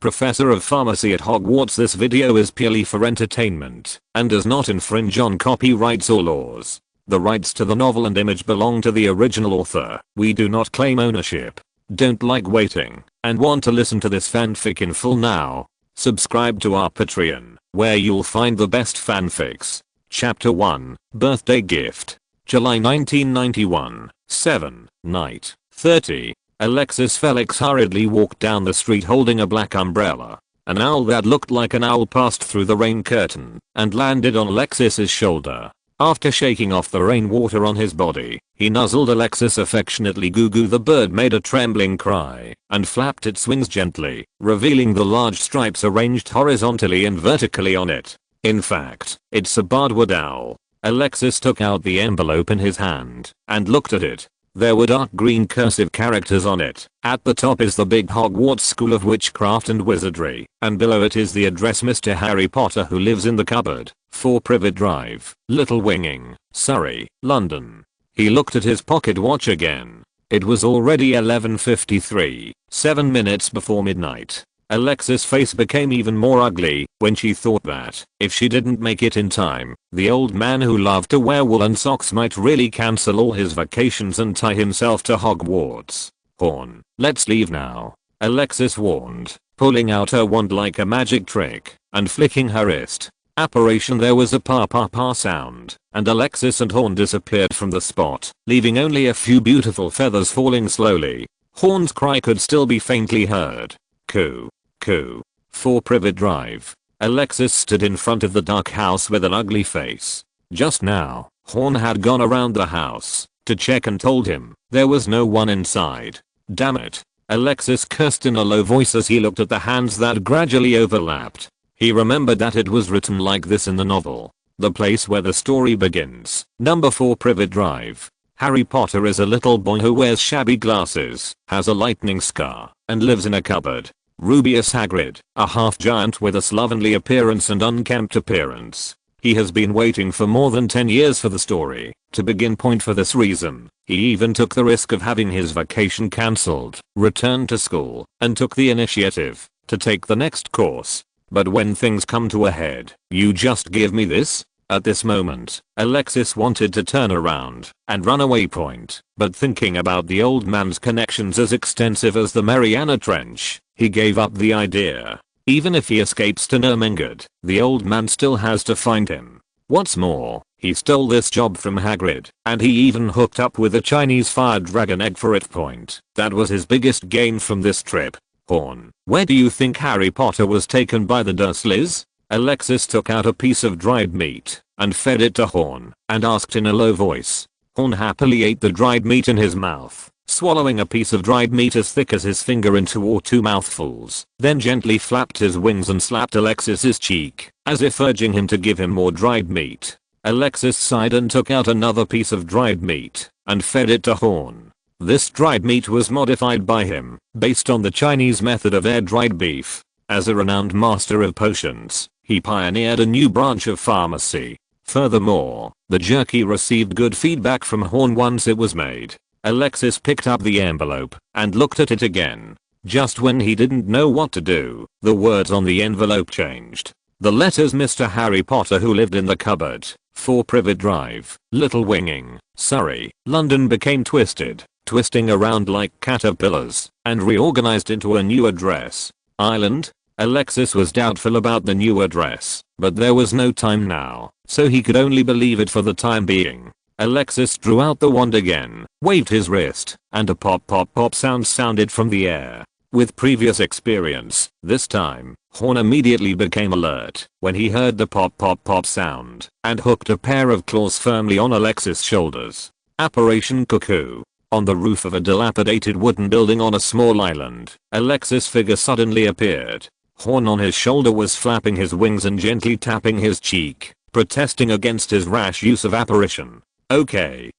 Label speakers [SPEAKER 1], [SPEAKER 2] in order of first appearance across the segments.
[SPEAKER 1] professor of pharmacy at Hogwarts. This video is purely for entertainment and does not infringe on copyrights or laws. The rights to the novel and image belong to the original author. We do not claim ownership. Don't like waiting and want to listen to this fanfic in full now? Subscribe to our Patreon, where you'll find the best fanfics. Chapter 1, Birthday Gift. July 1991, 7, night, 30. Alexis Felix hurriedly walked down the street holding a black umbrella. An owl that looked like an owl passed through the rain curtain and landed on Alexis's shoulder. After shaking off the rainwater on his body, he nuzzled Alexis affectionately. Goo-goo. The bird made a trembling cry and flapped its wings gently, revealing the large stripes arranged horizontally and vertically on it. In fact, it's a Bardwood owl. Alexis took out the envelope in his hand and looked at it. There were dark green cursive characters on it. At the top is the big Hogwarts School of Witchcraft and Wizardry, and below it is the address: Mr. Harry Potter, who lives in the cupboard, 4 Privet Drive, Little Winging, Surrey, London. He looked at his pocket watch again. It was already 11:53, 7 minutes before midnight. Alexis' face became even more ugly when she thought that, if she didn't make it in time, the old man who loved to wear woolen socks might really cancel all his vacations and tie himself to Hogwarts. Horn, let's leave now, Alexis warned, pulling out her wand like a magic trick and flicking her wrist. Apparition. There was a pa-pa-pa sound, and Alexis and Horn disappeared from the spot, leaving only a few beautiful feathers falling slowly. Horn's cry could still be faintly heard. Coo. Coo. 4 Privet Drive. Alexis stood in front of the dark house with an ugly face. Just now, Horn had gone around the house to check and told him there was no one inside. Damn it. Alexis cursed in a low voice as he looked at the hands that gradually overlapped. He remembered that it was written like this in the novel. The place where the story begins. Number 4 Privet Drive. Harry Potter is a little boy who wears shabby glasses, has a lightning scar, and lives in a cupboard. Rubius Hagrid, a half-giant with a slovenly appearance and unkempt appearance. He has been waiting for more than 10 years for the story to begin. Point. For this reason, he even took the risk of having his vacation cancelled, returned to school, and took the initiative to take the next course. But when things come to a head, you just give me this? At this moment, Alexis wanted to turn around and run away. But thinking about the old man's connections as extensive as the Mariana Trench, he gave up the idea. Even if he escapes to Nurmengard, the old man still has to find him. What's more, he stole this job from Hagrid, and he even hooked up with a Chinese fire dragon egg for it. That was his biggest gain from this trip. Horn, where do you think Harry Potter was taken by the Dursleys? Alexis took out a piece of dried meat and fed it to Horn and asked in a low voice. Horn happily ate the dried meat in his mouth, swallowing a piece of dried meat as thick as his finger into 2 mouthfuls, then gently flapped his wings and slapped Alexis's cheek, as if urging him to give him more dried meat. Alexis sighed and took out another piece of dried meat and fed it to Horn. This dried meat was modified by him, based on the Chinese method of air-dried beef. As a renowned master of potions, he pioneered a new branch of pharmacy. Furthermore, the jerky received good feedback from Horn once it was made. Alexis picked up the envelope and looked at it again. Just when he didn't know what to do, the words on the envelope changed. The letters Mr. Harry Potter, who lived in the cupboard, 4 Privet Drive, Little Winging, Surrey, London, became twisting around like caterpillars, and reorganized into a new address. Island? Alexis was doubtful about the new address, but there was no time now, so he could only believe it for the time being. Alexis drew out the wand again, waved his wrist, and a pop pop pop sound sounded from the air. With previous experience, this time, Horn immediately became alert when he heard the pop pop pop sound and hooked a pair of claws firmly on Alexis' shoulders. Apparition. Cuckoo. On the roof of a dilapidated wooden building on a small island, Alexis' figure suddenly appeared. Horn on his shoulder was flapping his wings and gently tapping his cheek, protesting against his rash use of apparition. Okay,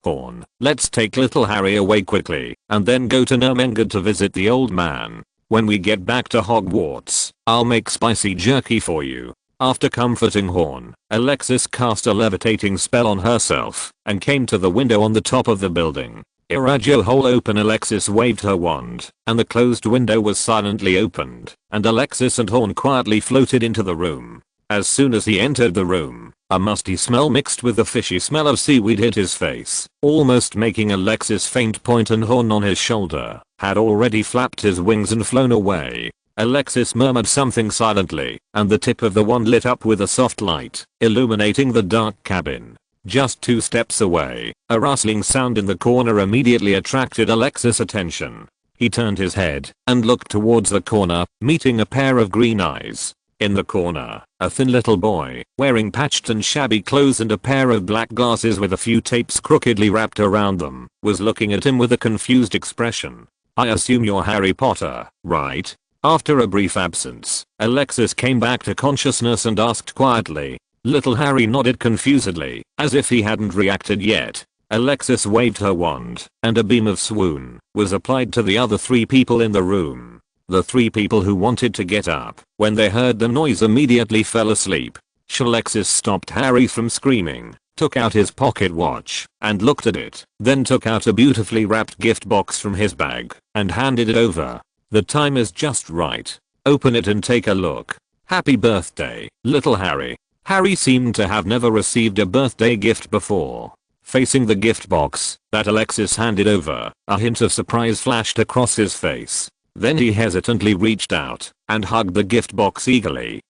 [SPEAKER 1] Horn, let's take little Harry away quickly, and then go to Nurmengard to visit the old man. When we get back to Hogwarts, I'll make spicy jerky for you. After comforting Horn, Alexis cast a levitating spell on herself and came to the window on the top of the building. Iraggio hole open. Alexis waved her wand, and the closed window was silently opened, and Alexis and Horn quietly floated into the room. As soon as he entered the room, a musty smell mixed with the fishy smell of seaweed hit his face, almost making Alexis faint. Point and Horn on his shoulder had already flapped his wings and flown away. Alexis murmured something silently, and the tip of the wand lit up with a soft light, illuminating the dark cabin. Just 2 steps away, a rustling sound in the corner immediately attracted Alexis' attention. He turned his head and looked towards the corner, meeting a pair of green eyes. In the corner, a thin little boy, wearing patched and shabby clothes and a pair of black glasses with a few tapes crookedly wrapped around them, was looking at him with a confused expression. "I assume you're Harry Potter, right?" After a brief absence, Alexis came back to consciousness and asked quietly. Little Harry nodded confusedly, as if he hadn't reacted yet. Alexis waved her wand, and a beam of swoon was applied to the other 3 people in the room. The 3 people who wanted to get up when they heard the noise immediately fell asleep. Alexis stopped Harry from screaming, took out his pocket watch, and looked at it, then took out a beautifully wrapped gift box from his bag, and handed it over. "The time is just right. Open it and take a look. Happy birthday, little Harry." Harry seemed to have never received a birthday gift before. Facing the gift box that Alexis handed over, a hint of surprise flashed across his face. Then he hesitantly reached out and hugged the gift box eagerly.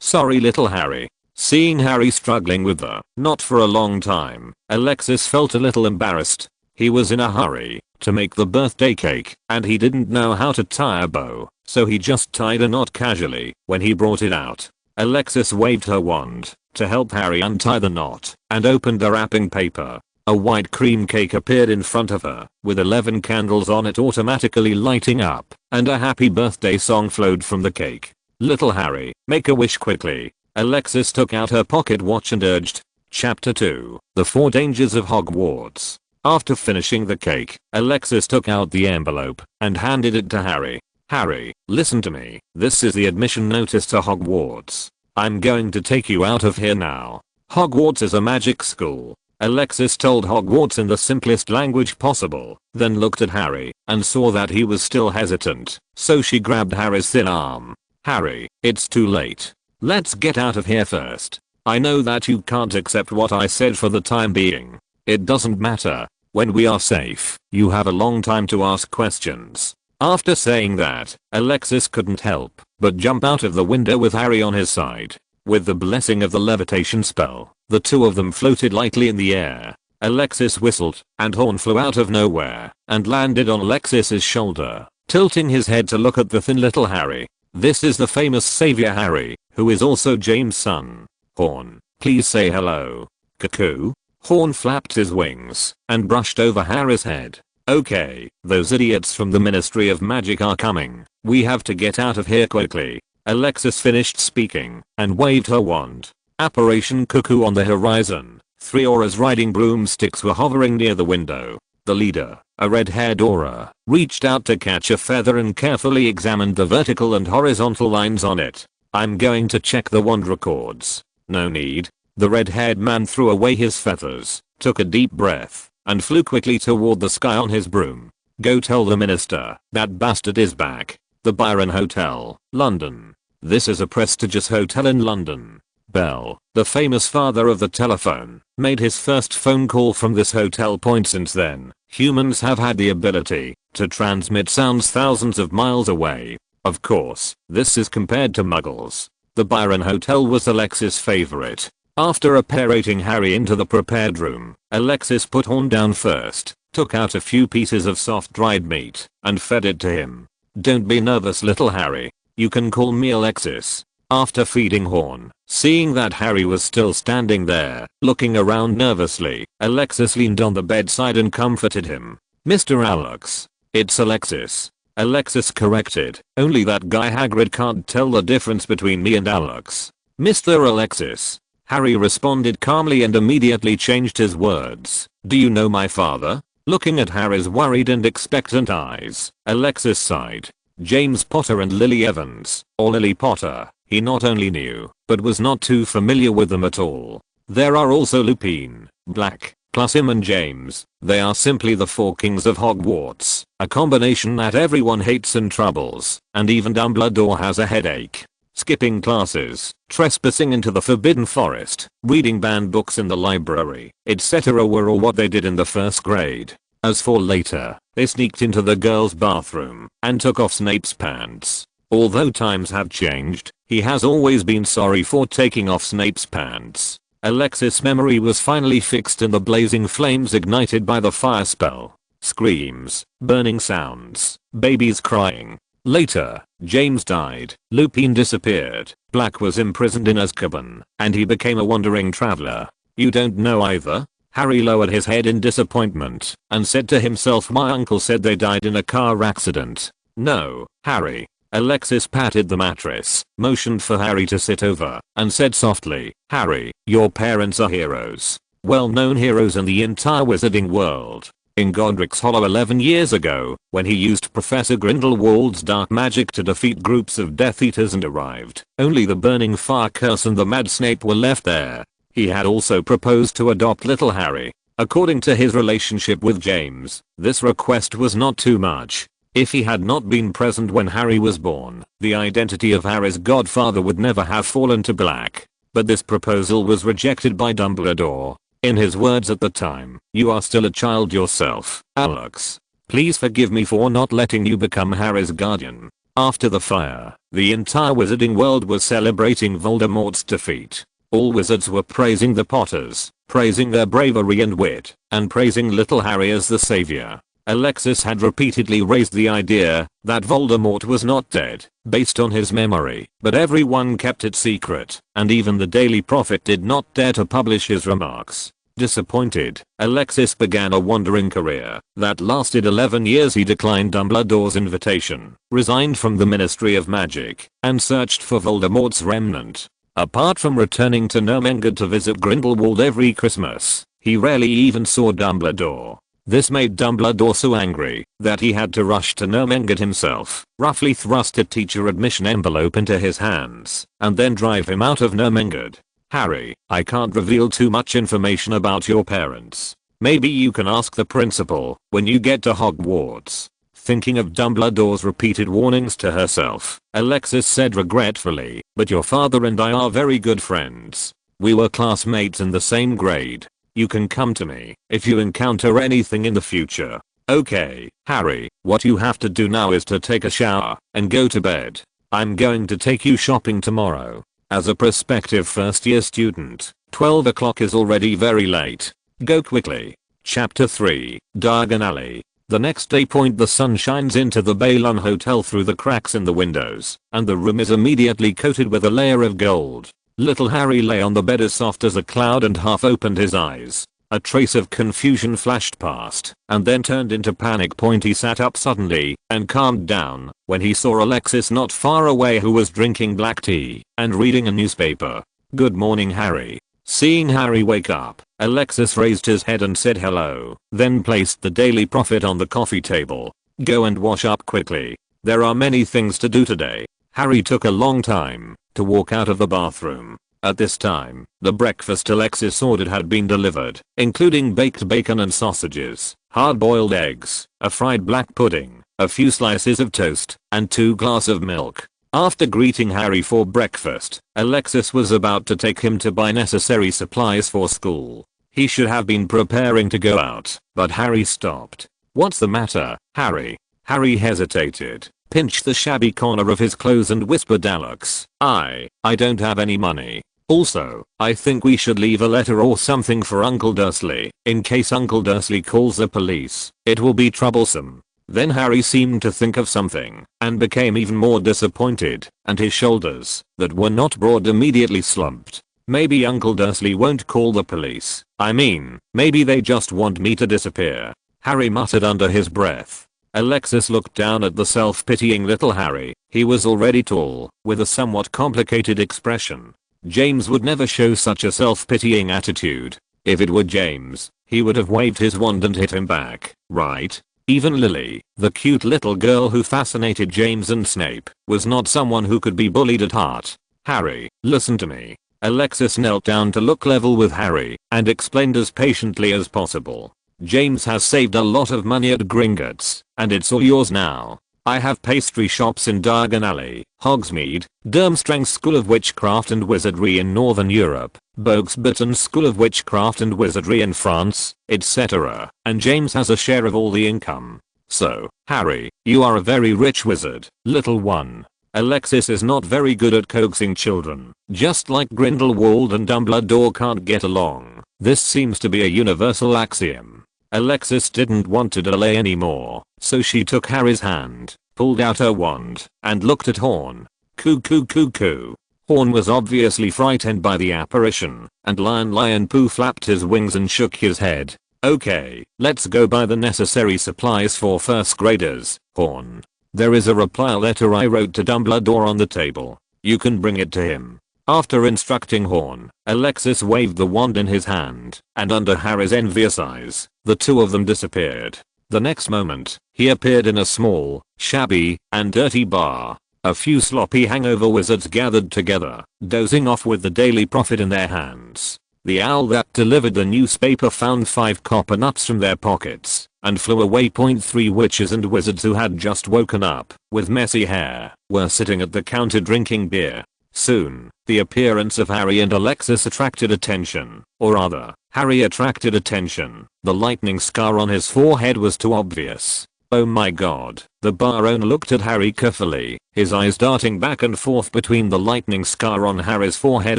[SPEAKER 1] Sorry little Harry." Seeing Harry struggling with the not for a long time, Alexis felt a little embarrassed. He was in a hurry to make the birthday cake, and he didn't know how to tie a bow, so he just tied a knot casually when he brought it out. Alexis waved her wand to help Harry untie the knot and opened the wrapping paper. A white cream cake appeared in front of her, with 11 candles on it automatically lighting up, and a happy birthday song flowed from the cake. "Little Harry, make a wish quickly." Alexis took out her pocket watch and urged. Chapter 2, The 4 Dangers of Hogwarts. After finishing the cake, Alexis took out the envelope and handed it to Harry. "Harry, listen to me. This is the admission notice to Hogwarts. I'm going to take you out of here now. Hogwarts is a magic school." Alexis told Hogwarts in the simplest language possible, then looked at Harry and saw that he was still hesitant, so she grabbed Harry's thin arm. "Harry, it's too late. Let's get out of here first. I know that you can't accept what I said for the time being. It doesn't matter. When we are safe, you have a long time to ask questions." After saying that, Alexis couldn't help but jump out of the window with Harry on his side. With the blessing of the levitation spell, the 2 of them floated lightly in the air. Alexis whistled, and Horn flew out of nowhere and landed on Alexis's shoulder, tilting his head to look at the thin little Harry. "This is the famous savior Harry, who is also James' son. Horn, please say hello." "Cuckoo." Horn flapped his wings and brushed over Harry's head. "Okay, those idiots from the Ministry of Magic are coming. We have to get out of here quickly." Alexis finished speaking and waved her wand. Apparition Cuckoo on the horizon. 3 auras riding broomsticks were hovering near the window. The leader, a red-haired aura, reached out to catch a feather and carefully examined the vertical and horizontal lines on it. "I'm going to check the wand records." "No need." The red-haired man threw away his feathers, took a deep breath, and flew quickly toward the sky on his broom. "Go tell the minister that bastard is back." The Byron Hotel, London. This is a prestigious hotel in London. Bell, the famous father of the telephone, made his first phone call from this hotel point. Since then, humans have had the ability to transmit sounds thousands of miles away. Of course, this is compared to muggles. The Byron Hotel was Alexis' favorite. After apparating Harry into the prepared room, Alexis put Horn down first, took out a few pieces of soft dried meat, and fed it to him. "Don't be nervous little Harry. You can call me Alexis." After feeding Horn, seeing that Harry was still standing there, looking around nervously, Alexis leaned on the bedside and comforted him. "Mr. Alex." "It's Alexis." Alexis corrected, "Only that guy Hagrid can't tell the difference between me and Alex." "Mr. Alexis." Harry responded calmly and immediately changed his words. "Do you know my father?" Looking at Harry's worried and expectant eyes, Alexis sighed. James Potter and Lily Evans, or Lily Potter, he not only knew, but was not too familiar with them at all. There are also Lupin, Black, Plus him and James, they are simply the four kings of Hogwarts, a combination that everyone hates and troubles, and even Dumbledore has a headache. Skipping classes, trespassing into the Forbidden Forest, reading banned books in the library, etc. were all what they did in the first grade. As for later, they sneaked into the girls' bathroom and took off Snape's pants. Although times have changed, he has always been sorry for taking off Snape's pants. Alexis' memory was finally fixed in the blazing flames ignited by the fire spell. Screams, burning sounds, babies crying. Later, James died, Lupin disappeared, Black was imprisoned in Azkaban, and he became a wandering traveler. You don't know either? Harry lowered his head in disappointment and said to himself, my uncle said they died in a car accident. No, Harry. Alexis patted the mattress, motioned for Harry to sit over, and said softly, Harry, your parents are heroes. Well-known heroes in the entire wizarding world. In Godric's Hollow 11 years ago, when he used Professor Grindelwald's dark magic to defeat groups of Death Eaters and arrived, only the burning fire curse and the mad Snape were left there. He had also proposed to adopt little Harry. According to his relationship with James, this request was not too much. If he had not been present when Harry was born, the identity of Harry's godfather would never have fallen to Black. But this proposal was rejected by Dumbledore. In his words at the time, you are still a child yourself, Alex. Please forgive me for not letting you become Harry's guardian. After the fire, the entire wizarding world was celebrating Voldemort's defeat. All wizards were praising the Potters, praising their bravery and wit, and praising little Harry as the savior. Alexis had repeatedly raised the idea that Voldemort was not dead, based on his memory, but everyone kept it secret, and even the Daily Prophet did not dare to publish his remarks. Disappointed, Alexis began a wandering career that lasted 11 years. He declined Dumbledore's invitation, resigned from the Ministry of Magic, and searched for Voldemort's remnant. Apart from returning to Nurmengard to visit Grindelwald every Christmas, he rarely even saw Dumbledore. This made Dumbledore so angry that he had to rush to Nurmengard himself, roughly thrust a teacher admission envelope into his hands, and then drive him out of Nurmengard. Harry, I can't reveal too much information about your parents. Maybe you can ask the principal when you get to Hogwarts. Thinking of Dumbledore's repeated warnings to herself, Alexis said regretfully, but your father and I are very good friends. We were classmates in the same grade. You can come to me if you encounter anything in the future. Okay, Harry, what you have to do now is to take a shower and go to bed. I'm going to take you shopping tomorrow. As a prospective first-year student, 12 o'clock is already very late. Go quickly. Chapter 3, Diagon Alley. The next day. The sun shines into the Balon Hotel through the cracks in the windows, and the room is immediately coated with a layer of gold. Little Harry lay on the bed as soft as a cloud and half opened his eyes. A trace of confusion flashed past, and then turned into panic. He sat up suddenly, and calmed down, when he saw Alexis not far away, who was drinking black tea, and reading a newspaper. Good morning, Harry. Seeing Harry wake up, Alexis raised his head and said hello, then placed the Daily Prophet on the coffee table. Go and wash up quickly. There are many things to do today. Harry took a long time to walk out of the bathroom. At this time, the breakfast Alexis ordered had been delivered, including baked bacon and sausages, hard-boiled eggs, a fried black pudding, a few slices of toast, and 2 glasses of milk. After greeting Harry for breakfast, Alexis was about to take him to buy necessary supplies for school. He should have been preparing to go out, but Harry stopped. What's the matter, Harry? Harry hesitated, pinched the shabby corner of his clothes and whispered, Alex, I don't have any money. Also, I think we should leave a letter or something for Uncle Dursley, in case Uncle Dursley calls the police. It will be troublesome. Then Harry seemed to think of something, and became even more disappointed, and his shoulders, that were not broad, immediately slumped. Maybe Uncle Dursley won't call the police. I mean, maybe they just want me to disappear. Harry muttered under his breath. Alexis looked down at the self-pitying little Harry. He was already tall, with a somewhat complicated expression. James would never show such a self-pitying attitude. If it were James, he would have waved his wand and hit him back, right? Even Lily, the cute little girl who fascinated James and Snape, was not someone who could be bullied at heart. Harry, listen to me. Alexis knelt down to look level with Harry and explained as patiently as possible. James has saved a lot of money at Gringotts, and it's all yours now. I have pastry shops in Diagon Alley, Hogsmeade, Durmstrang School of Witchcraft and Wizardry in Northern Europe, Bogsburton School of Witchcraft and Wizardry in France, etc. And James has a share of all the income. So, Harry, you are a very rich wizard, little one. Alexis is not very good at coaxing children, just like Grindelwald and Dumbledore can't get along. This seems to be a universal axiom. Alexis didn't want to delay anymore, so she took Harry's hand, pulled out her wand, and looked at Horn. Coo coo coo coo. Horn was obviously frightened by the apparition, and Lion Pooh flapped his wings and shook his head. Okay, let's go buy the necessary supplies for first graders, Horn. There is a reply letter I wrote to Dumbledore on the table. You can bring it to him. After instructing Horn, Alexis waved the wand in his hand, and under Harry's envious eyes, the two of them disappeared. The next moment, he appeared in a small, shabby, and dirty bar. A few sloppy hangover wizards gathered together, dozing off with the Daily Prophet in their hands. The owl that delivered the newspaper found 5 copper nuts from their pockets, and flew away. 3 witches and wizards who had just woken up, with messy hair, were sitting at the counter drinking beer. Soon, the appearance of Harry and Alexis attracted attention, or rather, Harry attracted attention. The lightning scar on his forehead was too obvious. Oh my god. The bar owner looked at Harry carefully, his eyes darting back and forth between the lightning scar on Harry's forehead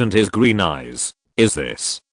[SPEAKER 1] and his green eyes.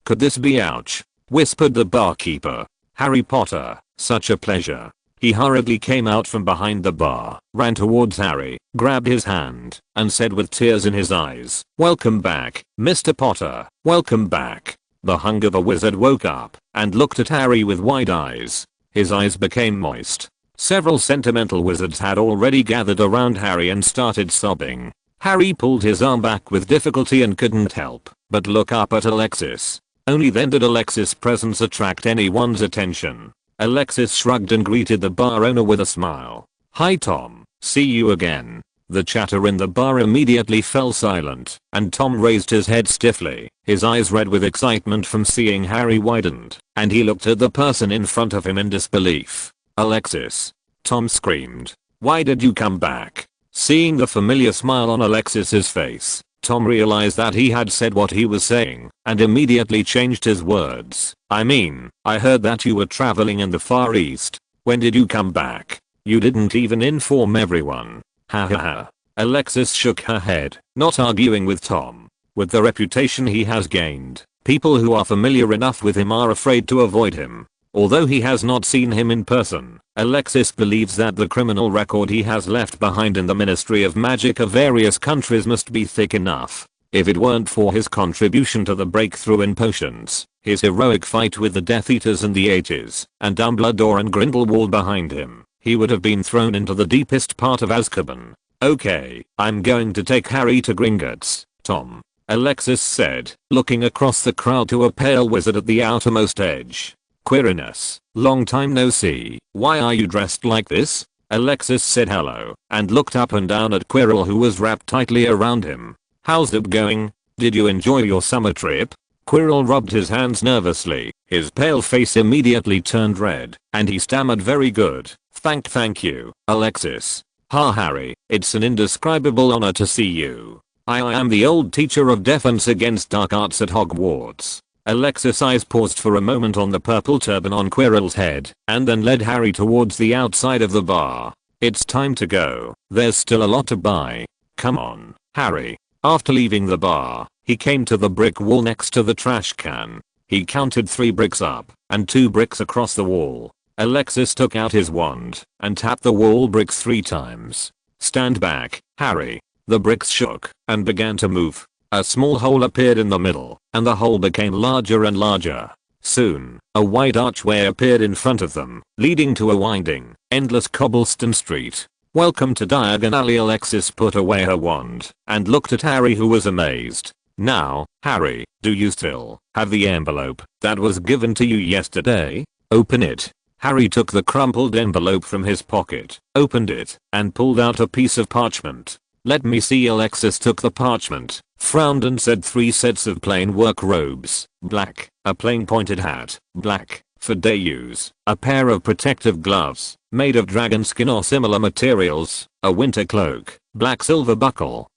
[SPEAKER 1] Could this be ouch? Whispered the barkeeper. Harry Potter, such a pleasure. He hurriedly came out from behind the bar, ran towards Harry, grabbed his hand, and said with tears in his eyes, "Welcome back, Mr. Potter, welcome back." The hungover wizard woke up, and looked at Harry with wide eyes. His eyes became moist. Several sentimental wizards had already gathered around Harry and started sobbing. Harry pulled his arm back with difficulty and couldn't help but look up at Alexis. Only then did Alexis' presence attract anyone's attention. Alexis shrugged and greeted the bar owner with a smile. "Hi Tom, see you again." The chatter in the bar immediately fell silent, and Tom raised his head stiffly. His eyes red with excitement from seeing Harry widened, and he looked at the person in front of him in disbelief. "Alexis!" Tom screamed. "Why did you come back?" Seeing the familiar smile on Alexis's face, Tom realized that he had said what he was saying, and immediately changed his words. "I mean, I heard that you were traveling in the Far East. When did you come back? You didn't even inform everyone." Ha ha ha. Alexis shook her head, not arguing with Tom. With the reputation he has gained, people who are familiar enough with him are afraid to avoid him. Although he has not seen him in person, Alexis believes that the criminal record he has left behind in the Ministry of Magic of various countries must be thick enough. If it weren't for his contribution to the breakthrough in potions, his heroic fight with the Death Eaters in the 80s, and Dumbledore and Grindelwald behind him, he would have been thrown into the deepest part of Azkaban. "Okay, I'm going to take Harry to Gringotts, Tom," Alexis said, looking across the crowd to a pale wizard at the outermost edge. "Quirinus, long time no see. Why are you dressed like this?" Alexis said hello, and looked up and down at Quirrell, who was wrapped tightly around him. "How's it going? Did you enjoy your summer trip?" Quirrell rubbed his hands nervously. His pale face immediately turned red, and he stammered, "Very good. Thank you, Alexis." "Ha Harry, it's an indescribable honor to see you. I am the old teacher of defense against dark arts at Hogwarts." Alexis' eyes paused for a moment on the purple turban on Quirrell's head, and then led Harry towards the outside of the bar. "It's time to go. There's still a lot to buy. Come on, Harry." After leaving the bar, he came to the brick wall next to the trash can. He counted 3 bricks up, and 2 bricks across the wall. Alexis took out his wand, and tapped the wall bricks 3 times. "Stand back, Harry." The bricks shook, and began to move. A small hole appeared in the middle, and the hole became larger and larger. Soon, a wide archway appeared in front of them, leading to a winding, endless cobblestone street. "Welcome to Diagon Alley." Alexis put away her wand, and looked at Harry, who was amazed. "Now, Harry, do you still have the envelope that was given to you yesterday? Open it." Harry took the crumpled envelope from his pocket, opened it, and pulled out a piece of parchment. "Let me see." Alexis took the parchment, frowned and said 3 sets of plain work robes, black, a plain pointed hat, black, for day use, a pair of protective gloves, made of dragon skin or similar materials, a winter cloak, black silver buckle.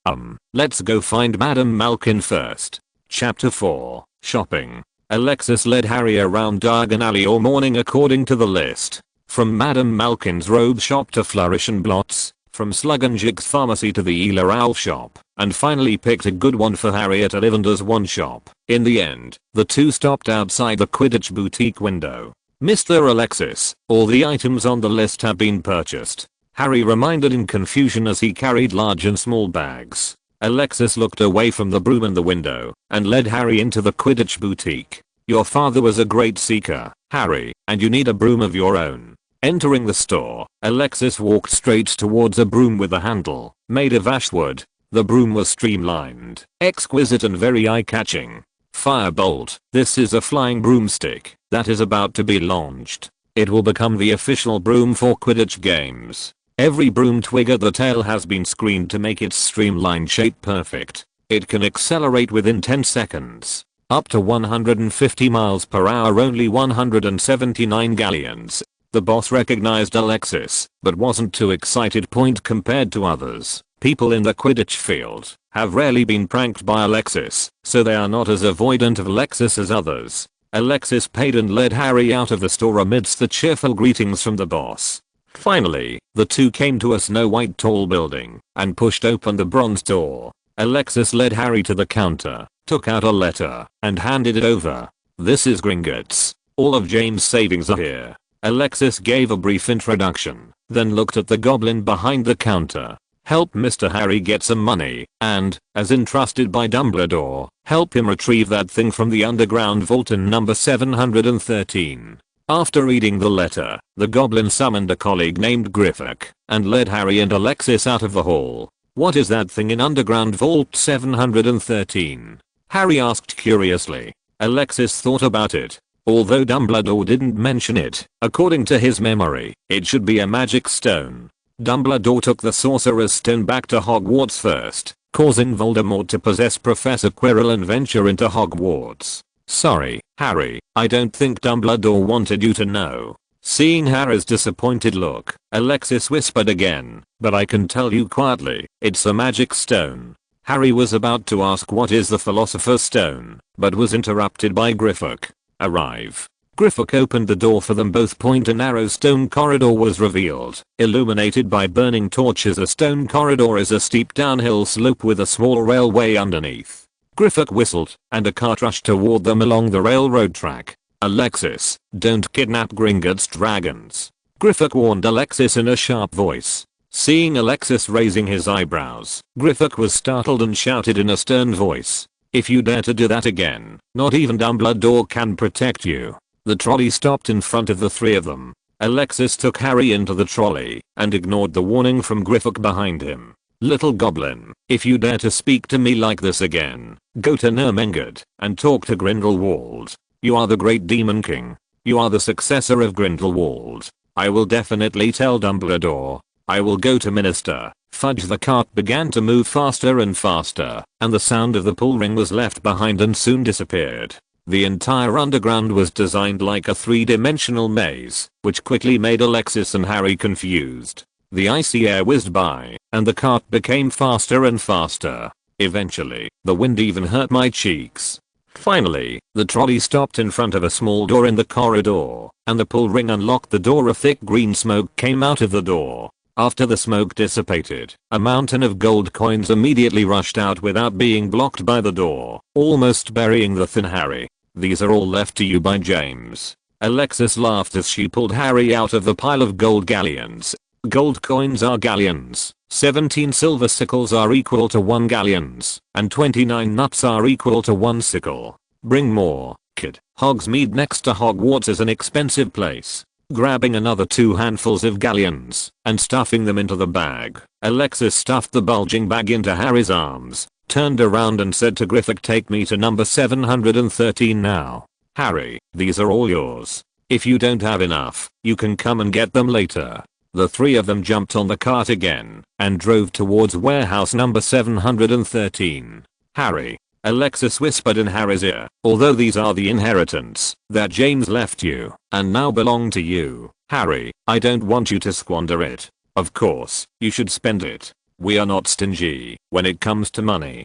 [SPEAKER 1] Let's go find Madame Malkin first. Chapter 4, Shopping. Alexis led Harry around Diagon Alley all morning according to the list. From Madame Malkin's robe shop to Flourish and Blots, from Slug and Jig's pharmacy to the Ela Owl shop, and finally picked a good one for Harry at Ollivander's one shop. In the end, the two stopped outside the Quidditch boutique window. Mr. Alexis, all the items on the list have been purchased. Harry reminded in confusion as he carried large and small bags. Alexis looked away from the broom in the window and led Harry into the Quidditch boutique. Your father was a great seeker, Harry, and you need a broom of your own. Entering the store, Alexis walked straight towards a broom with a handle, made of ash wood. The broom was streamlined, exquisite and very eye-catching. Firebolt, this is a flying broomstick that is about to be launched. It will become the official broom for Quidditch games. Every broom twig at the tail has been screened to make its streamlined shape perfect. It can accelerate within 10 seconds. Up to 150 miles per hour, only 179 galleons. The boss recognized Alexis, but wasn't too excited. Compared to others, people in the Quidditch field have rarely been pranked by Alexis, so they are not as avoidant of Alexis as others. Alexis paid and led Harry out of the store amidst the cheerful greetings from the boss. Finally, the two came to a snow-white tall building and pushed open the bronze door. Alexis led Harry to the counter, took out a letter, and handed it over. This is Gringotts. All of James' savings are here. Alexis gave a brief introduction, then looked at the goblin behind the counter. Help Mr. Harry get some money, and, as entrusted by Dumbledore, help him retrieve that thing from the underground vault in number 713. After reading the letter, the goblin summoned a colleague named Griffock and led Harry and Alexis out of the hall. What is that thing in underground vault 713? Harry asked curiously. Alexis thought about it. Although Dumbledore didn't mention it, according to his memory, it should be a magic stone. Dumbledore took the Sorcerer's Stone back to Hogwarts first, causing Voldemort to possess Professor Quirrell and venture into Hogwarts. Sorry, Harry, I don't think Dumbledore wanted you to know. Seeing Harry's disappointed look, Alexis whispered again, but I can tell you quietly, it's a magic stone. Harry was about to ask what is the Philosopher's Stone, but was interrupted by Griffock. Arrive. Griffock opened the door for them both. A narrow stone corridor was revealed, illuminated by burning torches. A stone corridor is a steep downhill slope with a small railway underneath. Griffock whistled, and a cart rushed toward them along the railroad track. Alexis, don't kidnap Gringotts dragons. Griffock warned Alexis in a sharp voice. Seeing Alexis raising his eyebrows, Griffock was startled and shouted in a stern voice. If you dare to do that again, not even Dumbledore can protect you. The trolley stopped in front of the three of them. Alexis took Harry into the trolley and ignored the warning from Griffock behind him. Little goblin, if you dare to speak to me like this again, go to Nurmengard and talk to Grindelwald. You are the great demon king. You are the successor of Grindelwald. I will definitely tell Dumbledore. I will go to Minister Fudge. The cart began to move faster and faster, and the sound of the pull ring was left behind and soon disappeared. The entire underground was designed like a three-dimensional maze, which quickly made Alexis and Harry confused. The icy air whizzed by, and the cart became faster and faster. Eventually, the wind even hurt my cheeks. Finally, the trolley stopped in front of a small door in the corridor, and the pull ring unlocked the door. A thick green smoke came out of the door. After the smoke dissipated, a mountain of gold coins immediately rushed out without being blocked by the door, almost burying the thin Harry. These are all left to you by James. Alexis laughed as she pulled Harry out of the pile of gold galleons. Gold coins are galleons, 17 silver sickles are equal to 1 galleons, and 29 nuts are equal to 1 sickle. Bring more, kid. Hogsmeade next to Hogwarts is an expensive place. Grabbing another 2 handfuls of galleons and stuffing them into the bag, Alexis stuffed the bulging bag into Harry's arms, turned around and said to Griffock, take me to number 713 now. Harry, these are all yours. If you don't have enough, you can come and get them later. The three of them jumped on the cart again and drove towards warehouse number 713. Harry. Alexis whispered in Harry's ear, although these are the inheritance that James left you and now belong to you, Harry, I don't want you to squander it. Of course, you should spend it. We are not stingy when it comes to money.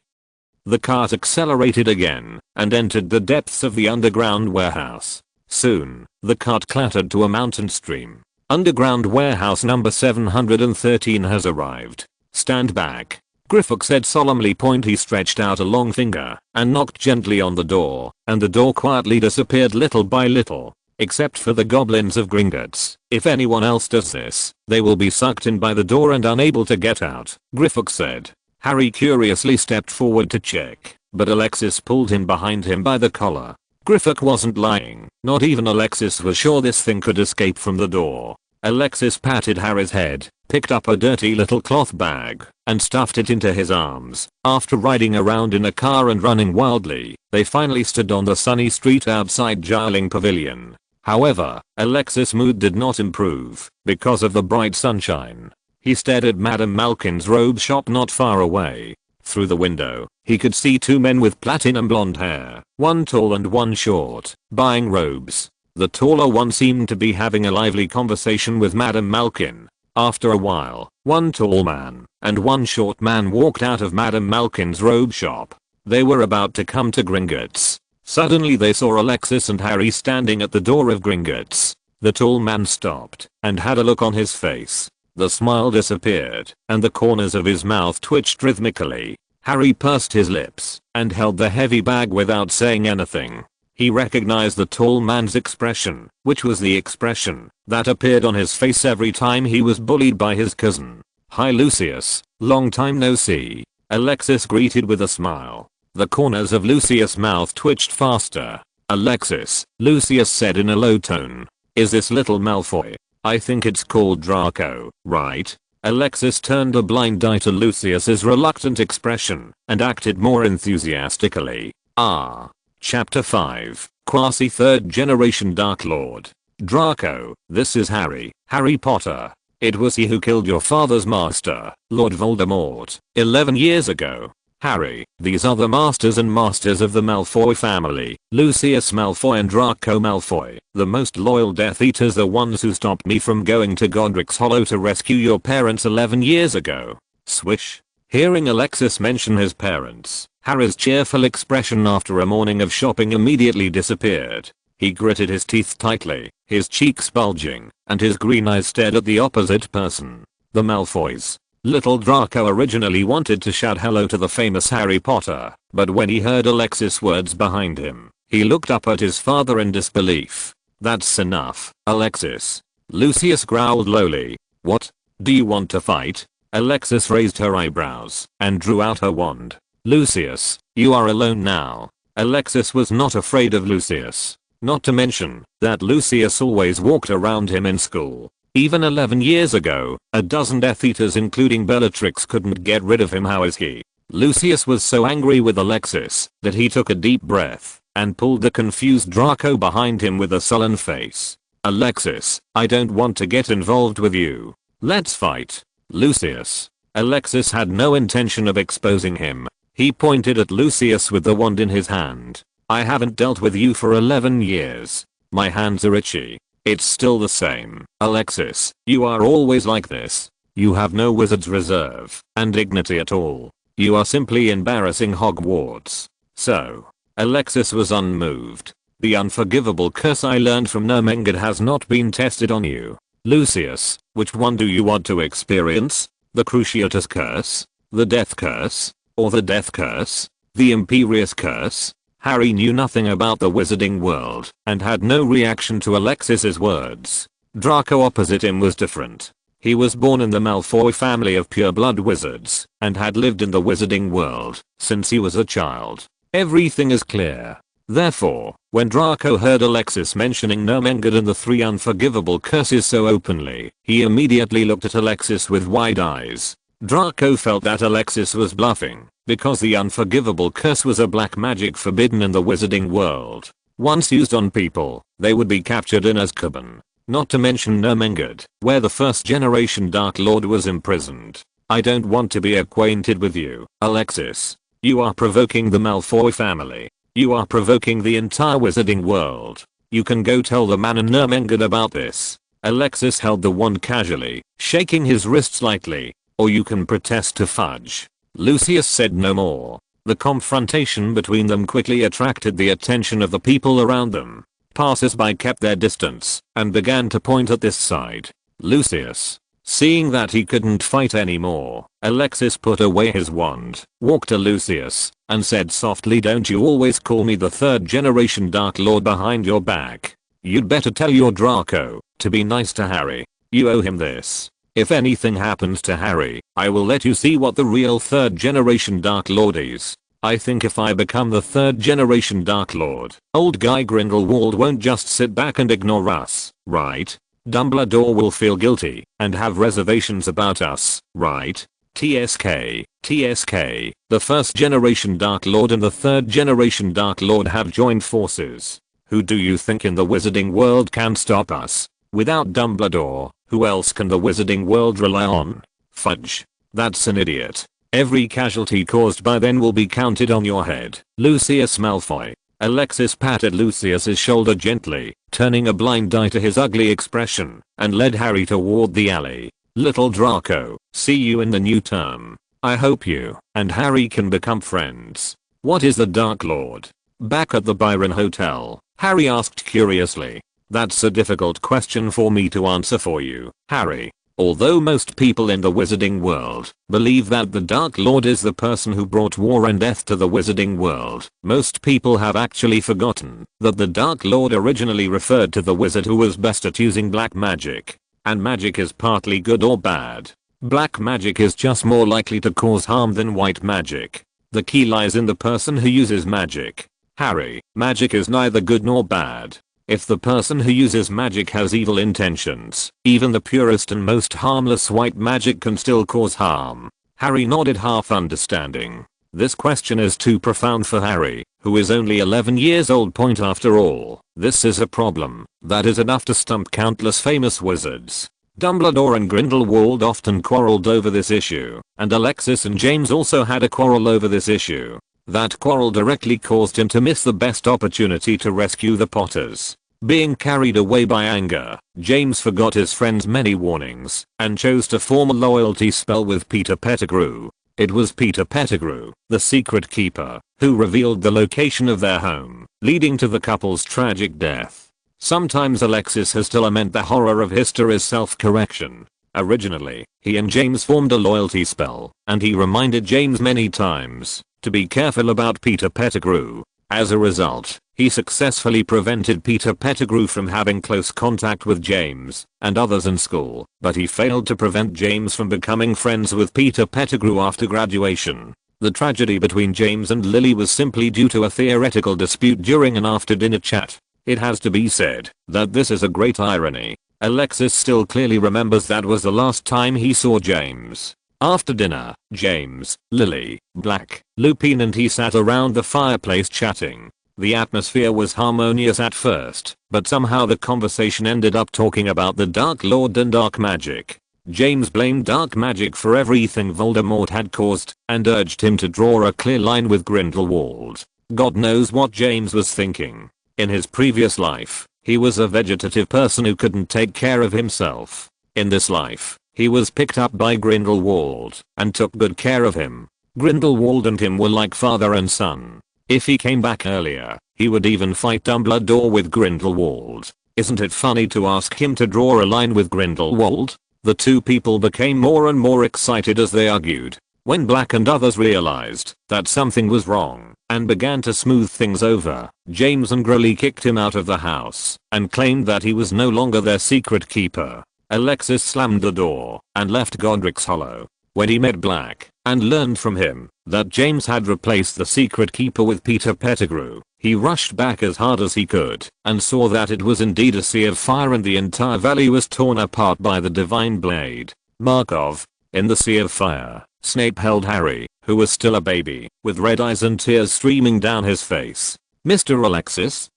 [SPEAKER 1] The cart accelerated again and entered the depths of the underground warehouse. Soon, the cart clattered to a mountain stream. Underground warehouse number 713 has arrived. Stand back. Griffox said solemnly. He stretched out a long finger and knocked gently on the door, and the door quietly disappeared little by little. Except for the goblins of Gringotts. If anyone else does this, they will be sucked in by the door and unable to get out, Griffox said. Harry curiously stepped forward to check, but Alexis pulled him behind him by the collar. Griffox wasn't lying. Not even Alexis was sure this thing could escape from the door. Alexis patted Harry's head, picked up a dirty little cloth bag, and stuffed it into his arms. After riding around in a car and running wildly, they finally stood on the sunny street outside Giling Pavilion. However, Alexis' mood did not improve because of the bright sunshine. He stared at Madame Malkin's robe shop not far away. Through the window, he could see two men with platinum blonde hair, one tall and one short, buying robes. The taller one seemed to be having a lively conversation with Madame Malkin. After a while, one tall man and one short man walked out of Madame Malkin's robe shop. They were about to come to Gringotts. Suddenly they saw Alexis and Harry standing at the door of Gringotts. The tall man stopped and had a look on his face. The smile disappeared and the corners of his mouth twitched rhythmically. Harry pursed his lips and held the heavy bag without saying anything. He recognized the tall man's expression, which was the expression that appeared on his face every time he was bullied by his cousin. "Hi Lucius, long time no see," Alexis greeted with a smile. The corners of Lucius' mouth twitched faster. "Alexis," Lucius said in a low tone. "Is this little Malfoy? I think it's called Draco, right?" Alexis turned a blind eye to Lucius's reluctant expression and acted more enthusiastically. "Ah." Chapter 5, Quasi 3rd Generation Dark Lord. "Draco, this is Harry Potter. It was he who killed your father's master, Lord Voldemort, 11 years ago. Harry, these are the masters and masters of the Malfoy family, Lucius Malfoy and Draco Malfoy, the most loyal Death Eaters, the ones who stopped me from going to Godric's Hollow to rescue your parents 11 years ago." Swish. Hearing Alexis mention his parents, Harry's cheerful expression after a morning of shopping immediately disappeared. He gritted his teeth tightly, his cheeks bulging, and his green eyes stared at the opposite person. The Malfoys. Little Draco originally wanted to shout hello to the famous Harry Potter, but when he heard Alexis' words behind him, he looked up at his father in disbelief. "That's enough, Alexis," Lucius growled lowly. "What? Do you want to fight?" Alexis raised her eyebrows and drew out her wand. "Lucius, you are alone now." Alexis was not afraid of Lucius. Not to mention that Lucius always walked around him in school. Even 11 years ago, a dozen Death Eaters including Bellatrix couldn't get rid of him. How is he? Lucius was so angry with Alexis that he took a deep breath and pulled the confused Draco behind him with a sullen face. "Alexis, I don't want to get involved with you. Let's fight." "Lucius." Alexis had no intention of exposing him. He pointed at Lucius with the wand in his hand. "I haven't dealt with you for 11 years. My hands are itchy." "It's still the same, Alexis. You are always like this. You have no wizard's reserve and dignity at all. You are simply embarrassing Hogwarts." So, Alexis was unmoved. "The unforgivable curse I learned from Nurmengard has not been tested on you. Lucius, which one do you want to experience? The Cruciatus Curse? The Death Curse? Or the Death Curse? The Imperious Curse?" Harry knew nothing about the wizarding world and had no reaction to Alexis's words. Draco opposite him was different. He was born in the Malfoy family of pure-blood wizards and had lived in the wizarding world since he was a child. Everything is clear. Therefore, when Draco heard Alexis mentioning Nurmengard and the 3 unforgivable curses so openly, he immediately looked at Alexis with wide eyes. Draco felt that Alexis was bluffing, because the unforgivable curse was a black magic forbidden in the wizarding world. Once used on people, they would be captured in Azkaban. Not to mention Nurmengard, where the 1st generation Dark Lord was imprisoned. "I don't want to be acquainted with you, Alexis." You are provoking the Malfoy family. You are provoking the entire wizarding world. You can go tell the man in Nurmengard about this. Alexis held the wand casually, shaking his wrist slightly. Or you can protest to Fudge. Lucius said no more. The confrontation between them quickly attracted the attention of the people around them. Passers-by kept their distance and began to point at this side. Lucius. Seeing that he couldn't fight anymore, Alexis put away his wand, walked to Lucius, and said softly, "Don't you always call me the third generation Dark Lord behind your back. You'd better tell your Draco to be nice to Harry. You owe him this. If anything happens to Harry, I will let you see what the real third generation Dark Lord is. I think if I become the third generation Dark Lord, old guy Grindelwald won't just sit back and ignore us, right? Dumbledore will feel guilty and have reservations about us, right? TSK, the first generation Dark Lord and the third generation Dark Lord have joined forces. Who do you think in the wizarding world can stop us? Without Dumbledore, who else can the wizarding world rely on? Fudge. That's an idiot. Every casualty caused by then will be counted on your head. Lucius Malfoy. Alexis patted Lucius's shoulder gently, turning a blind eye to his ugly expression, and led Harry toward the alley. Little Draco, see you in the new term. I hope you and Harry can become friends. What is the Dark Lord? Back at the Byron Hotel, Harry asked curiously. That's a difficult question for me to answer for you, Harry. Although most people in the wizarding world believe that the Dark Lord is the person who brought war and death to the wizarding world, most people have actually forgotten that the Dark Lord originally referred to the wizard who was best at using black magic. And magic is partly good or bad. Black magic is just more likely to cause harm than white magic. The key lies in the person who uses magic. Harry, magic is neither good nor bad. If the person who uses magic has evil intentions, even the purest and most harmless white magic can still cause harm. Harry nodded, half understanding. This question is too profound for Harry, who is only 11 years old. After all, this is a problem that is enough to stump countless famous wizards. Dumbledore and Grindelwald often quarreled over this issue, and Alexis and James also had a quarrel over this issue. That quarrel directly caused him to miss the best opportunity to rescue the Potters. Being carried away by anger, James forgot his friend's many warnings and chose to form a loyalty spell with Peter Pettigrew. It was Peter Pettigrew, the secret keeper, who revealed the location of their home, leading to the couple's tragic death. Sometimes Alexis has to lament the horror of history's self-correction. Originally, he and James formed a loyalty spell, and he reminded James many times to be careful about Peter Pettigrew. As a result, he successfully prevented Peter Pettigrew from having close contact with James and others in school, but he failed to prevent James from becoming friends with Peter Pettigrew after graduation. The tragedy between James and Lily was simply due to a theoretical dispute during an after-dinner chat. It has to be said that this is a great irony. Alexis still clearly remembers that was the last time he saw James. After dinner, James, Lily, Black, Lupin and he sat around the fireplace chatting. The atmosphere was harmonious at first, but somehow the conversation ended up talking about the Dark Lord and dark magic. James blamed dark magic for everything Voldemort had caused and urged him to draw a clear line with Grindelwald. God knows what James was thinking. In his previous life, he was a vegetative person who couldn't take care of himself. In this life, he was picked up by Grindelwald and took good care of him. Grindelwald and him were like father and son. If he came back earlier, he would even fight Dumbledore with Grindelwald. Isn't it funny to ask him to draw a line with Grindelwald? The two people became more and more excited as they argued. When Black and others realized that something was wrong and began to smooth things over, James angrily kicked him out of the house and claimed that he was no longer their secret keeper. Alexis slammed the door and left Godric's Hollow. When he met Black and learned from him that James had replaced the secret keeper with Peter Pettigrew, he rushed back as hard as he could and saw that it was indeed a sea of fire and the entire valley was torn apart by the divine blade. Markov. In the sea of fire, Snape held Harry, who was still a baby, with red eyes and tears streaming down his face. Mr. Alexis?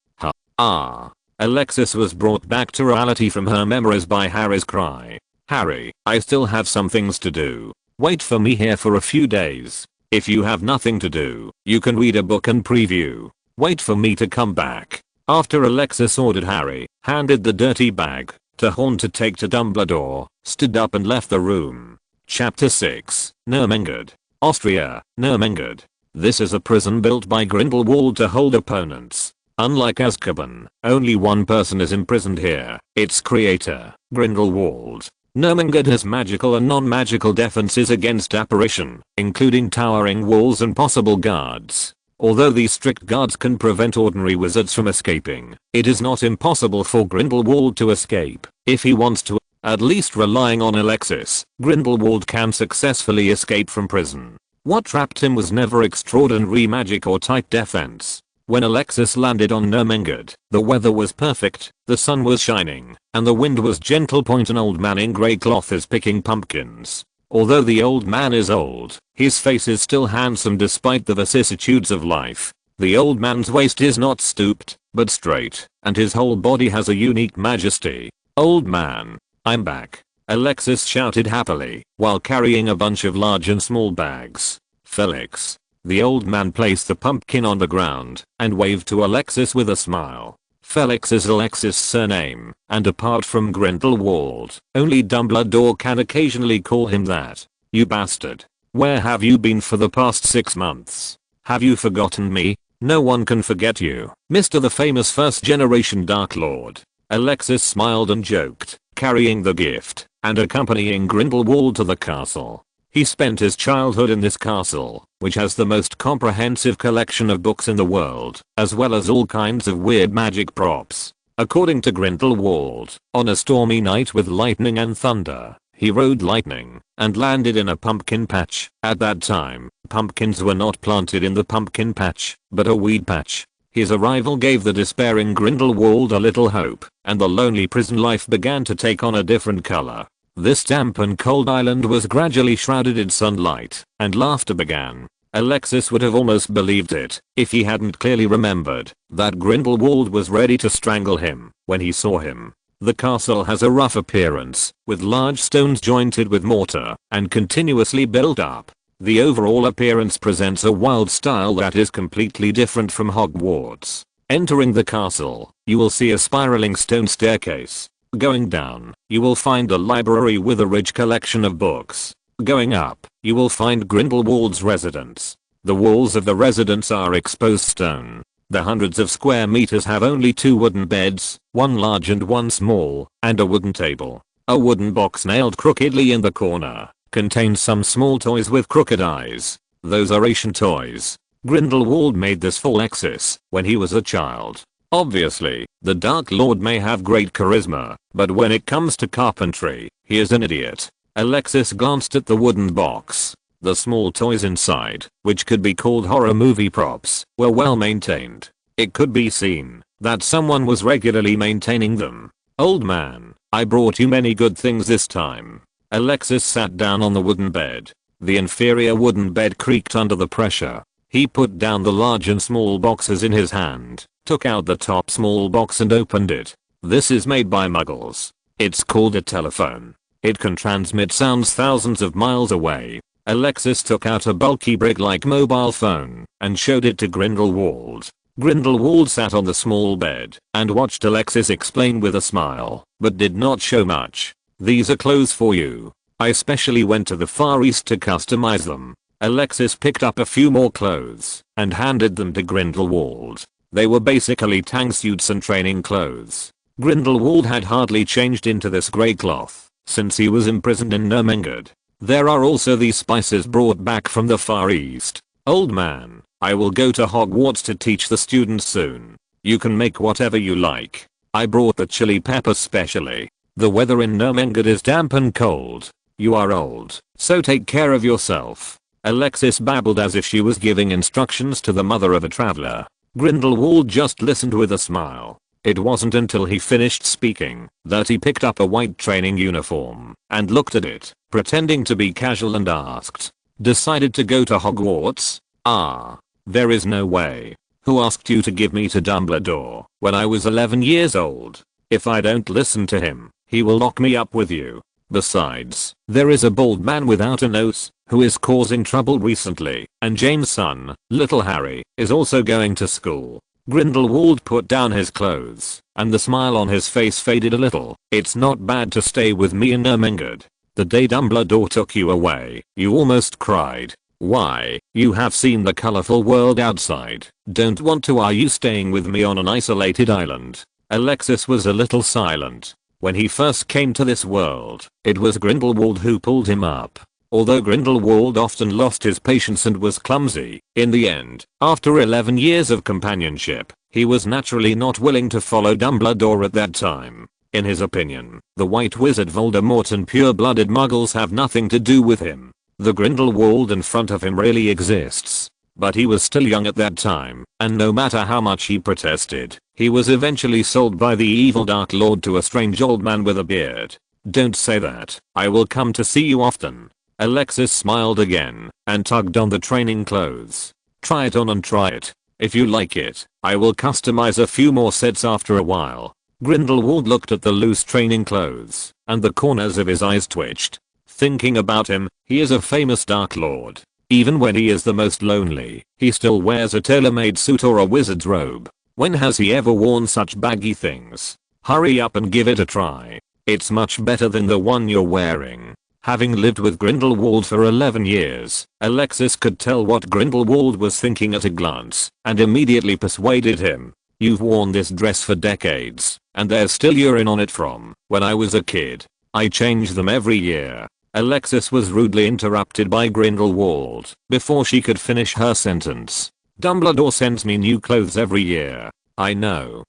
[SPEAKER 1] Alexis was brought back to reality from her memories by Harry's cry. Harry, I still have some things to do. Wait for me here for a few days. If you have nothing to do, you can read a book and preview. Wait for me to come back. After Alexis ordered Harry, handed the dirty bag to Horn to take to Dumbledore, stood up and left the room. Chapter 6, Nurmengard, Austria, Nurmengard. This is a prison built by Grindelwald to hold opponents. Unlike Azkaban, only one person is imprisoned here, its creator, Grindelwald. Nurmengard has magical and non-magical defenses against apparition, including towering walls and possible guards. Although these strict guards can prevent ordinary wizards from escaping, it is not impossible for Grindelwald to escape, if he wants to. At least relying on Alexis, Grindelwald can successfully escape from prison. What trapped him was never extraordinary magic or tight defense. When Alexis landed on Nurmengard, the weather was perfect, the sun was shining, and the wind was gentle. An old man in grey cloth is picking pumpkins. Although the old man is old, his face is still handsome despite the vicissitudes of life. The old man's waist is not stooped, but straight, and his whole body has a unique majesty. Old man, I'm back, Alexis shouted happily, while carrying a bunch of large and small bags. Felix. The old man placed the pumpkin on the ground, and waved to Alexis with a smile. Felix is Alexis' surname, and apart from Grindelwald, only Dumbledore can occasionally call him that. You bastard. Where have you been for the past 6 months? Have you forgotten me? No one can forget you, Mr. the famous first-generation Dark Lord. Alexis smiled and joked, carrying the gift, and accompanying Grindelwald to the castle. He spent his childhood in this castle, which has the most comprehensive collection of books in the world, as well as all kinds of weird magic props. According to Grindelwald, on a stormy night with lightning and thunder, he rode lightning and landed in a pumpkin patch. At that time, pumpkins were not planted in the pumpkin patch, but a weed patch. His arrival gave the despairing Grindelwald a little hope, and the lonely prison life began to take on a different color. This damp and cold island was gradually shrouded in sunlight, and laughter began. Alexis would have almost believed it, if he hadn't clearly remembered that Grindelwald was ready to strangle him when he saw him. The castle has a rough appearance, with large stones jointed with mortar, and continuously built up. The overall appearance presents a wild style that is completely different from Hogwarts. Entering the castle, you will see a spiraling stone staircase. Going down, you will find a library with a rich collection of books. Going up, you will find Grindelwald's residence. The walls of the residence are exposed stone. The hundreds of square meters have only 2 wooden beds, one large and one small, and a wooden table. A wooden box nailed crookedly in the corner contains some small toys with crooked eyes. Those are ancient toys. Grindelwald made this for Alexis when he was a child. Obviously, the Dark Lord may have great charisma, but when it comes to carpentry, he is an idiot. Alexis glanced at the wooden box. The small toys inside, which could be called horror movie props, were well maintained. It could be seen that someone was regularly maintaining them. Old man, I brought you many good things this time. Alexis sat down on the wooden bed. The inferior wooden bed creaked under the pressure. He put down the large and small boxes in his hand, took out the top small box and opened it. This is made by muggles. It's called a telephone. It can transmit sounds thousands of miles away. Alexis took out a bulky brick-like mobile phone and showed it to Grindelwald. Grindelwald sat on the small bed and watched Alexis explain with a smile, but did not show much. These are clothes for you. I specially went to the Far East to customize them. Alexis picked up a few more clothes and handed them to Grindelwald. They were basically tank suits and training clothes. Grindelwald had hardly changed into this grey cloth since he was imprisoned in Nurmengard. There are also these spices brought back from the Far East. Old man, I will go to Hogwarts to teach the students soon. You can make whatever you like. I brought the chili peppers specially. The weather in Nurmengard is damp and cold. You are old, so take care of yourself. Alexis babbled as if she was giving instructions to the mother of a traveler. Grindelwald just listened with a smile. It wasn't until he finished speaking that he picked up a white training uniform and looked at it, pretending to be casual, and asked, "Decided to go to Hogwarts? Ah. There is no way. Who asked you to give me to Dumbledore when I was 11 years old? If I don't listen to him, he will lock me up with you." Besides, there is a bald man without a nose who is causing trouble recently, and James' son, little Harry, is also going to school. Grindelwald put down his clothes, and the smile on his face faded a little. It's not bad to stay with me in Nurmengard. The day Dumbledore took you away, you almost cried. Why? You have seen the colorful world outside. Don't want to? Are you staying with me on an isolated island? Alexis was a little silent. When he first came to this world, it was Grindelwald who pulled him up. Although Grindelwald often lost his patience and was clumsy, in the end, after 11 years of companionship, he was naturally not willing to follow Dumbledore at that time. In his opinion, the White Wizard Voldemort and pure-blooded muggles have nothing to do with him. The Grindelwald in front of him really exists. But he was still young at that time, and no matter how much he protested, he was eventually sold by the evil Dark Lord to a strange old man with a beard. Don't say that. I will come to see you often. Alexis smiled again and tugged on the training clothes. Try it on and try it. If you like it, I will customize a few more sets after a while. Grindelwald looked at the loose training clothes, and the corners of his eyes twitched. Thinking about him, he is a famous Dark Lord. Even when he is the most lonely, he still wears a tailor-made suit or a wizard's robe. When has he ever worn such baggy things? Hurry up and give it a try. It's much better than the one you're wearing. Having lived with Grindelwald for 11 years, Alexis could tell what Grindelwald was thinking at a glance, and immediately persuaded him. You've worn this dress for decades, and there's still urine on it from when I was a kid. I change them every year. Alexis was rudely interrupted by Grindelwald before she could finish her sentence. Dumbledore sends me new clothes every year. I know.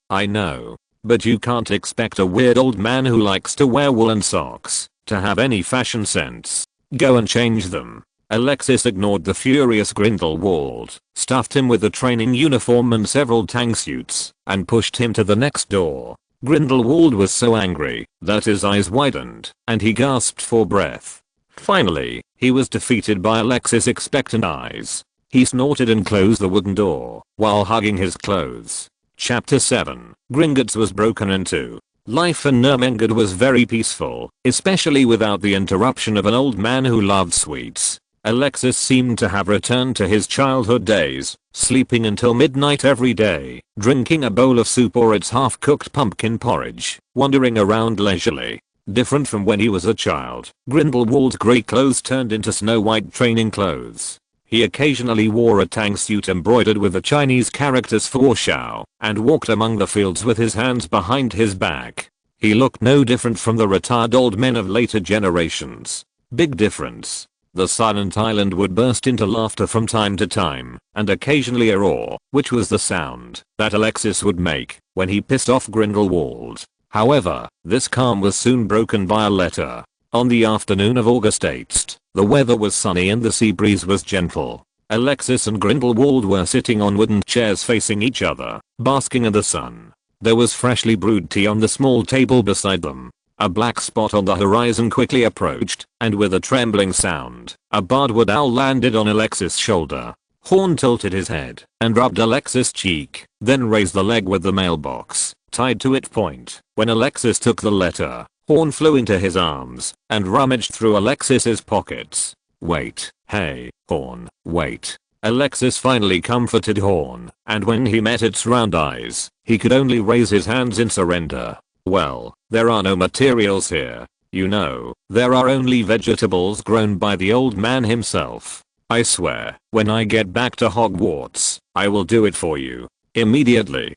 [SPEAKER 1] But you can't expect a weird old man who likes to wear woolen socks to have any fashion sense. Go and change them. Alexis ignored the furious Grindelwald, stuffed him with a training uniform and several tang suits, and pushed him to the next door. Grindelwald was so angry that his eyes widened, and he gasped for breath. Finally, he was defeated by Alexis' expectant eyes. He snorted and closed the wooden door, while hugging his clothes. Chapter 7. Gringotts was broken into. Life in Nurmengard was very peaceful, especially without the interruption of an old man who loved sweets. Alexis seemed to have returned to his childhood days, sleeping until midnight every day, drinking a bowl of soup or its half-cooked pumpkin porridge, wandering around leisurely. Different from when he was a child, Grindelwald's grey clothes turned into snow-white training clothes. He occasionally wore a tang suit embroidered with the Chinese characters for Shao, and walked among the fields with his hands behind his back. He looked no different from the retired old men of later generations. Big difference. The silent island would burst into laughter from time to time, and occasionally a roar, which was the sound that Alexis would make when he pissed off Grindelwald. However, this calm was soon broken by a letter. On the afternoon of August 8th, the weather was sunny and the sea breeze was gentle. Alexis and Grindelwald were sitting on wooden chairs facing each other, basking in the sun. There was freshly brewed tea on the small table beside them. A black spot on the horizon quickly approached, and with a trembling sound, a bardwood owl landed on Alexis' shoulder. Horn tilted his head and rubbed Alexis' cheek, then raised the leg with the mailbox tied to its point. When Alexis took the letter, Horn flew into his arms and rummaged through Alexis's pockets. Wait, hey, Horn, wait. Alexis finally comforted Horn, and when he met its round eyes, he could only raise his hands in surrender. Well, there are no materials here. You know, there are only vegetables grown by the old man himself. I swear, when I get back to Hogwarts, I will do it for you. Immediately.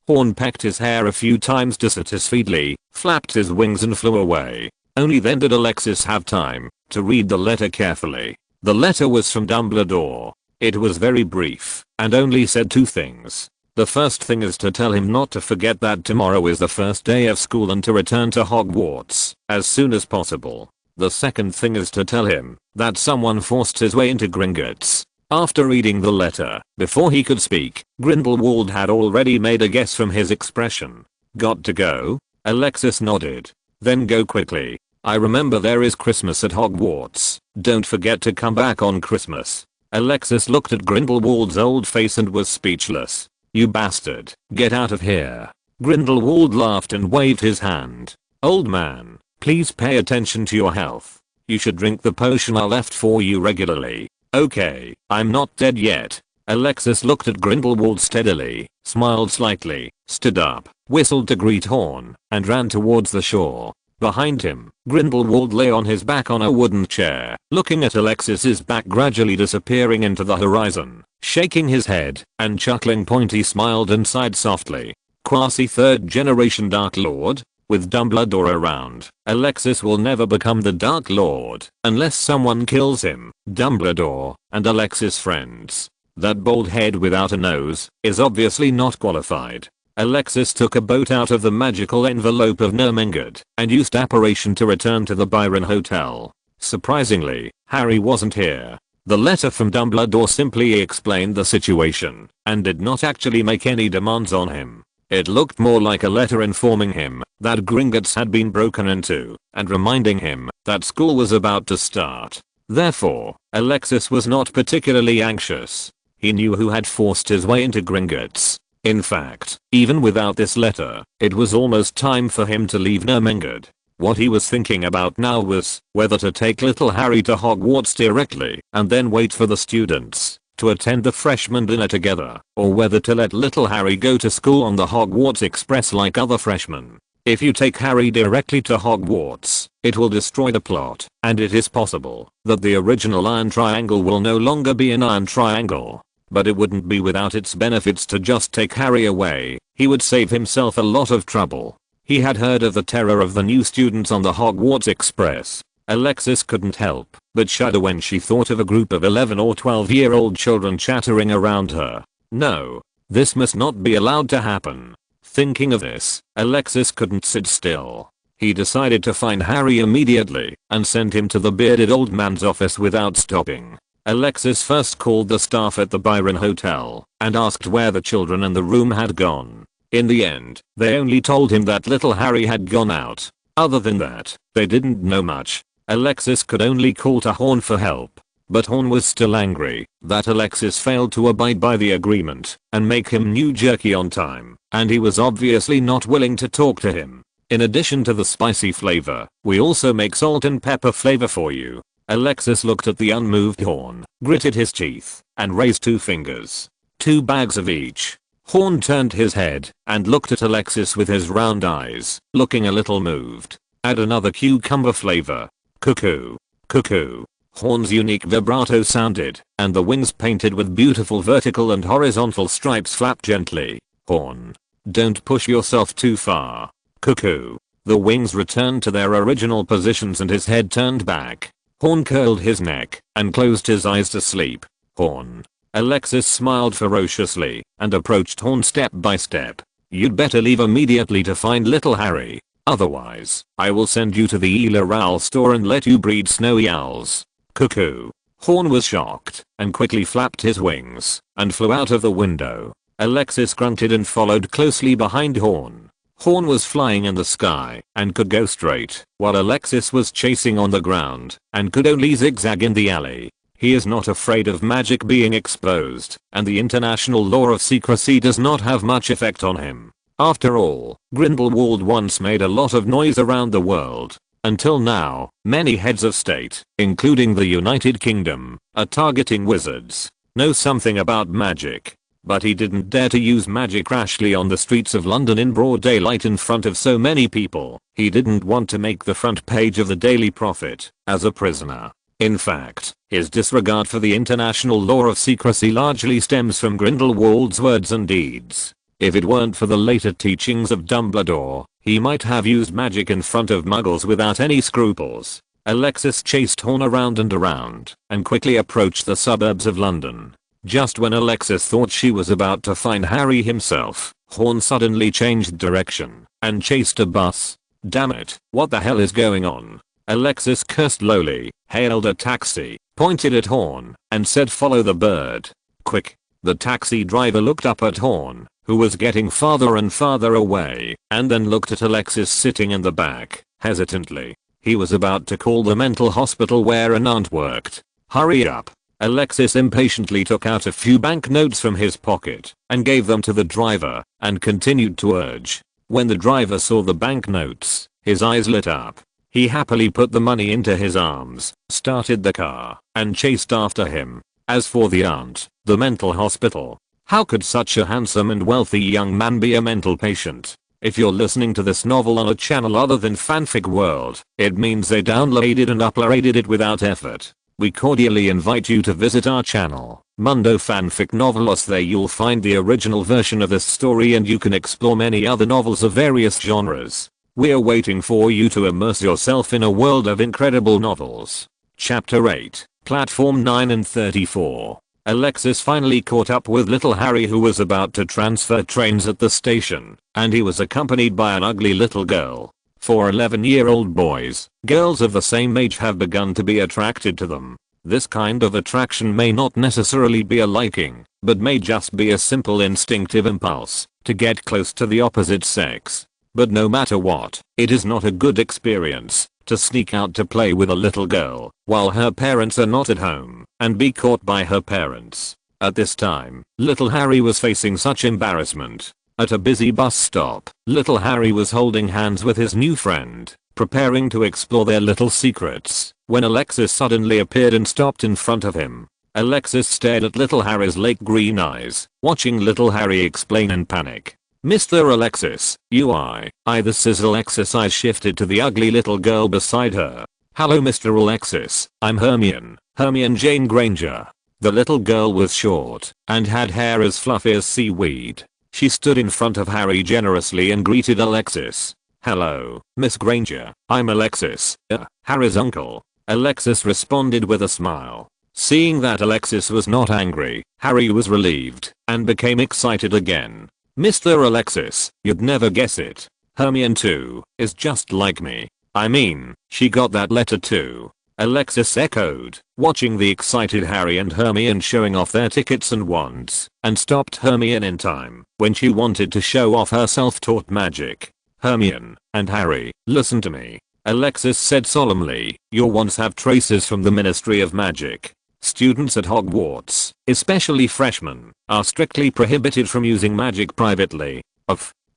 [SPEAKER 1] Horn pecked his hair a few times dissatisfiedly, flapped his wings and flew away. Only then did Alexis have time to read the letter carefully. The letter was from Dumbledore. It was very brief, and only said two things. The first thing is to tell him not to forget that tomorrow is the first day of school and to return to Hogwarts as soon as possible. The second thing is to tell him that someone forced his way into Gringotts. After reading the letter, before he could speak, Grindelwald had already made a guess from his expression. Got to go? Alexis nodded. Then go quickly. I remember there is Christmas at Hogwarts. Don't forget to come back on Christmas. Alexis looked at Grindelwald's old face and was speechless. You bastard, get out of here. Grindelwald laughed and waved his hand. Old man, Please pay attention to your health. You should drink the potion I left for you regularly. Okay, I'm not dead yet. Alexis looked at Grindelwald steadily, smiled slightly, stood up, whistled to greet Horn, and ran towards the shore. Behind him, Grindelwald lay on his back on a wooden chair, looking at Alexis's back gradually disappearing into the horizon, shaking his head, and chuckling. Pointy smiled and sighed softly. Quasi third generation Dark Lord? With Dumbledore around, Alexis will never become the Dark Lord, unless someone kills him. Dumbledore, and Alexis' friends. That bald head without a nose, is obviously not qualified. Alexis took a boat out of the magical envelope of Nurmengard, and used apparition to return to the Byron Hotel. Surprisingly, Harry wasn't here. The letter from Dumbledore simply explained the situation, and did not actually make any demands on him. It looked more like a letter informing him that Gringotts had been broken into, and reminding him that school was about to start. Therefore, Alexis was not particularly anxious. He knew who had forced his way into Gringotts. In fact, even without this letter, it was almost time for him to leave Nurmengard. What he was thinking about now was whether to take little Harry to Hogwarts directly and then wait for the students to attend the freshman dinner together, or whether to let little Harry go to school on the Hogwarts Express like other freshmen. If you take Harry directly to Hogwarts, it will destroy the plot, and it is possible that the original Iron Triangle will no longer be an Iron Triangle. But it wouldn't be without its benefits to just take Harry away. He would save himself a lot of trouble. He had heard of the terror of the new students on the Hogwarts Express. Alexis couldn't help but shudder when she thought of a group of 11 or 12-year-old children chattering around her. No, this must not be allowed to happen. Thinking of this, Alexis couldn't sit still. He decided to find Harry immediately and send him to the bearded old man's office without stopping. Alexis first called the staff at the Byron Hotel and asked where the children in the room had gone. In the end, they only told him that little Harry had gone out. Other than that, they didn't know much. Alexis could only call to Horn for help. But Horn was still angry that Alexis failed to abide by the agreement and make him new jerky on time, and he was obviously not willing to talk to him. In addition to the spicy flavor, we also make salt and pepper flavor for you. Alexis looked at the unmoved Horn, gritted his teeth, and raised 2 fingers. 2 bags of each. Horn turned his head and looked at Alexis with his round eyes, looking a little moved. Add another cucumber flavor. Cuckoo. Cuckoo. Horn's unique vibrato sounded, and the wings painted with beautiful vertical and horizontal stripes flapped gently. Horn. Don't push yourself too far. Cuckoo. The wings returned to their original positions and his head turned back. Horn curled his neck and closed his eyes to sleep. Horn. Alexis smiled ferociously and approached Horn step by step. You'd better leave immediately to find little Harry. Otherwise, I will send you to the Ela Owl store and let you breed snowy owls. Cuckoo. Horn was shocked and quickly flapped his wings and flew out of the window. Alexis grunted and followed closely behind Horn. Horn was flying in the sky and could go straight, while Alexis was chasing on the ground and could only zigzag in the alley. He is not afraid of magic being exposed, and the international law of secrecy does not have much effect on him. After all, Grindelwald once made a lot of noise around the world. Until now, many heads of state, including the United Kingdom, are targeting wizards, know something about magic. But he didn't dare to use magic rashly on the streets of London in broad daylight in front of so many people. He didn't want to make the front page of the Daily Prophet as a prisoner. In fact, his disregard for the international law of secrecy largely stems from Grindelwald's words and deeds. If it weren't for the later teachings of Dumbledore, he might have used magic in front of muggles without any scruples. Alexis chased Horn around and quickly approached the suburbs of London. Just when Alexis thought she was about to find Harry himself, Horn suddenly changed direction and chased a bus. Damn it, what the hell is going on? Alexis cursed lowly, hailed a taxi, pointed at Horn, and said follow the bird. Quick. The taxi driver looked up at Horn, who was getting farther and farther away, and then looked at Alexis sitting in the back, hesitantly. He was about to call the mental hospital where an aunt worked. Hurry up. Alexis impatiently took out a few banknotes from his pocket and gave them to the driver and continued to urge. When the driver saw the banknotes, his eyes lit up. He happily put the money into his arms, started the car, and chased after him. As for the aunt, the mental hospital. How could such a handsome and wealthy young man be a mental patient? If you're listening to this novel on a channel other than Fanfic World, it means they downloaded and uploaded it without effort. We cordially invite you to visit our channel, Mundo Fanfic Novelos. There you'll find the original version of this story and you can explore many other novels of various genres. We're waiting for you to immerse yourself in a world of incredible novels. Chapter 8, Platform 9 and 34. Alexis finally caught up with little Harry, who was about to transfer trains at the station, and he was accompanied by an ugly little girl. For 11-year-old boys, girls of the same age have begun to be attracted to them. This kind of attraction may not necessarily be a liking, but may just be a simple instinctive impulse to get close to the opposite sex. But no matter what, it is not a good experience to sneak out to play with a little girl while her parents are not at home and be caught by her parents. At this time, little Harry was facing such embarrassment. At a busy bus stop, little Harry was holding hands with his new friend, preparing to explore their little secrets, when Alexis suddenly appeared and stopped in front of him. Alexis stared at little Harry's lake green eyes, watching little Harry explain in panic. "Mr. Alexis, this is Alexis." I shifted to the ugly little girl beside her. "Hello Mr. Alexis, I'm Hermione Jane Granger." The little girl was short and had hair as fluffy as seaweed. She stood in front of Harry generously and greeted Alexis. "Hello, Miss Granger, I'm Alexis, Harry's uncle." Alexis responded with a smile. Seeing that Alexis was not angry, Harry was relieved and became excited again. "Mr. Alexis, you'd never guess it. Hermione too is just like me. I mean, she got that letter too." Alexis echoed, watching the excited Harry and Hermione showing off their tickets and wands, and stopped Hermione in time when she wanted to show off her self-taught magic. "Hermione and Harry, listen to me," Alexis said solemnly. "Your wands have traces from the Ministry of Magic. Students at Hogwarts, especially freshmen, are strictly prohibited from using magic privately."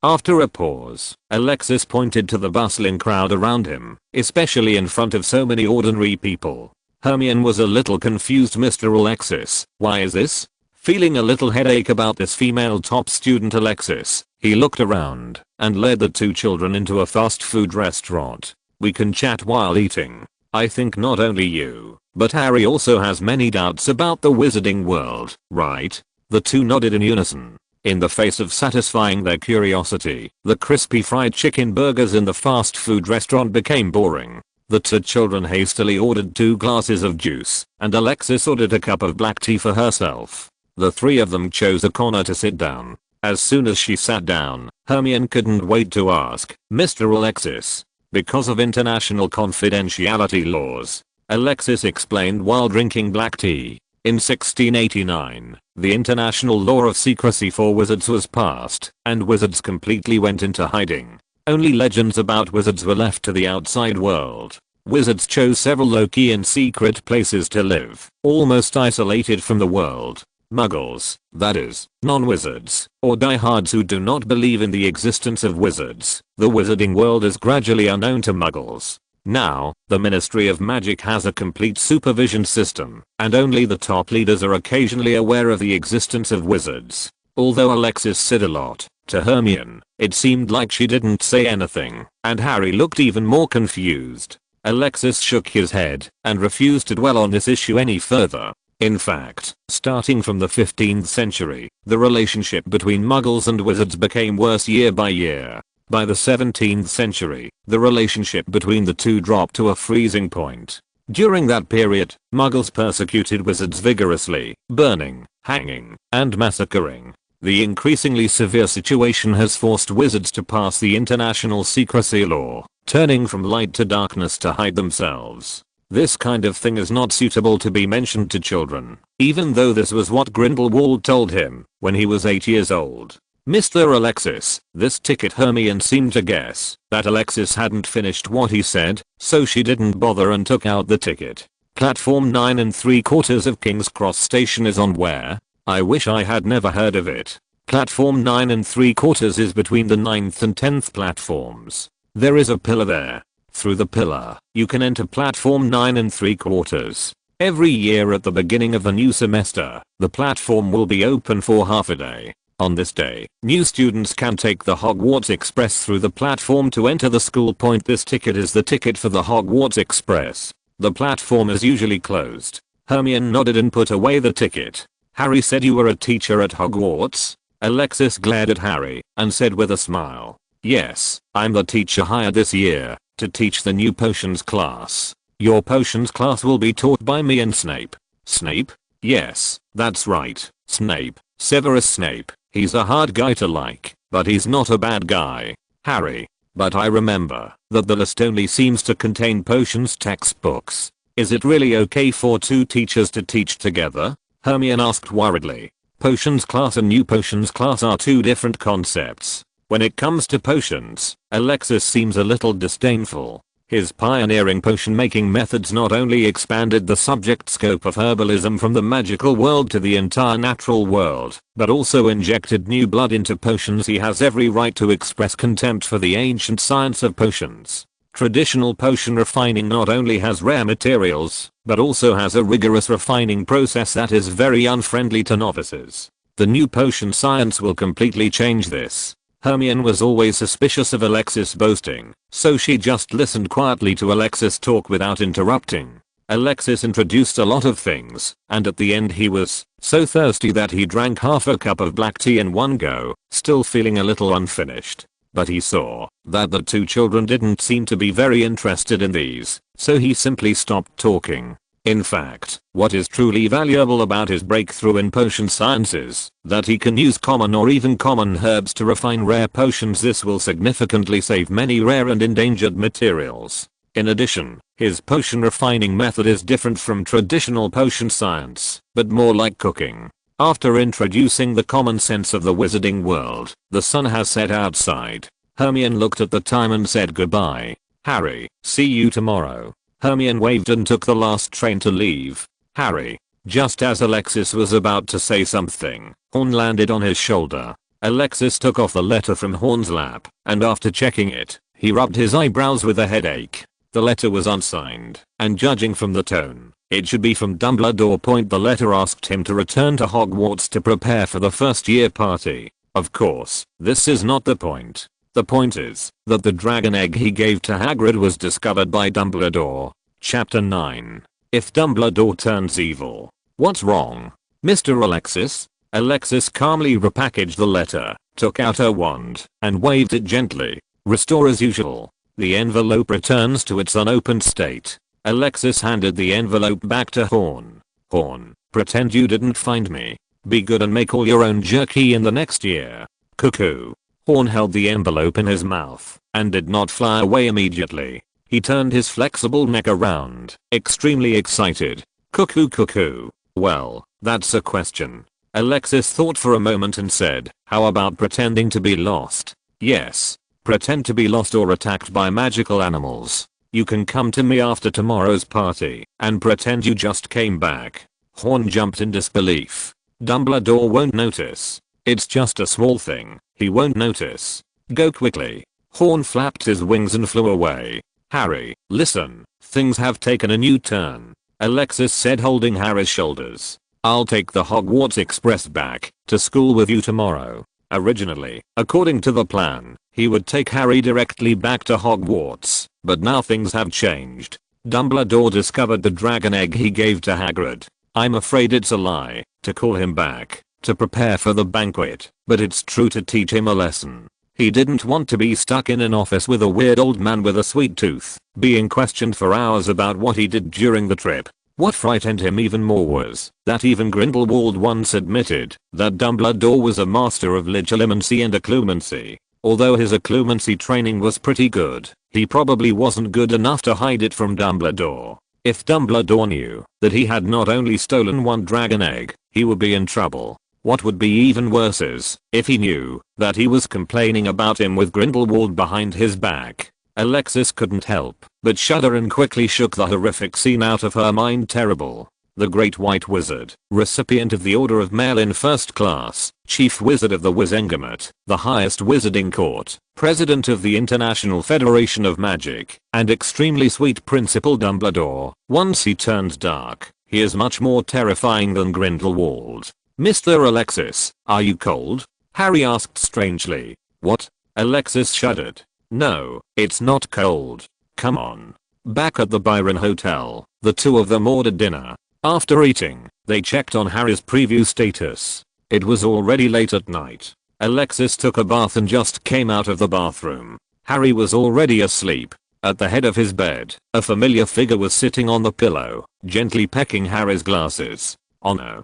[SPEAKER 1] After a pause, Alexis pointed to the bustling crowd around him, especially in front of so many ordinary people. Hermione was a little confused. "Mr. Alexis, why is this?" Feeling a little headache about this female top student Alexis, he looked around and led the two children into a fast food restaurant. "We can chat while eating. I think not only you, but Harry also has many doubts about the wizarding world, right?" The two nodded in unison. In the face of satisfying their curiosity, the crispy fried chicken burgers in the fast food restaurant became boring. The two children hastily ordered 2 glasses of juice, and Alexis ordered a cup of black tea for herself. The three of them chose a corner to sit down. As soon as she sat down, Hermione couldn't wait to ask, "Mr. Alexis, because of international confidentiality laws," Alexis explained while drinking black tea. "In 1689, the international law of secrecy for wizards was passed, and wizards completely went into hiding. Only legends about wizards were left to the outside world. Wizards chose several low-key and secret places to live, almost isolated from the world. Muggles, that is, non-wizards, or diehards who do not believe in the existence of wizards. The wizarding world is gradually unknown to Muggles. Now, the Ministry of Magic has a complete supervision system, and only the top leaders are occasionally aware of the existence of wizards." Although Alexis said a lot, to Hermione, it seemed like she didn't say anything, and Harry looked even more confused. Alexis shook his head and refused to dwell on this issue any further. In fact, starting from the 15th century, the relationship between Muggles and wizards became worse year by year. By the 17th century, the relationship between the two dropped to a freezing point. During that period, Muggles persecuted wizards vigorously, burning, hanging, and massacring. The increasingly severe situation has forced wizards to pass the international secrecy law, turning from light to darkness to hide themselves. This kind of thing is not suitable to be mentioned to children, even though this was what Grindelwald told him when he was 8 years old. "Mr. Alexis, this ticket." Hermione seemed to guess that Alexis hadn't finished what he said, so she didn't bother and took out the ticket. "Platform 9 3/4 of King's Cross Station is on where? I wish I had never heard of it." "Platform 9 3/4 is between the 9th and 10th platforms. There is a pillar there. through the pillar. You can enter platform 9 3/4. Every year at the beginning of the new semester, the platform will be open for half a day. On this day, new students can take the Hogwarts Express through the platform to enter the school. This ticket is the ticket for the Hogwarts Express. The platform is usually closed. Hermione nodded and put away the ticket. Harry said, "You were a teacher at Hogwarts?" Alexis glared at Harry and said with a smile, "Yes, I'm the teacher hired this year to teach the new potions class. Your potions class will be taught by me and Snape." "Snape?" "Yes, that's right, Snape. Severus Snape. He's a hard guy to like, but he's not a bad guy." "Harry, but I remember that the list only seems to contain potions textbooks. Is it really okay for two teachers to teach together?" Hermione asked worriedly. Potions class and new potions class are two different concepts. When it comes to potions, Alexis seems a little disdainful. His pioneering potion-making methods not only expanded the subject scope of herbalism from the magical world to the entire natural world, but also injected new blood into potions. He has every right to express contempt for the ancient science of potions. Traditional potion refining not only has rare materials, but also has a rigorous refining process that is very unfriendly to novices. The new potion science will completely change this. Hermione was always suspicious of Alexis boasting, so she just listened quietly to Alexis talk without interrupting. Alexis introduced a lot of things, and at the end he was so thirsty that he drank half a cup of black tea in one go, still feeling a little unfinished. But he saw that the two children didn't seem to be very interested in these, so he simply stopped talking. In fact, what is truly valuable about his breakthrough in potion science is that he can use common or even common herbs to refine rare potions. This will significantly save many rare and endangered materials. In addition, his potion refining method is different from traditional potion science, but more like cooking. After introducing the common sense of the wizarding world, the sun has set outside. Hermione looked at the time and said goodbye. "Harry, see you tomorrow." Hermione waved and took the last train to leave. "Harry." Just as Alexis was about to say something, Horn landed on his shoulder. Alexis took off the letter from Horn's lap, and after checking it, he rubbed his eyebrows with a headache. The letter was unsigned, and judging from the tone, it should be from Dumbledore. The letter asked him to return to Hogwarts to prepare for the first year party. Of course, this is not the point. The point is that the dragon egg he gave to Hagrid was discovered by Dumbledore. Chapter 9. If Dumbledore turns evil. What's wrong, Mr. Alexis? Alexis calmly repackaged the letter, took out her wand, and waved it gently. Restore as usual. The envelope returns to its unopened state. Alexis handed the envelope back to Horn. "Horn, pretend you didn't find me. Be good and make all your own jerky in the next year." "Cuckoo." Horn held the envelope in his mouth and did not fly away immediately. He turned his flexible neck around, extremely excited. "Cuckoo, cuckoo. Well, that's a question." Alexis thought for a moment and said, "How about pretending to be lost?" "Yes. Pretend to be lost or attacked by magical animals. You can come to me after tomorrow's party and pretend you just came back." Horn jumped in disbelief. "Dumbledore won't notice. It's just a small thing. He won't notice. Go quickly." Horn flapped his wings and flew away. "Harry, listen. Things have taken a new turn," Alexis said, holding Harry's shoulders. "I'll take the Hogwarts Express back to school with you tomorrow." Originally, according to the plan, he would take Harry directly back to Hogwarts, but now things have changed. Dumbledore discovered the dragon egg he gave to Hagrid. I'm afraid it's a lie to call him back to prepare for the banquet, but it's true to teach him a lesson. He didn't want to be stuck in an office with a weird old man with a sweet tooth, being questioned for hours about what he did during the trip. What frightened him even more was that even Grindelwald once admitted that Dumbledore was a master of legilimency and occlumency. Although his occlumency training was pretty good, he probably wasn't good enough to hide it from Dumbledore. If Dumbledore knew that he had not only stolen one dragon egg, he would be in trouble. What would be even worse is if he knew that he was complaining about him with Grindelwald behind his back. Alexis couldn't help but shudder and quickly shook the horrific scene out of her mind. Terrible. The Great White Wizard, recipient of the Order of Merlin First Class, Chief Wizard of the Wizengamot, the highest wizarding court, president of the International Federation of Magic, and extremely sweet Principal Dumbledore. Once he turns dark, he is much more terrifying than Grindelwald. Mr. Alexis, are you cold? Harry asked strangely. What? Alexis shuddered. No, it's not cold. Come on. Back at the Byron Hotel, the two of them ordered dinner. After eating, they checked on Harry's preview status. It was already late at night. Alexis took a bath and just came out of the bathroom. Harry was already asleep. At the head of his bed, a familiar figure was sitting on the pillow, gently pecking Harry's glasses. Oh no.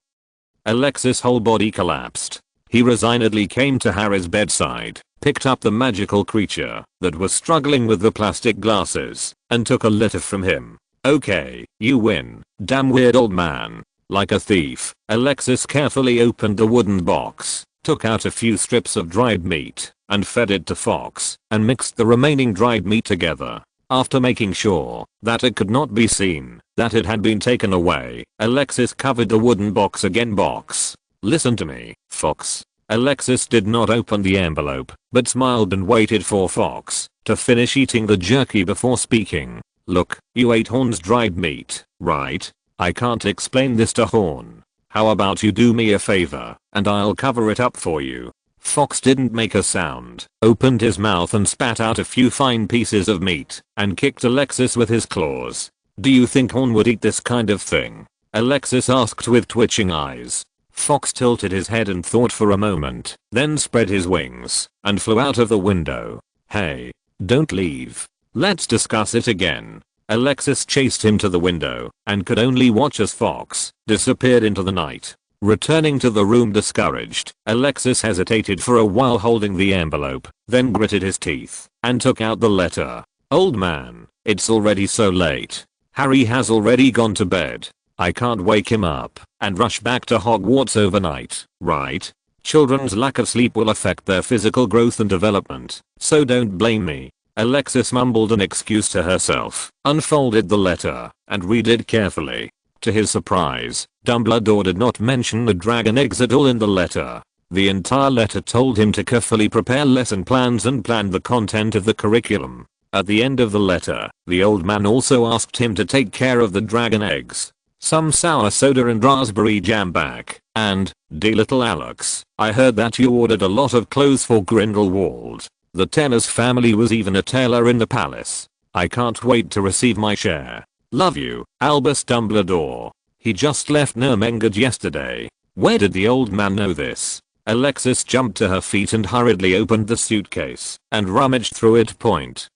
[SPEAKER 1] Alexis' whole body collapsed. He resignedly came to Harry's bedside, picked up the magical creature that was struggling with the plastic glasses, and took a letter from him. Okay, you win, damn weird old man. Like a thief, Alexis carefully opened the wooden box, took out a few strips of dried meat, and fed it to Fox, and mixed the remaining dried meat together. After making sure that it could not be seen that it had been taken away, Alexis covered the wooden box again. Listen to me, Fox. Alexis did not open the envelope, but smiled and waited for Fox to finish eating the jerky before speaking. Look, you ate Horn's dried meat, right? I can't explain this to Horn. How about you do me a favor, and I'll cover it up for you. Fox didn't make a sound, opened his mouth and spat out a few fine pieces of meat, and kicked Alexis with his claws. Do you think Horn would eat this kind of thing? Alexis asked with twitching eyes. Fox tilted his head and thought for a moment, then spread his wings, and flew out of the window. Hey, don't leave. Let's discuss it again. Alexis chased him to the window, and could only watch as Fox disappeared into the night. Returning to the room discouraged, Alexis hesitated for a while holding the envelope, then gritted his teeth, and took out the letter. Old man, it's already so late. Harry has already gone to bed. I can't wake him up and rush back to Hogwarts overnight, right? Children's lack of sleep will affect their physical growth and development, so don't blame me. Alexis mumbled an excuse to herself, unfolded the letter, and read it carefully. To his surprise, Dumbledore did not mention the dragon eggs at all in the letter. The entire letter told him to carefully prepare lesson plans and plan the content of the curriculum. At the end of the letter, the old man also asked him to take care of the dragon eggs, some sour soda and raspberry jam back, and, dear little Alex, I heard that you ordered a lot of clothes for Grindelwald. The Tenors family was even a tailor in the palace. I can't wait to receive my share. Love you, Albus Dumbledore. He just left Nurmengard yesterday. Where did the old man know this? Alexis jumped to her feet and hurriedly opened the suitcase and rummaged through it.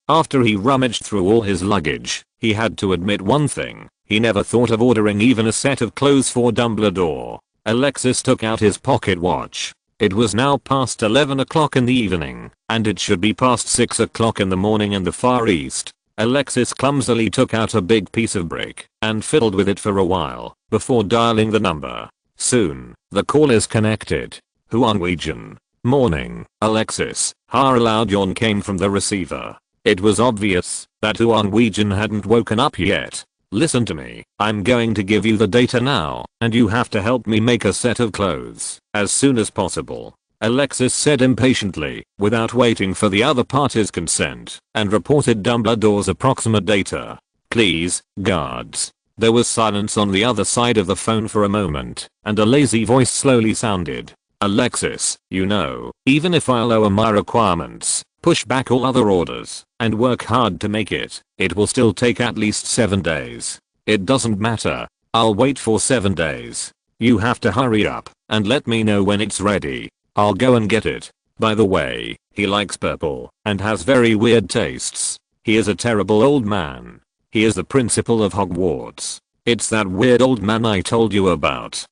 [SPEAKER 1] After he rummaged through all his luggage, he had to admit one thing. He never thought of ordering even a set of clothes for Dumbledore. Alexis took out his pocket watch. It was now past 11 o'clock in the evening, and it should be past 6 o'clock in the morning in the Far East. Alexis clumsily took out a big piece of brick and fiddled with it for a while before dialing the number. Soon, the call is connected. Norwegian. Morning, Alexis. A loud yawn came from the receiver. It was obvious that Norwegian hadn't woken up yet. Listen to me, I'm going to give you the data now, and you have to help me make a set of clothes as soon as possible. Alexis said impatiently, without waiting for the other party's consent, and reported Dumbledore's approximate data. Please, guards. There was silence on the other side of the phone for a moment, and a lazy voice slowly sounded. Alexis, you know, even if I lower my requirements, push back all other orders, and work hard to make it, it will still take at least 7 days. It doesn't matter. I'll wait for 7 days. You have to hurry up, and let me know when it's ready. I'll go and get it. By the way, he likes purple, and has very weird tastes. He is a terrible old man. He is the principal of Hogwarts. It's that weird old man I told you about.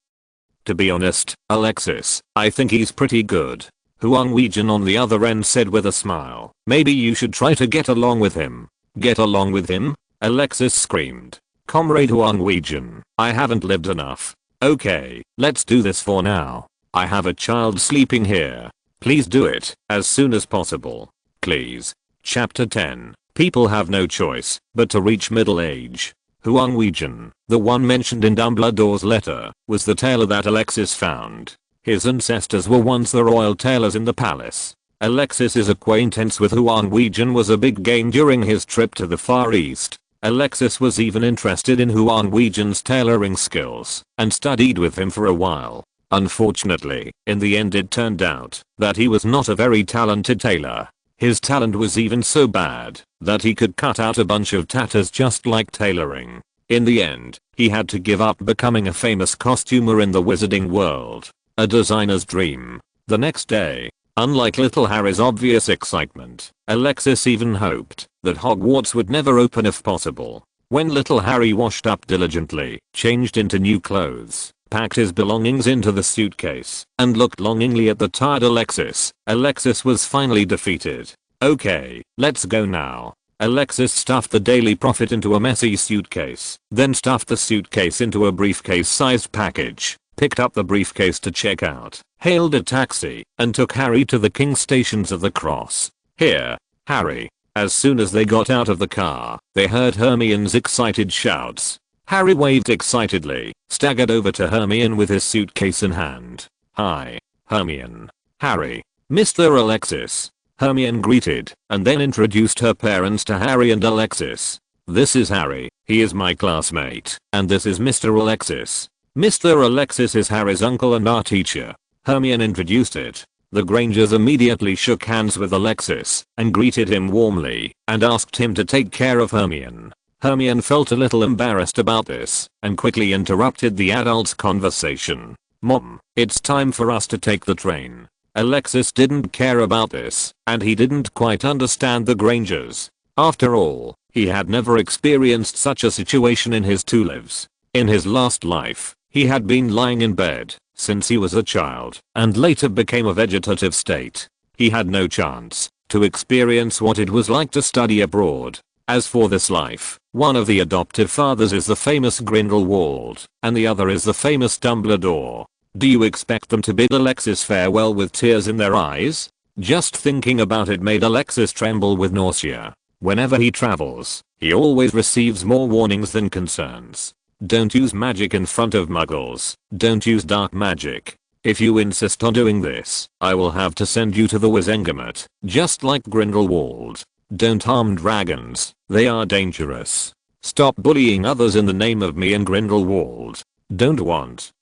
[SPEAKER 1] To be honest, Alexis, I think he's pretty good. Norwegian on the other end said with a smile. Maybe you should try to get along with him. Get along with him? Alexis screamed. Comrade Norwegian, I haven't lived enough. Okay, let's do this for now. I have a child sleeping here. Please do it as soon as possible. Please. Chapter 10. People have no choice but to reach middle age. Norwegian, the one mentioned in Dumbledore's letter, was the tailor that Alexis found. His ancestors were once the royal tailors in the palace. Alexis's acquaintance with Huan Weijun was a big gain during his trip to the Far East. Alexis was even interested in Huan Weijun's tailoring skills and studied with him for a while. Unfortunately, in the end it turned out that he was not a very talented tailor. His talent was even so bad that he could cut out a bunch of tatters just like tailoring. In the end, he had to give up becoming a famous costumer in the wizarding world. A designer's dream. The next day, unlike little Harry's obvious excitement, Alexis even hoped that Hogwarts would never open if possible. When little Harry washed up diligently, changed into new clothes, packed his belongings into the suitcase, and looked longingly at the tired Alexis, Alexis was finally defeated. Okay, let's go now. Alexis stuffed the Daily Prophet into a messy suitcase, then stuffed the suitcase into a briefcase-sized package, picked up the briefcase to check out, hailed a taxi, and took Harry to the King Stations of the Cross. Here, Harry. As soon as they got out of the car, they heard Hermione's excited shouts. Harry waved excitedly, staggered over to Hermione with his suitcase in hand. Hi, Hermione. Harry. Mr. Alexis. Hermione greeted, and then introduced her parents to Harry and Alexis. This is Harry, he is my classmate, and this is Mr. Alexis. Mr. Alexis is Harry's uncle and our teacher. Hermione introduced it. The Grangers immediately shook hands with Alexis and greeted him warmly and asked him to take care of Hermione. Hermione felt a little embarrassed about this and quickly interrupted the adults' conversation. Mom, it's time for us to take the train. Alexis didn't care about this, and he didn't quite understand the Grangers. After all, he had never experienced such a situation in his 2 lives. In his last life, he had been lying in bed since he was a child and later became a vegetative state. He had no chance to experience what it was like to study abroad. As for this life, one of the adoptive fathers is the famous Grindelwald, and the other is the famous Dumbledore. Do you expect them to bid Alexis farewell with tears in their eyes? Just thinking about it made Alexis tremble with nausea. Whenever he travels, he always receives more warnings than concerns. Don't use magic in front of muggles. Don't use dark magic. If you insist on doing this, I will have to send you to the Wizengamot, just like Grindelwald. Don't harm dragons, they are dangerous. Stop bullying others in the name of me and Grindelwald. Don't want.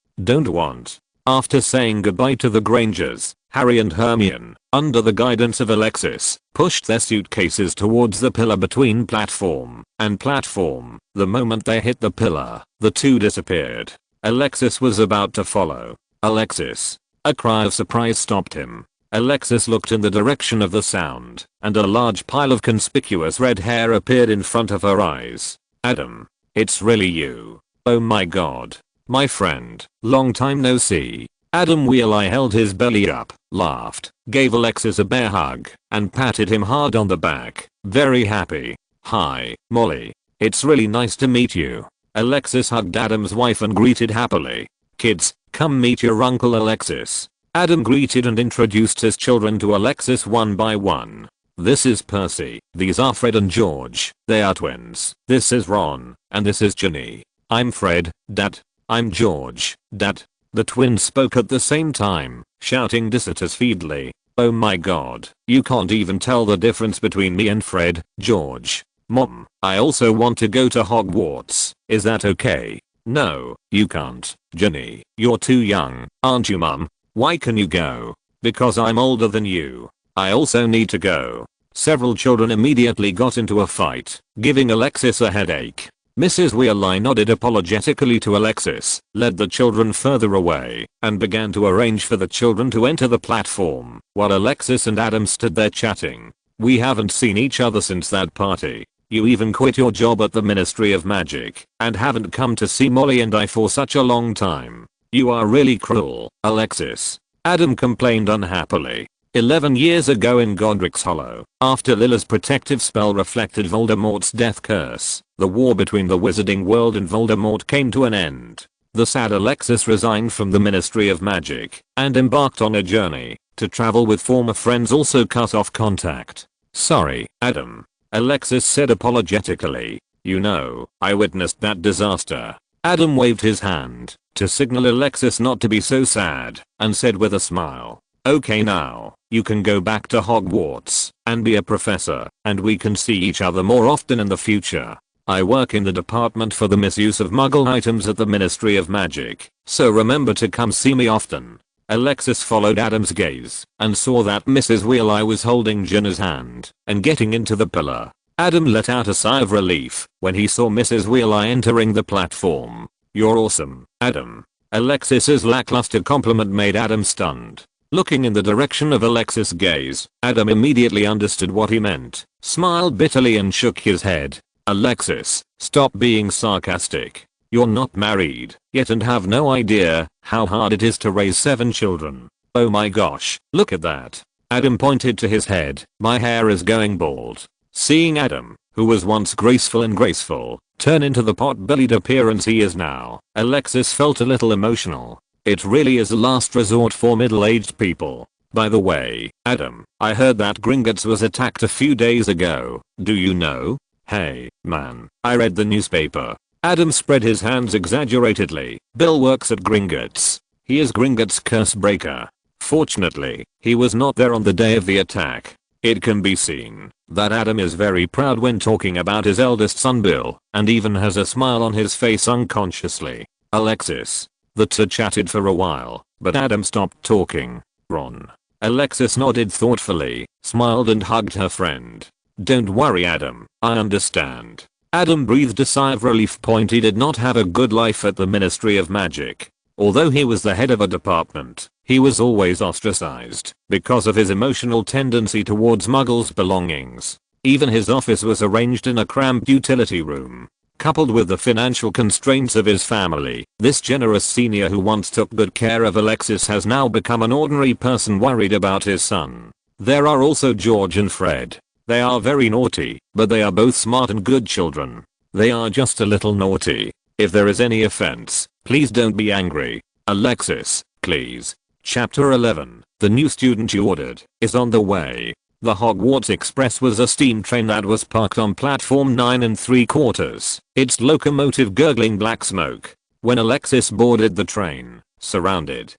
[SPEAKER 1] After saying goodbye to the Grangers, Harry and Hermione, under the guidance of Alexis, pushed their suitcases towards the pillar between platform and platform. The moment they hit the pillar, the two disappeared. Alexis was about to follow. Alexis. A cry of surprise stopped him. Alexis looked in the direction of the sound, and a large pile of conspicuous red hair appeared in front of her eyes. Adam. It's really you. Oh my god. My friend. Long time no see. Adam Wheeleye held his belly up, laughed, gave Alexis a bear hug, and patted him hard on the back. Very happy. Hi, Molly. It's really nice to meet you. Alexis hugged Adam's wife and greeted happily. Kids, come meet your uncle Alexis. Adam greeted and introduced his children to Alexis one by one. This is Percy. These are Fred and George. They are twins. This is Ron. And this is Ginny. I'm Fred, Dad. I'm George, Dad. The twins spoke at the same time, shouting dissatisfiedly. Oh my god, you can't even tell the difference between me and Fred, George. Mom, I also want to go to Hogwarts. Is that okay? No, you can't. Ginny, you're too young, aren't you Mum? Why can you go? Because I'm older than you. I also need to go. Several children immediately got into a fight, giving Alexis a headache. Mrs. Wheeleye nodded apologetically to Alexis, led the children further away, and began to arrange for the children to enter the platform, while Alexis and Adam stood there chatting. We haven't seen each other since that party. You even quit your job at the Ministry of Magic, and haven't come to see Molly and I for such a long time. You are really cruel, Alexis. Adam complained unhappily. 11 years ago in Godric's Hollow, after Lila's protective spell reflected Voldemort's death curse, the war between the wizarding world and Voldemort came to an end. The sad Alexis resigned from the Ministry of Magic and embarked on a journey to travel with former friends, also cut off contact. Sorry, Adam. Alexis said apologetically. You know, I witnessed that disaster. Adam waved his hand to signal Alexis not to be so sad and said with a smile. Okay now, You can go back to Hogwarts and be a professor, and we can see each other more often in the future. I work in the department for the misuse of Muggle items at the Ministry of Magic, so remember to come see me often." Alexis followed Adam's gaze and saw that Mrs. Wheeleye was holding Ginna's hand and getting into the pillar. Adam let out a sigh of relief when he saw Mrs. Wheeleye entering the platform. "You're awesome, Adam." Alexis's lackluster compliment made Adam stunned. Looking in the direction of Alexis' gaze, Adam immediately understood what he meant, smiled bitterly and shook his head. "Alexis, stop being sarcastic. You're not married yet and have no idea how hard it is to raise 7 children. Oh my gosh, look at that." Adam pointed to his head. "My hair is going bald." Seeing Adam, who was once graceful, turn into the pot-bellied appearance he is now, Alexis felt a little emotional. It really is a last resort for middle-aged people. "By the way, Adam, I heard that Gringotts was attacked a few days ago. Do you know?" "Hey, man, I read the newspaper." Adam spread his hands exaggeratedly. "Bill works at Gringotts. He is Gringotts' curse breaker. Fortunately, he was not there on the day of the attack." It can be seen that Adam is very proud when talking about his eldest son Bill, and even has a smile on his face unconsciously. "Alexis." The two chatted for a while, but Adam stopped talking. "Ron." Alexis nodded thoughtfully, smiled and hugged her friend. "Don't worry Adam, I understand." Adam breathed a sigh of relief. He did not have a good life at the Ministry of Magic. Although he was the head of a department, he was always ostracized because of his emotional tendency towards Muggles' belongings. Even his office was arranged in a cramped utility room. Coupled with the financial constraints of his family, this generous senior who once took good care of Alexis has now become an ordinary person worried about his son. There are also George and Fred. They are very naughty, but they are both smart and good children. They are just a little naughty. If there is any offense, please don't be angry. Alexis, please. Chapter 11. The new student you ordered is on the way. The Hogwarts Express was a steam train that was parked on platform 9 3/4, its locomotive gurgling black smoke. When Alexis boarded the train, surrounded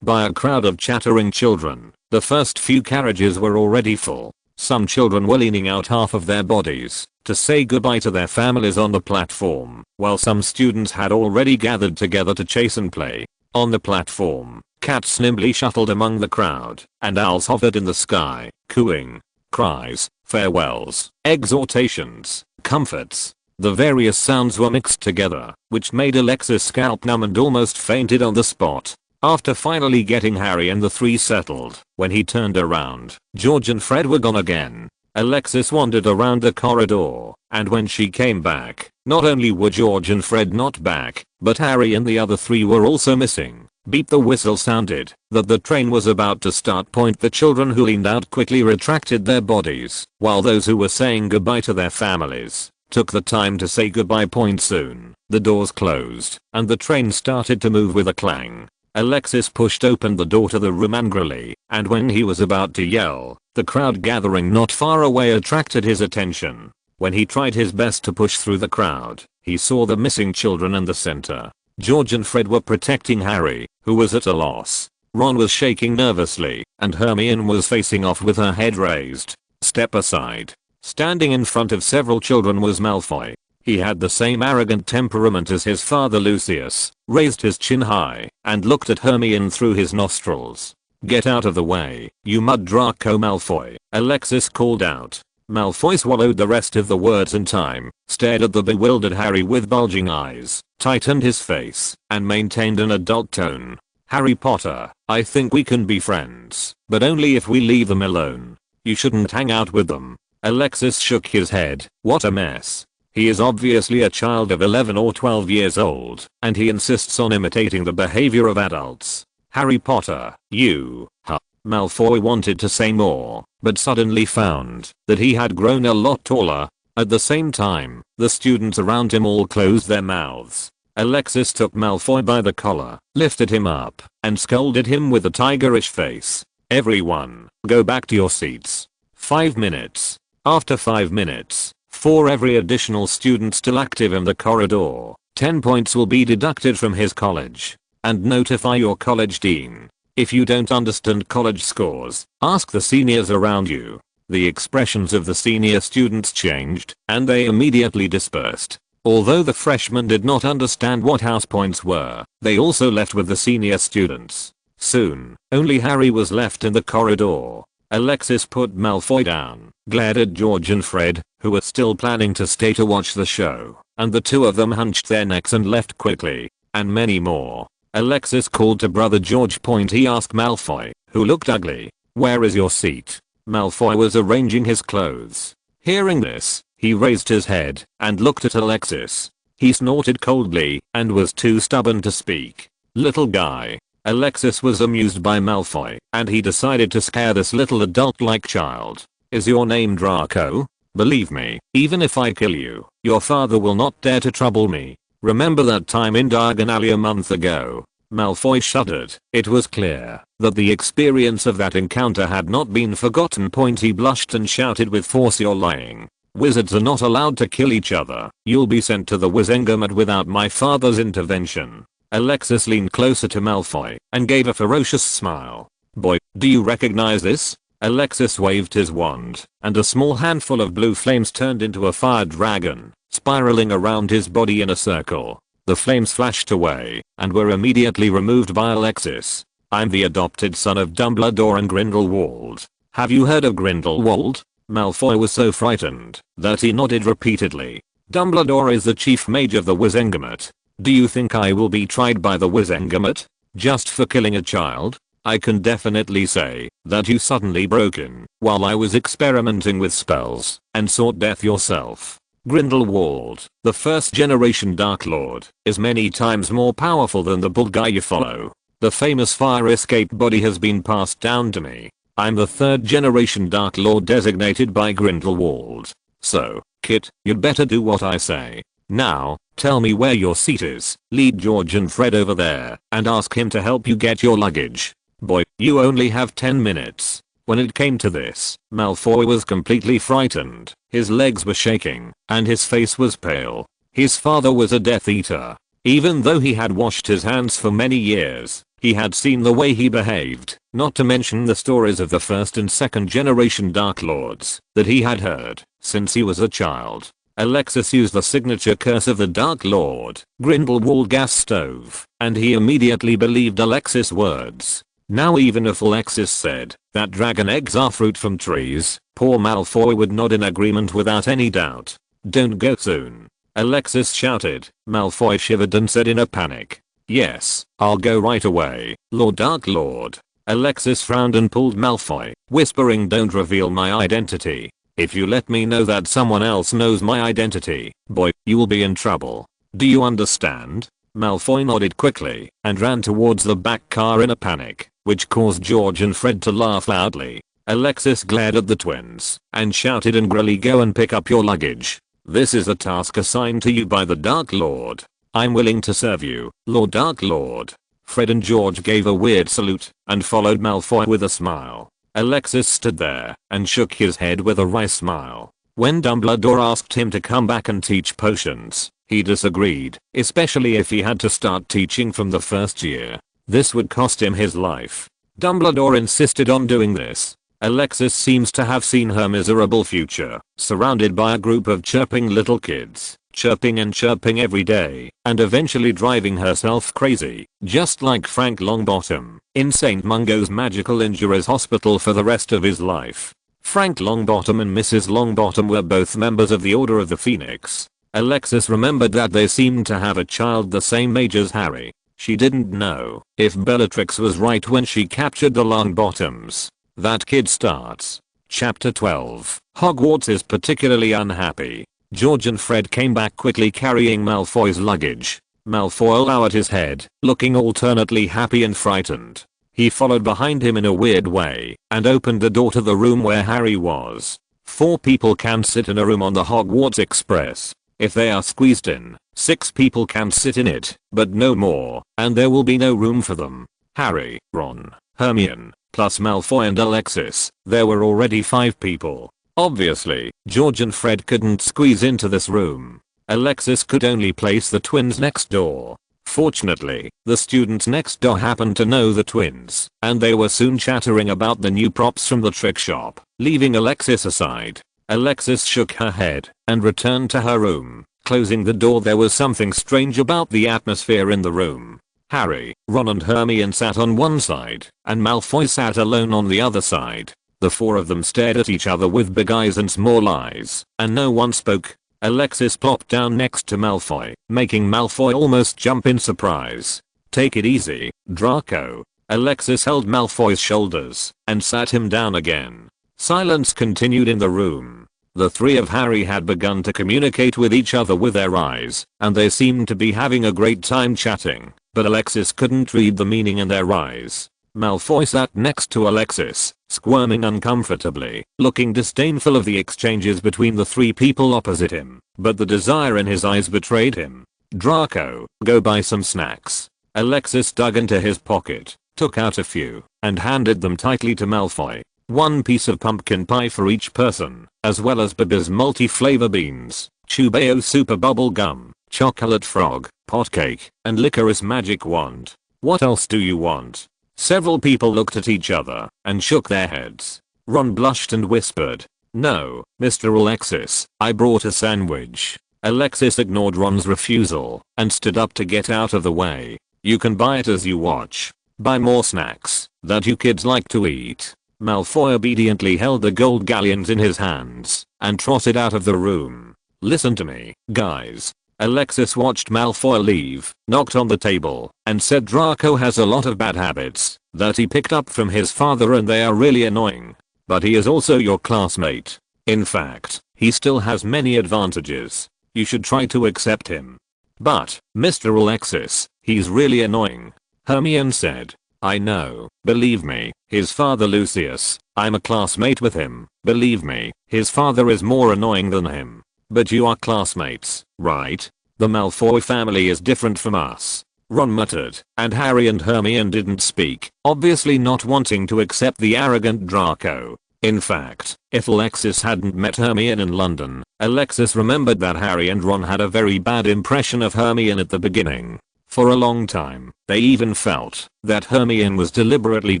[SPEAKER 1] by a crowd of chattering children, the first few carriages were already full. Some children were leaning out half of their bodies to say goodbye to their families on the platform, while some students had already gathered together to chase and play. On the platform, cats nimbly shuttled among the crowd, and owls hovered in the sky, cooing. Cries, farewells, exhortations, comforts. The various sounds were mixed together, which made Alexis' scalp numb and almost fainted on the spot. After finally getting Harry and the three settled, when he turned around, George and Fred were gone again. Alexis wandered around the corridor, and when she came back, not only were George and Fred not back, but Harry and the other three were also missing. Beep, the whistle sounded that the train was about to start. The children who leaned out quickly retracted their bodies, while those who were saying goodbye to their families took the time to say goodbye. Soon, the doors closed, and the train started to move with a clang. Alexis pushed open the door to the room angrily, and when he was about to yell, the crowd gathering not far away attracted his attention. When he tried his best to push through the crowd, he saw the missing children in the center. George and Fred were protecting Harry, who was at a loss. Ron was shaking nervously, and Hermione was facing off with her head raised. Step aside. Standing in front of several children was Malfoy. He had the same arrogant temperament as his father Lucius, raised his chin high, and looked at Hermione through his nostrils. "Get out of the way, you mud Draco Malfoy," Alexis called out. Malfoy swallowed the rest of the words in time, stared at the bewildered Harry with bulging eyes, tightened his face, and maintained an adult tone. "Harry Potter, I think we can be friends, but only if we leave them alone. You shouldn't hang out with them." Alexis shook his head. What a mess. He is obviously a child of 11 or 12 years old, and he insists on imitating the behavior of adults. "Harry Potter, you, huh?" Malfoy wanted to say more, but suddenly found that he had grown a lot taller. At the same time, the students around him all closed their mouths. Alexis took Malfoy by the collar, lifted him up, and scolded him with a tigerish face. "Everyone, go back to your seats. 5 minutes. After 5 minutes, for every additional student still active in the corridor, 10 points will be deducted from his college. And notify your college dean." If you don't understand college scores, ask the seniors around you. The expressions of the senior students changed, and they immediately dispersed. Although the freshmen did not understand what house points were, they also left with the senior students. Soon, only Harry was left in the corridor. Alexis put Malfoy down, glared at George and Fred, who were still planning to stay to watch the show, and the two of them hunched their necks and left quickly. And many more. Alexis called to brother George. He asked Malfoy, who looked ugly, "Where is your seat?" Malfoy was arranging his clothes. Hearing this, he raised his head and looked at Alexis. He snorted coldly and was too stubborn to speak. Little guy. Alexis was amused by Malfoy, and he decided to scare this little adult-like child. "Is your name Draco? Believe me, even if I kill you, your father will not dare to trouble me. Remember that time in Diagon Alley a month ago?" Malfoy shuddered. It was clear that the experience of that encounter had not been forgotten. He blushed and shouted with force, "You're lying. Wizards are not allowed to kill each other. You'll be sent to the Wizengamot without my father's intervention." Alexis leaned closer to Malfoy and gave a ferocious smile. "Boy, do you recognize this?" Alexis waved his wand, and a small handful of blue flames turned into a fire dragon, spiraling around his body in a circle. The flames flashed away and were immediately removed by Alexis. "I'm the adopted son of Dumbledore and Grindelwald. Have you heard of Grindelwald?" Malfoy was so frightened that he nodded repeatedly. "Dumbledore is the chief mage of the Wizengamot. Do you think I will be tried by the Wizengamot? Just for killing a child? I can definitely say that you suddenly broke in while I was experimenting with spells and sought death yourself. Grindelwald, the first generation Dark Lord, is many times more powerful than the bald guy you follow. The famous fire escape body has been passed down to me. I'm the third generation Dark Lord designated by Grindelwald. So, Kit, you'd better do what I say. Now, tell me where your seat is, lead George and Fred over there, and ask him to help you get your luggage. Boy, you only have 10 minutes. When it came to this, Malfoy was completely frightened. His legs were shaking, and his face was pale. His father was a Death Eater. Even though he had washed his hands for many years, he had seen the way he behaved, not to mention the stories of the first and second generation Dark Lords that he had heard since he was a child. Alexis used the signature curse of the Dark Lord, Grindelwald gas stove, and he immediately believed Alexis' words. Now even if Alexis said that dragon eggs are fruit from trees, poor Malfoy would nod in agreement without any doubt. "Don't go soon," Alexis shouted. Malfoy shivered and said in a panic, "Yes, I'll go right away, Lord Dark Lord." Alexis frowned and pulled Malfoy, whispering, "Don't reveal my identity. If you let me know that someone else knows my identity, boy, you will be in trouble. Do you understand?" Malfoy nodded quickly and ran towards the back car in a panic, which caused George and Fred to laugh loudly. Alexis glared at the twins and shouted angrily, "Go and pick up your luggage. This is a task assigned to you by the Dark Lord. I'm willing to serve you, Lord Dark Lord." Fred and George gave a weird salute and followed Malfoy with a smile. Alexis stood there and shook his head with a wry smile. When Dumbledore asked him to come back and teach potions, he disagreed, especially if he had to start teaching from the first year. This would cost him his life. Dumbledore insisted on doing this. Alexis seems to have seen her miserable future, surrounded by a group of chirping little kids, chirping and chirping every day, and eventually driving herself crazy, just like Frank Longbottom, in St. Mungo's Magical Injurers Hospital for the rest of his life. Frank Longbottom and Mrs. Longbottom were both members of the Order of the Phoenix. Alexis remembered that they seemed to have a child the same age as Harry. She didn't know if Bellatrix was right when she captured the Longbottoms. That kid starts. Chapter 12. Hogwarts is particularly unhappy. George and Fred came back quickly carrying Malfoy's luggage. Malfoy lowered his head, looking alternately happy and frightened. He followed behind him in a weird way and opened the door to the room where Harry was. 4 people can sit in a room on the Hogwarts Express. If they are squeezed in, 6 people can sit in it, but no more, and there will be no room for them. Harry, Ron, Hermione, plus Malfoy and Alexis. There were already 5 people. Obviously, George and Fred couldn't squeeze into this room. Alexis could only place the twins next door. Fortunately, the students next door happened to know the twins, and they were soon chattering about the new props from the trick shop, leaving Alexis aside. Alexis shook her head and returned to her room. Closing the door, there was something strange about the atmosphere in the room. Harry, Ron and Hermione sat on one side, and Malfoy sat alone on the other side. The four of them stared at each other with big eyes and small eyes, and no one spoke. Alexis plopped down next to Malfoy, making Malfoy almost jump in surprise. "Take it easy, Draco." Alexis held Malfoy's shoulders and sat him down again. Silence continued in the room. The three of Harry had begun to communicate with each other with their eyes, and they seemed to be having a great time chatting, but Alexis couldn't read the meaning in their eyes. Malfoy sat next to Alexis, squirming uncomfortably, looking disdainful of the exchanges between the three people opposite him, but the desire in his eyes betrayed him. "Draco, go buy some snacks." Alexis dug into his pocket, took out a few, and handed them tightly to Malfoy. "One piece of pumpkin pie for each person, as well as Bibby's multi-flavor beans, Chubeo super bubble gum, chocolate frog, pot cake, and licorice magic wand. What else do you want?" Several people looked at each other and shook their heads. Ron blushed and whispered, "No, Mr. Alexis, I brought a sandwich." Alexis ignored Ron's refusal and stood up to get out of the way. "You can buy it as you watch. Buy more snacks that you kids like to eat." Malfoy obediently held the gold galleons in his hands and trotted out of the room. "Listen to me, guys." Alexis watched Malfoy leave, knocked on the table, and said, "Draco has a lot of bad habits that he picked up from his father, and they are really annoying. But he is also your classmate. In fact, he still has many advantages. You should try to accept him." "But, Mr. Alexis, he's really annoying," Hermione said. "I know, believe me, his father Lucius, I'm a classmate with him, believe me, his father is more annoying than him. But you are classmates, right? The Malfoy family is different from us." Ron muttered, and Harry and Hermione didn't speak, obviously not wanting to accept the arrogant Draco. In fact, if Alexis hadn't met Hermione in London, Alexis remembered that Harry and Ron had a very bad impression of Hermione at the beginning. For a long time, they even felt that Hermione was deliberately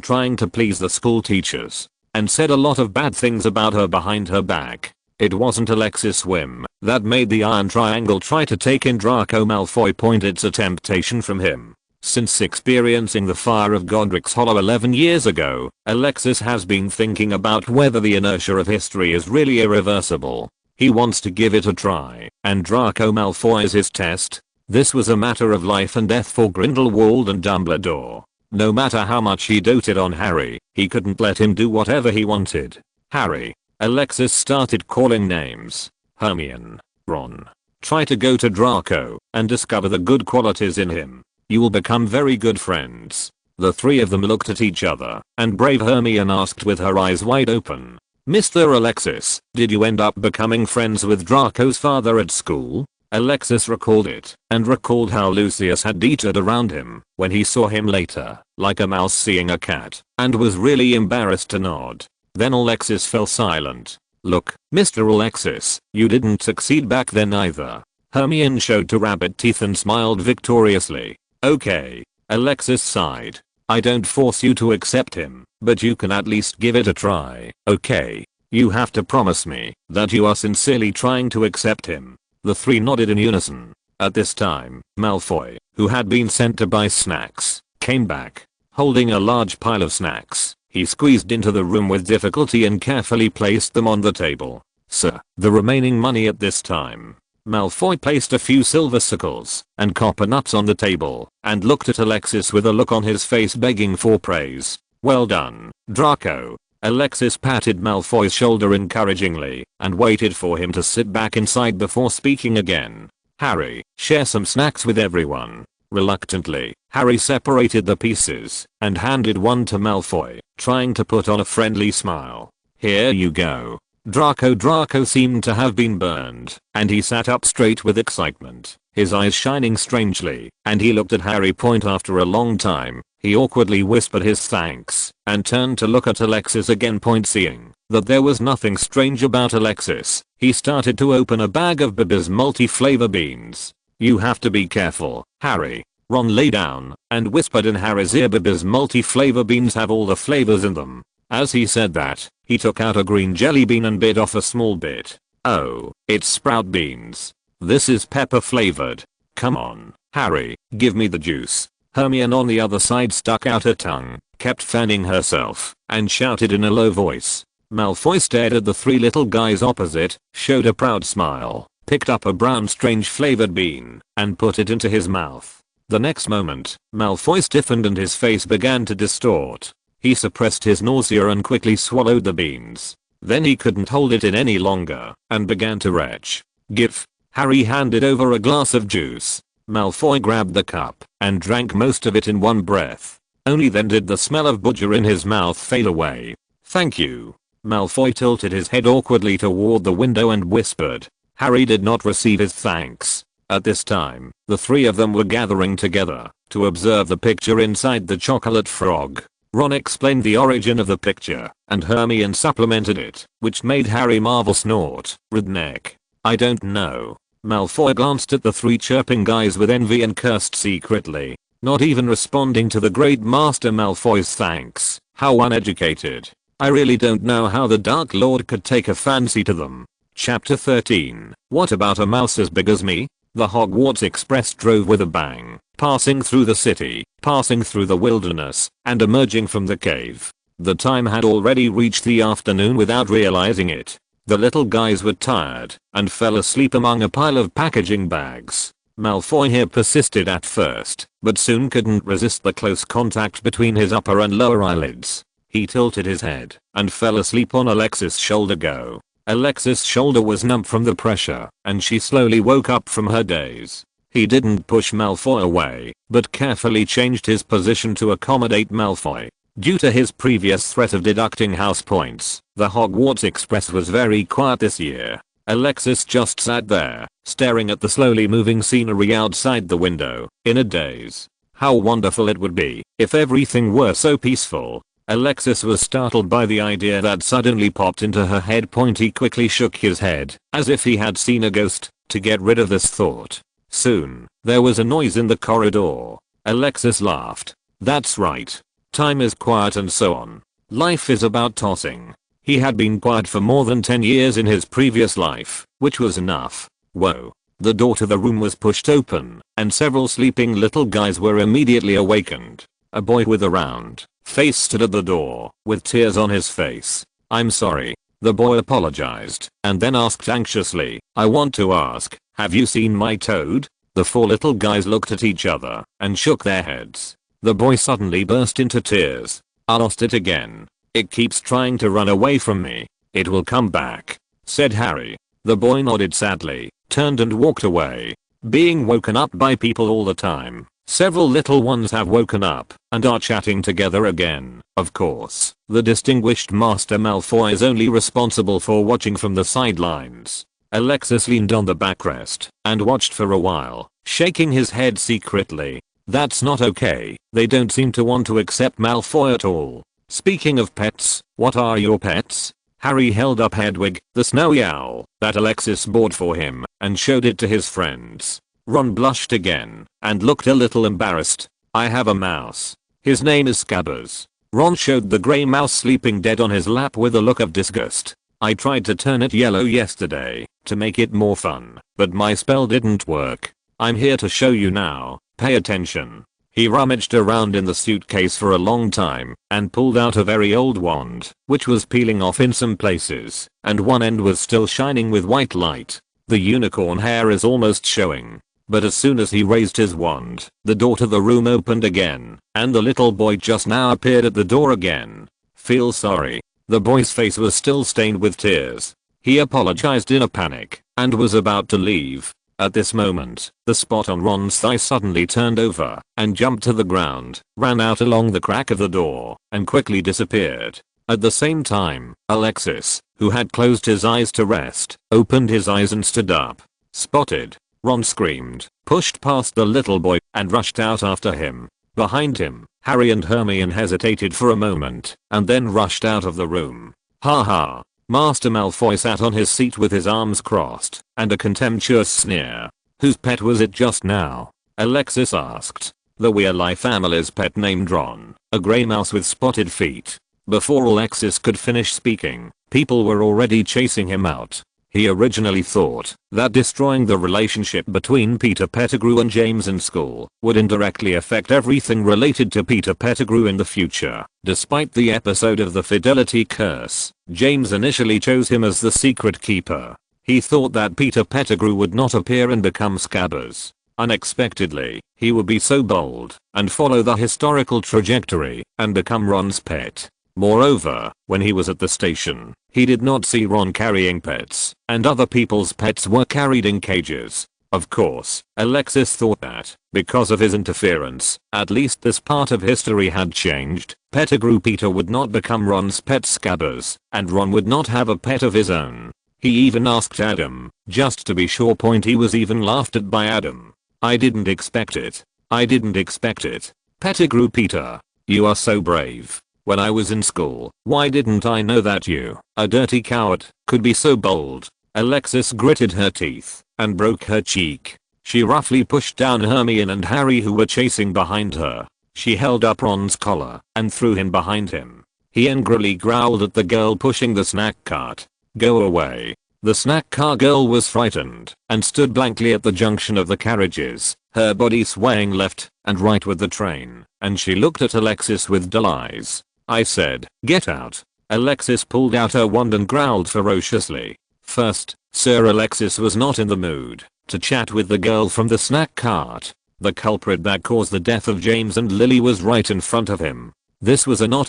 [SPEAKER 1] trying to please the school teachers, and said a lot of bad things about her behind her back. It wasn't Alexis' whim that made the Iron Triangle try to take in Draco Malfoy. It's a temptation from him. Since experiencing the fire of Godric's Hollow 11 years ago, Alexis has been thinking about whether the inertia of history is really irreversible. He wants to give it a try, and Draco Malfoy is his test. This was a matter of life and death for Grindelwald and Dumbledore. No matter how much he doted on Harry, he couldn't let him do whatever he wanted. "Harry." Alexis started calling names. "Hermione, Ron. Try to go to Draco and discover the good qualities in him. You will become very good friends." The three of them looked at each other, and brave Hermione asked with her eyes wide open, "Mr. Alexis, did you end up becoming friends with Draco's father at school?" Alexis recalled it, and recalled how Lucius had teetered around him when he saw him later, like a mouse seeing a cat, and was really embarrassed to nod. Then Alexis fell silent. "Look, Mr. Alexis, you didn't succeed back then either." Hermione showed two rabbit teeth and smiled victoriously. "Okay." Alexis sighed. "I don't force you to accept him, but you can at least give it a try, okay? You have to promise me that you are sincerely trying to accept him." The three nodded in unison. At this time, Malfoy, who had been sent to buy snacks, came back, holding a large pile of snacks. He squeezed into the room with difficulty and carefully placed them on the table. "Sir, the remaining money at this time." Malfoy placed a few silver sickles and copper nuts on the table and looked at Alexis with a look on his face begging for praise. "Well done, Draco." Alexis patted Malfoy's shoulder encouragingly and waited for him to sit back inside before speaking again. "Harry, share some snacks with everyone." Reluctantly, Harry separated the pieces and handed one to Malfoy, trying to put on a friendly smile. "Here you go." Draco seemed to have been burned, and he sat up straight with excitement, his eyes shining strangely, and he looked at Harry after a long time. He awkwardly whispered his thanks and turned to look at Alexis again. Seeing that there was nothing strange about Alexis, he started to open a bag of Bibby's multi-flavor beans. "You have to be careful, Harry." Ron lay down and whispered in Harry's ear, "Bibbi's multi-flavor beans have all the flavors in them." As he said that, he took out a green jelly bean and bit off a small bit. "Oh, it's sprout beans. This is pepper flavored. Come on, Harry, give me the juice." Hermione on the other side stuck out her tongue, kept fanning herself, and shouted in a low voice. Malfoy stared at the three little guys opposite, showed a proud smile, picked up a brown strange flavored bean, and put it into his mouth. The next moment, Malfoy stiffened and his face began to distort. He suppressed his nausea and quickly swallowed the beans. Then he couldn't hold it in any longer, and began to retch. "Give." Harry handed over a glass of juice. Malfoy grabbed the cup, and drank most of it in one breath. Only then did the smell of booger in his mouth fade away. "Thank you." Malfoy tilted his head awkwardly toward the window and whispered. Harry did not receive his thanks. At this time, the three of them were gathering together to observe the picture inside the chocolate frog. Ron explained the origin of the picture, and Hermione supplemented it, which made Harry marvel snort, "Redneck. I don't know." Malfoy glanced at the three chirping guys with envy and cursed secretly, not even responding to the great Master Malfoy's thanks. How uneducated. I really don't know how the Dark Lord could take a fancy to them. Chapter 13. What about a mouse as big as me? The Hogwarts Express drove with a bang, passing through the city, passing through the wilderness, and emerging from the cave. The time had already reached the afternoon without realizing it. The little guys were tired and fell asleep among a pile of packaging bags. Malfoy here persisted at first, but soon couldn't resist the close contact between his upper and lower eyelids. He tilted his head and fell asleep on Alexis' shoulder. Go. Alexis' shoulder was numb from the pressure, and she slowly woke up from her daze. He didn't push Malfoy away, but carefully changed his position to accommodate Malfoy. Due to his previous threat of deducting house points, the Hogwarts Express was very quiet this year. Alexis just sat there, staring at the slowly moving scenery outside the window, in a daze. How wonderful it would be if everything were so peaceful. Alexis was startled by the idea that suddenly popped into her head. He quickly shook his head, as if he had seen a ghost, to get rid of this thought. Soon, there was a noise in the corridor. Alexis laughed. That's right. Time is quiet and so on. Life is about tossing. He had been quiet for more than 10 years in his previous life, which was enough. Whoa. The door to the room was pushed open, and several sleeping little guys were immediately awakened. A boy with a round face stood at the door, with tears on his face. "I'm sorry." The boy apologized, and then asked anxiously, "I want to ask, have you seen my toad?" The four little guys looked at each other, and shook their heads. The boy suddenly burst into tears. "I lost it again. It keeps trying to run away from me." "It will come back," said Harry. The boy nodded sadly, turned and walked away. Being woken up by people all the time. Several little ones have woken up and are chatting together again. Of course, the distinguished Master Malfoy is only responsible for watching from the sidelines. Alexis leaned on the backrest and watched for a while, shaking his head secretly. That's not okay. They don't seem to want to accept Malfoy at all. Speaking of pets, what are your pets? Harry held up Hedwig, the snowy owl, that Alexis bought for him, and showed it to his friends. Ron blushed again, and looked a little embarrassed. "I have a mouse. His name is Scabbers." Ron showed the grey mouse sleeping dead on his lap with a look of disgust. "I tried to turn it yellow yesterday, to make it more fun, but my spell didn't work. I'm here to show you now. Pay attention." He rummaged around in the suitcase for a long time, and pulled out a very old wand, which was peeling off in some places, and one end was still shining with white light. The unicorn hair is almost showing. But as soon as he raised his wand, the door to the room opened again, and the little boy just now appeared at the door again. "Feel sorry." The boy's face was still stained with tears. He apologized in a panic, and was about to leave. At this moment, the spot on Ron's thigh suddenly turned over, and jumped to the ground, ran out along the crack of the door, and quickly disappeared. At the same time, Alexis, who had closed his eyes to rest, opened his eyes and stood up. "Spotted!" Ron screamed, pushed past the little boy, and rushed out after him. Behind him, Harry and Hermione hesitated for a moment, and then rushed out of the room. "Ha ha!" Master Malfoy sat on his seat with his arms crossed, and a contemptuous sneer. "Whose pet was it just now?" Alexis asked. the Weirlife family's pet named Ron, a grey mouse with spotted feet. Before Alexis could finish speaking, people were already chasing him out. He originally thought that destroying the relationship between Peter Pettigrew and James in school would indirectly affect everything related to Peter Pettigrew in the future. Despite the episode of the Fidelity Curse, James initially chose him as the secret keeper. He thought that Peter Pettigrew would not appear and become Scabbers. Unexpectedly, he would be so bold and follow the historical trajectory and become Ron's pet. Moreover, when he was at the station, he did not see Ron carrying pets, and other people's pets were carried in cages. Of course, Alexis thought that, because of his interference, at least this part of history had changed. Pettigrew Peter would not become Ron's pet Scabbers, and Ron would not have a pet of his own. He even asked Adam, just to be sure. He was even laughed at by Adam. I didn't expect it. I didn't expect it. Pettigrew Peter, you are so brave. When I was in school, why didn't I know that you, a dirty coward, could be so bold? Alexis gritted her teeth and broke her cheek. She roughly pushed down Hermione and Harry, who were chasing behind her. She held up Ron's collar and threw him behind him. He angrily growled at the girl pushing the snack cart. Go away. The snack car girl was frightened and stood blankly at the junction of the carriages, her body swaying left and right with the train, and she looked at Alexis with dull eyes. I said, get out. Alexis pulled out her wand and growled ferociously. First, Sir Alexis was not in the mood to chat with the girl from the snack cart. The culprit that caused the death of James and Lily was right in front of him. This was a not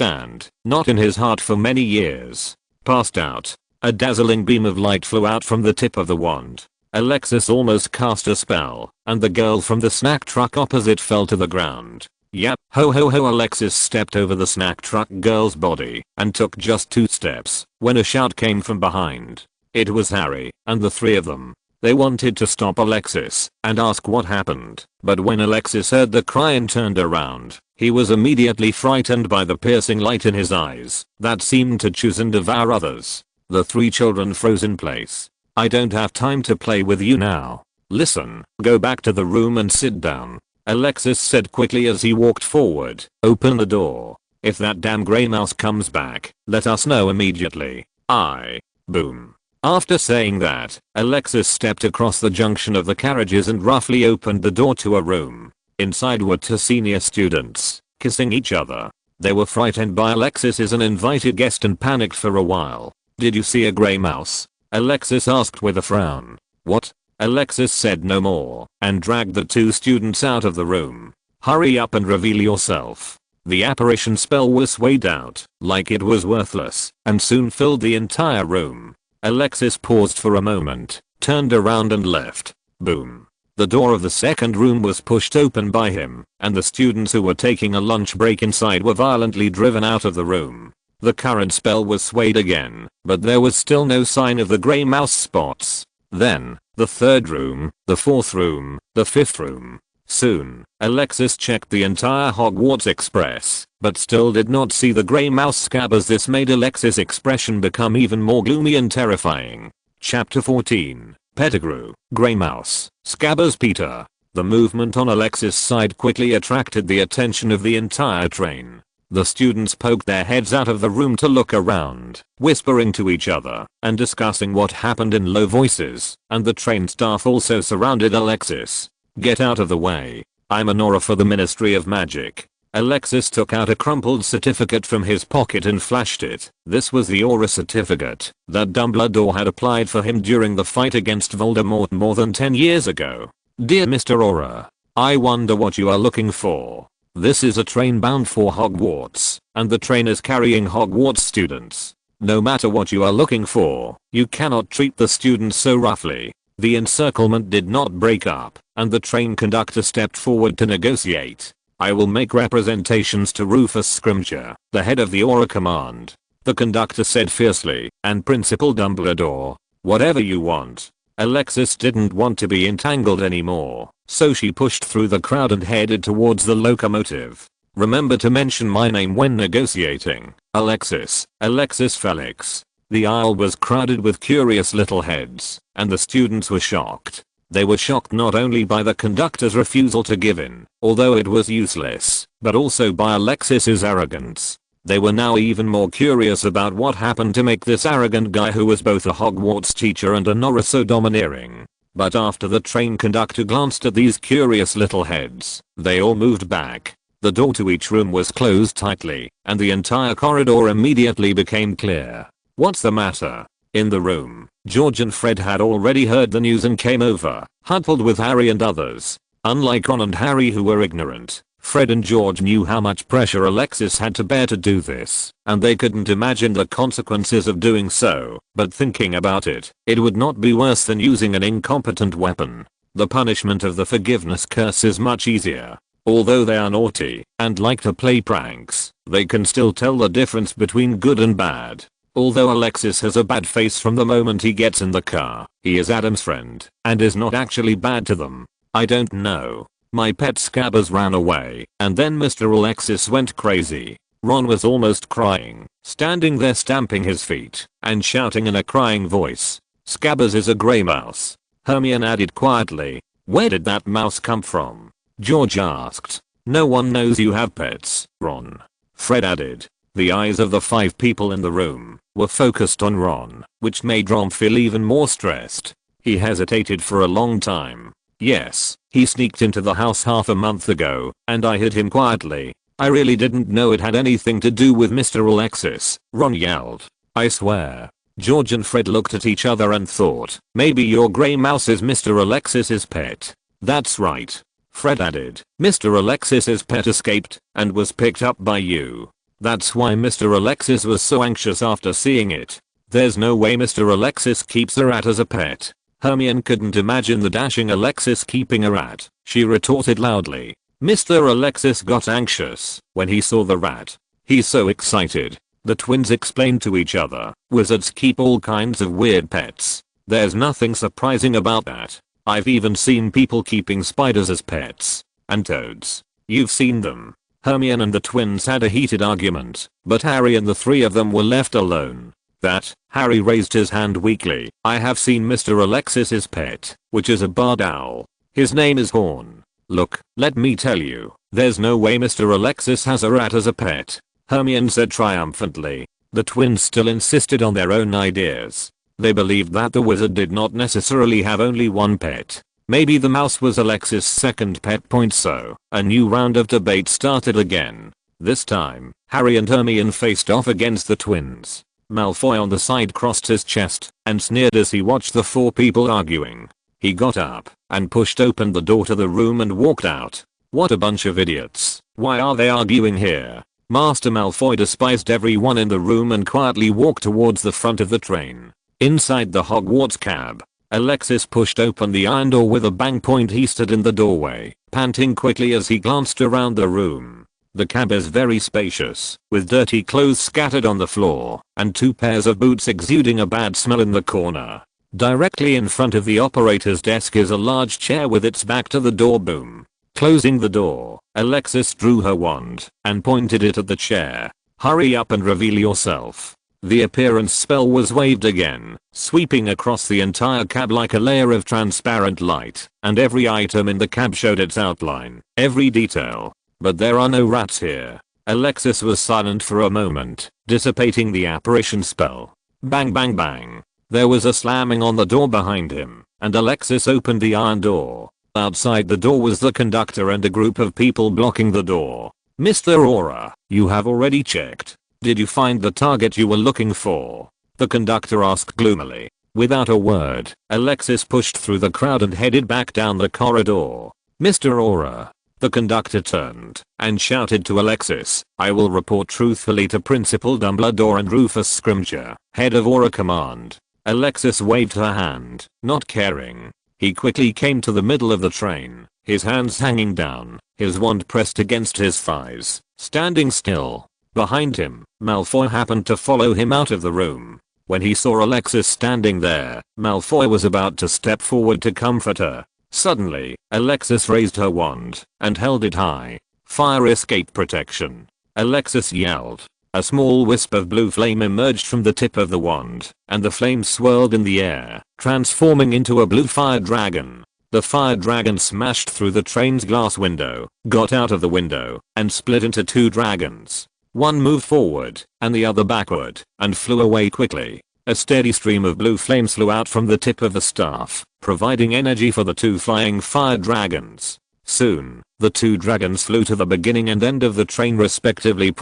[SPEAKER 1] in his heart for many years. Passed out. A dazzling beam of light flew out from the tip of the wand. Alexis almost cast a spell, and the girl from the snack truck opposite fell to the ground. Yep, ho ho ho. Alexis stepped over the snack truck girl's body and took just 2 steps when a shout came from behind. It was Harry and the 3 of them. They wanted to stop Alexis and ask what happened, but when Alexis heard the cry and turned around, he was immediately frightened by the piercing light in his eyes that seemed to choose and devour others. The 3 children froze in place. I don't have time to play with you now. Listen, go back to the room and sit down. Alexis said quickly as he walked forward. Open the door. If that damn grey mouse comes back, let us know immediately. Boom. After saying that, Alexis stepped across the junction of the carriages and roughly opened the door to a room. Inside were 2 senior students, kissing each other. They were frightened by Alexis as an invited guest and panicked for a while. Did you see a grey mouse? Alexis asked with a frown. What? Alexis said no more and dragged the 2 students out of the room. Hurry up and reveal yourself. The apparition spell was swayed out like it was worthless and soon filled the entire room. Alexis paused for a moment, turned around and left. Boom. The door of the second room was pushed open by him, and the students who were taking a lunch break inside were violently driven out of the room. The current spell was swayed again, but there was still no sign of the grey mouse spots. Then, the 3rd room, the 4th room, the 5th room. Soon, Alexis checked the entire Hogwarts Express, but still did not see the grey mouse Scabbers. This made Alexis' expression become even more gloomy and terrifying. Chapter 14. Pettigrew, Grey Mouse, Scabbers Peter. The movement on Alexis' side quickly attracted the attention of the entire train. The students poked their heads out of the room to look around, whispering to each other and discussing what happened in low voices, and the train staff also surrounded Alexis. Get out of the way. I'm an aura for the Ministry of Magic. Alexis took out a crumpled certificate from his pocket and flashed it. This was the aura certificate that Dumbledore had applied for him during the fight against Voldemort more than 10 years ago. Dear Mr. Aura, I wonder what you are looking for. This is a train bound for Hogwarts, and the train is carrying Hogwarts students. No matter what you are looking for, you cannot treat the students so roughly. The encirclement did not break up, and the train conductor stepped forward to negotiate. I will make representations to Rufus Scrimgeour, the head of the Aura Command, the conductor said fiercely, and Principal Dumbledore. Whatever you want. Alexis didn't want to be entangled anymore, so she pushed through the crowd and headed towards the locomotive. Remember to mention my name when negotiating, Alexis. Alexis Felix. The aisle was crowded with curious little heads, and the students were shocked. They were shocked not only by the conductor's refusal to give in, although it was useless, but also by Alexis's arrogance. They were now even more curious about what happened to make this arrogant guy who was both a Hogwarts teacher and a Norris so domineering. But after the train conductor glanced at these curious little heads, they all moved back. The door to each room was closed tightly, and the entire corridor immediately became clear. "What's the matter?" In the room, George and Fred had already heard the news and came over, huddled with Harry and others. Unlike Ron and Harry who were ignorant, Fred and George knew how much pressure Alexis had to bear to do this, and they couldn't imagine the consequences of doing so, but thinking about it, it would not be worse than using an incompetent weapon. The punishment of the forgiveness curse is much easier. Although they are naughty and like to play pranks, they can still tell the difference between good and bad. Although Alexis has a bad face from the moment he gets in the car, he is Adam's friend and is not actually bad to them. "I don't know. My pet Scabbers ran away, and then Mr. Alexis went crazy." Ron was almost crying, standing there stamping his feet and shouting in a crying voice. "Scabbers is a grey mouse," Hermione added quietly. "Where did that mouse come from?" George asked. "No one knows you have pets, Ron," Fred added. The eyes of the 5 people in the room were focused on Ron, which made Ron feel even more stressed. He hesitated for a long time. "Yes, he sneaked into the house half a month ago, and I hid him quietly. I really didn't know it had anything to do with Mr. Alexis," Ron yelled. "I swear." George and Fred looked at each other and thought, "Maybe your grey mouse is Mr. Alexis's pet." "That's right," Fred added. "Mr. Alexis's pet escaped and was picked up by you. That's why Mr. Alexis was so anxious after seeing it. There's no way Mr. Alexis keeps a rat as a pet." Hermione couldn't imagine the dashing Alexis keeping a rat. She retorted loudly. "Mr. Alexis got anxious when he saw the rat. He's so excited." The twins explained to each other, "Wizards keep all kinds of weird pets. There's nothing surprising about that. I've even seen people keeping spiders as pets. And toads. You've seen them." Hermione and the twins had a heated argument, but Harry and the 3 of them were left alone. "That," Harry raised his hand weakly, "I have seen Mr. Alexis's pet, which is a barred owl. His name is Horn. Look, let me tell you, there's no way Mr. Alexis has a rat as a pet," Hermione said triumphantly. The twins still insisted on their own ideas. They believed that the wizard did not necessarily have only one pet. Maybe the mouse was Alexis' second pet. So, a new round of debate started again. This time, Harry and Hermione faced off against the twins. Malfoy on the side crossed his chest and sneered as he watched the 4 people arguing. He got up and pushed open the door to the room and walked out. "What a bunch of idiots. Why are they arguing here?" Master Malfoy despised everyone in the room and quietly walked towards the front of the train. Inside the Hogwarts cab, Alexis pushed open the iron door with a bang. He stood in the doorway, panting quickly as he glanced around the room. The cab is very spacious, with dirty clothes scattered on the floor, and 2 pairs of boots exuding a bad smell in the corner. Directly in front of the operator's desk is a large chair with its back to the door boom. Closing the door, Alexis drew her wand and pointed it at the chair. "Hurry up and reveal yourself." The appearance spell was waved again, sweeping across the entire cab like a layer of transparent light, and every item in the cab showed its outline, every detail. "But there are no rats here." Alexis was silent for a moment, dissipating the apparition spell. Bang bang bang. There was a slamming on the door behind him, and Alexis opened the iron door. Outside the door was the conductor and a group of people blocking the door. "Mr. Auror, you have already checked. Did you find the target you were looking for?" the conductor asked gloomily. Without a word, Alexis pushed through the crowd and headed back down the corridor. "Mr. Auror." The conductor turned and shouted to Alexis, "I will report truthfully to Principal Dumbledore and Rufus Scrimgeour, head of Auror Command." Alexis waved her hand, not caring. He quickly came to the middle of the train, his hands hanging down, his wand pressed against his thighs, standing still. Behind him, Malfoy happened to follow him out of the room. When he saw Alexis standing there, Malfoy was about to step forward to comfort her. Suddenly, Alexis raised her wand and held it high. "Fire escape protection," Alexis yelled. A small wisp of blue flame emerged from the tip of the wand, and the flame swirled in the air, transforming into a blue fire dragon. The fire dragon smashed through the train's glass window, got out of the window, and split into two dragons. One moved forward, and the other backward, and flew away quickly. A steady stream of blue flames flew out from the tip of the staff, providing energy for the two flying fire dragons. Soon, the two dragons flew to the beginning and end of the train respectively.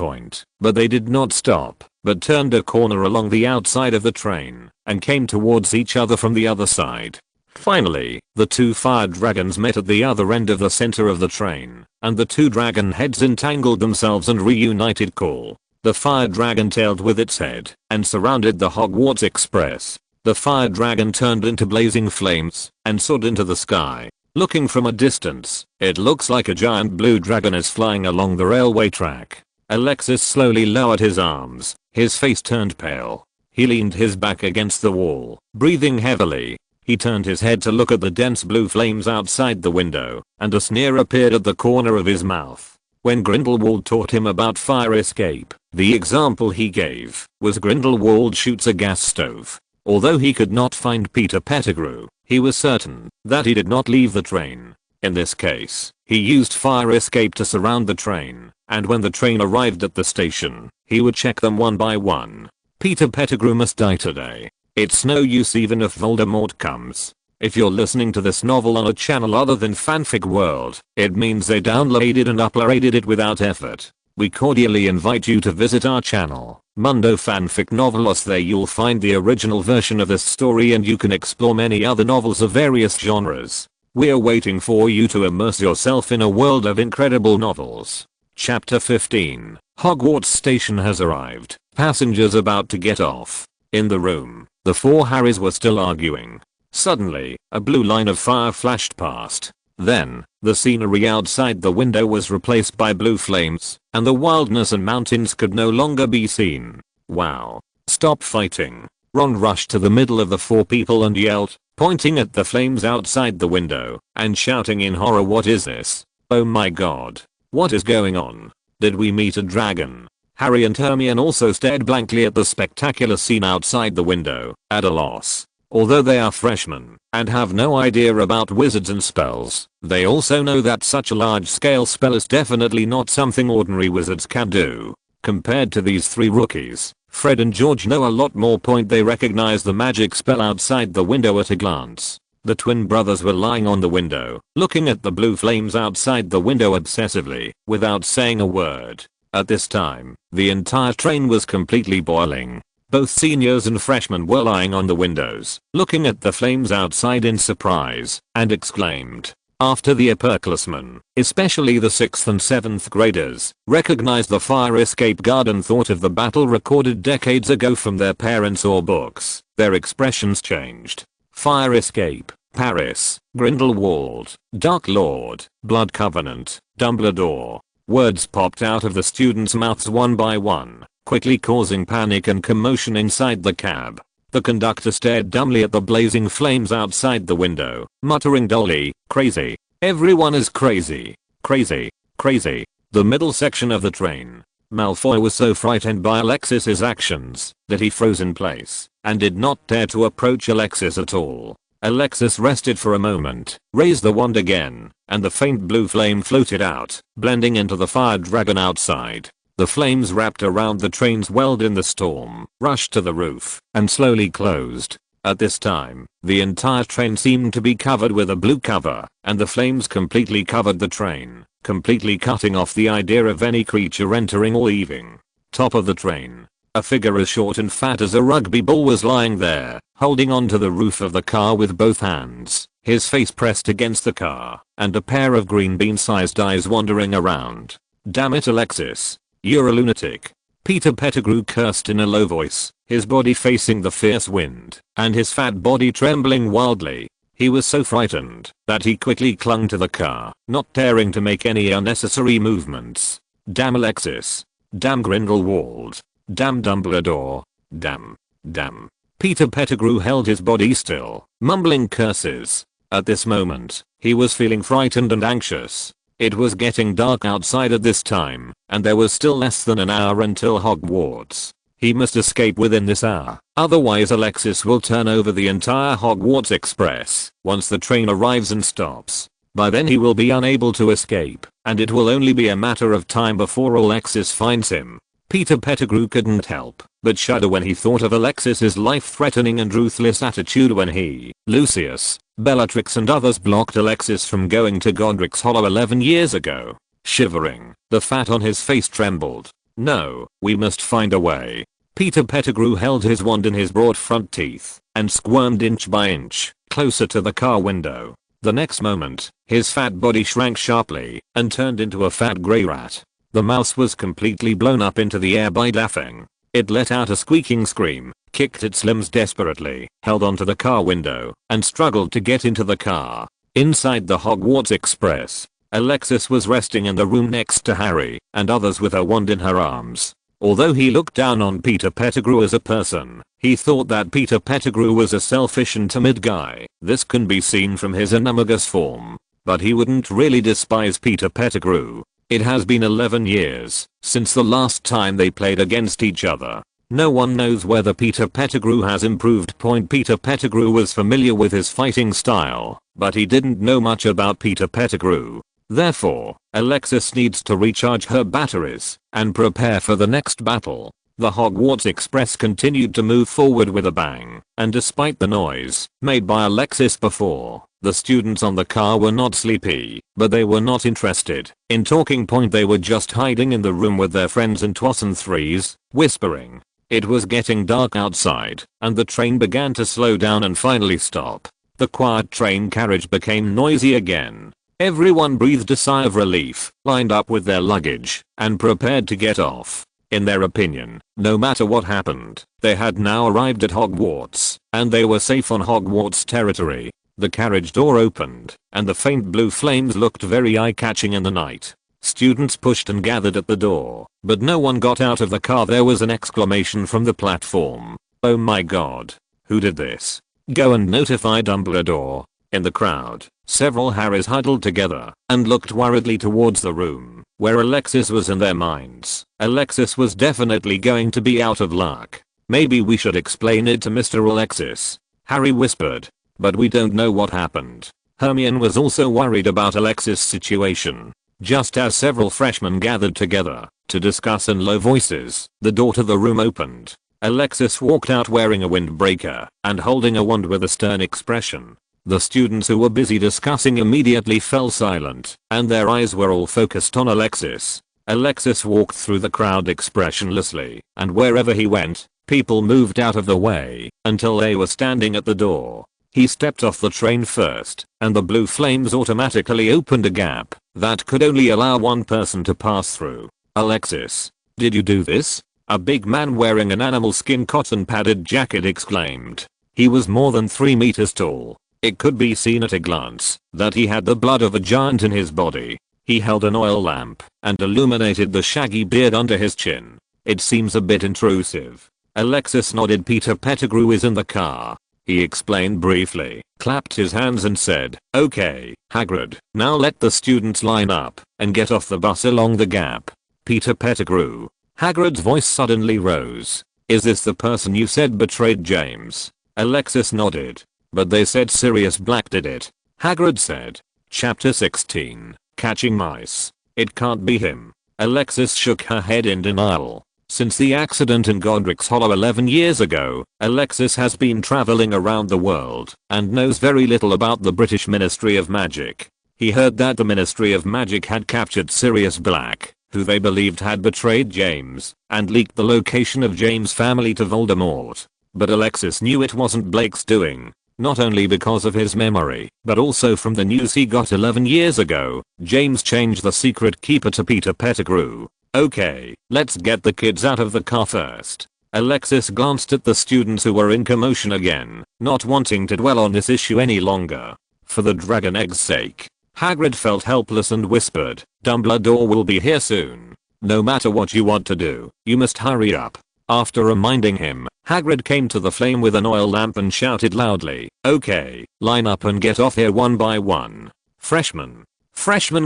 [SPEAKER 1] But they did not stop, but turned a corner along the outside of the train, and came towards each other from the other side. Finally, the two fire dragons met at the other end of the center of the train, and the two dragon heads entangled themselves and reunited. Cool. The fire dragon tailed with its head, and surrounded the Hogwarts Express. The fire dragon turned into blazing flames, and soared into the sky. Looking from a distance, it looks like a giant blue dragon is flying along the railway track. Alexis slowly lowered his arms, his face turned pale. He leaned his back against the wall, breathing heavily. He turned his head to look at the dense blue flames outside the window, and a sneer appeared at the corner of his mouth. When Grindelwald taught him about fire escape, the example he gave was Grindelwald shoots a gas stove. Although he could not find Peter Pettigrew, he was certain that he did not leave the train. In this case, he used fire escape to surround the train, and when the train arrived at the station, he would check them one by one. Peter Pettigrew must die today. It's no use even if Voldemort comes. If you're listening to this novel on a channel other than Fanfic World, it means they downloaded and uploaded it without effort. We cordially invite you to visit our channel, Mundo Fanfic Novelos. There you'll find the original version of this story and you can explore many other novels of various genres. We're waiting for you to immerse yourself in a world of incredible novels. Chapter 15. Hogwarts Station has arrived. Passengers about to get off. In the room, the four Harrys were still arguing. Suddenly, a blue line of fire flashed past. Then, the scenery outside the window was replaced by blue flames, and the wilderness and mountains could no longer be seen. Wow. Stop fighting. Ron rushed to the middle of the four people and yelled, pointing at the flames outside the window, and shouting in horror, "What is this? Oh my god. What is going on? Did we meet a dragon?" Harry and Hermione also stared blankly at the spectacular scene outside the window, at a loss. Although they are freshmen and have no idea about wizards and spells, they also know that such a large-scale spell is definitely not something ordinary wizards can do. Compared to these three rookies, Fred and George know a lot more. They recognize the magic spell outside the window at a glance. The twin brothers were lying on the window, looking at the blue flames outside the window obsessively, without saying a word. At this time, the entire train was completely boiling. Both seniors and freshmen were lying on the windows, looking at the flames outside in surprise, and exclaimed. After the upperclassmen, especially the 6th and 7th graders, recognized the fire escape guard and thought of the battle recorded decades ago from their parents or books, their expressions changed. Fire escape, Paris, Grindelwald, Dark Lord, Blood Covenant, Dumbledore. Words popped out of the students' mouths one by one, quickly causing panic and commotion inside the cab. The conductor stared dumbly at the blazing flames outside the window, muttering dully, "Crazy. Everyone is crazy. Crazy. Crazy." The middle section of the train. Malfoy was so frightened by Alexis's actions that he froze in place and did not dare to approach Alexis at all. Alexis rested for a moment, raised the wand again, and the faint blue flame floated out, blending into the fire dragon outside. The flames wrapped around the train's weld in the storm, rushed to the roof, and slowly closed. At this time, the entire train seemed to be covered with a blue cover, and the flames completely covered the train, completely cutting off the idea of any creature entering or leaving. Top of the train. A figure as short and fat as a rugby ball was lying there, holding onto the roof of the car with both hands, his face pressed against the car, and a pair of green bean-sized eyes wandering around. "Damn it, Alexis. You're a lunatic." Peter Pettigrew cursed in a low voice, his body facing the fierce wind, and his fat body trembling wildly. He was so frightened that he quickly clung to the car, not daring to make any unnecessary movements. Damn Alexis. Damn Grindelwald. Damn Dumbledore. Damn. Damn. Peter Pettigrew held his body still, mumbling curses. At this moment, he was feeling frightened and anxious. It was getting dark outside at this time, and there was still less than an hour until Hogwarts. He must escape within this hour. Otherwise Alexis will turn over the entire Hogwarts Express once the train arrives and stops. By then he will be unable to escape, and it will only be a matter of time before Alexis finds him. Peter Pettigrew couldn't help but shudder when he thought of Alexis's life-threatening and ruthless attitude when he, Lucius, Bellatrix and others blocked Alexis from going to Godric's Hollow 11 years ago. Shivering, the fat on his face trembled. No, we must find a way. Peter Pettigrew held his wand in his broad front teeth and squirmed inch by inch closer to the car window. The next moment, his fat body shrank sharply and turned into a fat grey rat. The mouse was completely blown up into the air by daffing. It let out a squeaking scream, kicked its limbs desperately, held onto the car window, and struggled to get into the car. Inside the Hogwarts Express, Alexis was resting in the room next to Harry and others with her wand in her arms. Although he looked down on Peter Pettigrew as a person, he thought that Peter Pettigrew was a selfish and timid guy. This can be seen from his animagus form. But he wouldn't really despise Peter Pettigrew. It has been 11 years since the last time they played against each other. No one knows whether Peter Pettigrew has improved. Peter Pettigrew was familiar with his fighting style, but he didn't know much about Peter Pettigrew. Therefore, Alexis needs to recharge her batteries and prepare for the next battle. The Hogwarts Express continued to move forward with a bang, and despite the noise made by Alexis before, the students on the car were not sleepy, but they were not interested in talking. They were just hiding in the room with their friends in twos and threes, whispering. It was getting dark outside, and the train began to slow down and finally stop. The quiet train carriage became noisy again. Everyone breathed a sigh of relief, lined up with their luggage, and prepared to get off. In their opinion, no matter what happened, they had now arrived at Hogwarts, and they were safe on Hogwarts territory. The carriage door opened, and the faint blue flames looked very eye-catching in the night. Students pushed and gathered at the door, but no one got out of the car. There was an exclamation from the platform. Oh my god. Who did this? Go and notify Dumbledore. In the crowd, several Harrys huddled together and looked worriedly towards the room where Alexis was in their minds. Alexis was definitely going to be out of luck. Maybe we should explain it to Mr. Alexis, Harry whispered. But we don't know what happened. Hermione was also worried about Alexis' situation. Just as several freshmen gathered together to discuss in low voices, the door to the room opened. Alexis walked out wearing a windbreaker and holding a wand with a stern expression. The students who were busy discussing immediately fell silent, and their eyes were all focused on Alexis. Alexis walked through the crowd expressionlessly, and wherever he went, people moved out of the way until they were standing at the door. He stepped off the train first, and the blue flames automatically opened a gap that could only allow one person to pass through. Alexis, did you do this? A big man wearing an animal skin cotton padded jacket exclaimed. He was more than 3 meters tall. It could be seen at a glance that he had the blood of a giant in his body. He held an oil lamp and illuminated the shaggy beard under his chin. It seems a bit intrusive. Alexis nodded. Peter Pettigrew is in the car. He explained briefly, clapped his hands and said, "Okay, Hagrid, now let the students line up and get off the bus along the gap." Peter Pettigrew. Hagrid's voice suddenly rose. "Is this the person you said betrayed James?" Alexis nodded. "But they said Sirius Black did it," Hagrid said. Chapter 16, Catching Mice. "It can't be him." Alexis shook her head in denial. Since the accident in Godric's Hollow 11 years ago, Alexis has been traveling around the world and knows very little about the British Ministry of Magic. He heard that the Ministry of Magic had captured Sirius Black, who they believed had betrayed James, and leaked the location of James' family to Voldemort. But Alexis knew it wasn't Blake's doing. Not only because of his memory, but also from the news he got 11 years ago. James changed the secret keeper to Peter Pettigrew. "Okay, let's get the kids out of the car first." Alexis glanced at the students who were in commotion again, not wanting to dwell on this issue any longer. For the dragon egg's sake. Hagrid felt helpless and whispered, "Dumbledore will be here soon. No matter what you want to do, you must hurry up." After reminding him, Hagrid came to the flame with an oil lamp and shouted loudly, "Okay, line up and get off here one by one. Freshmen,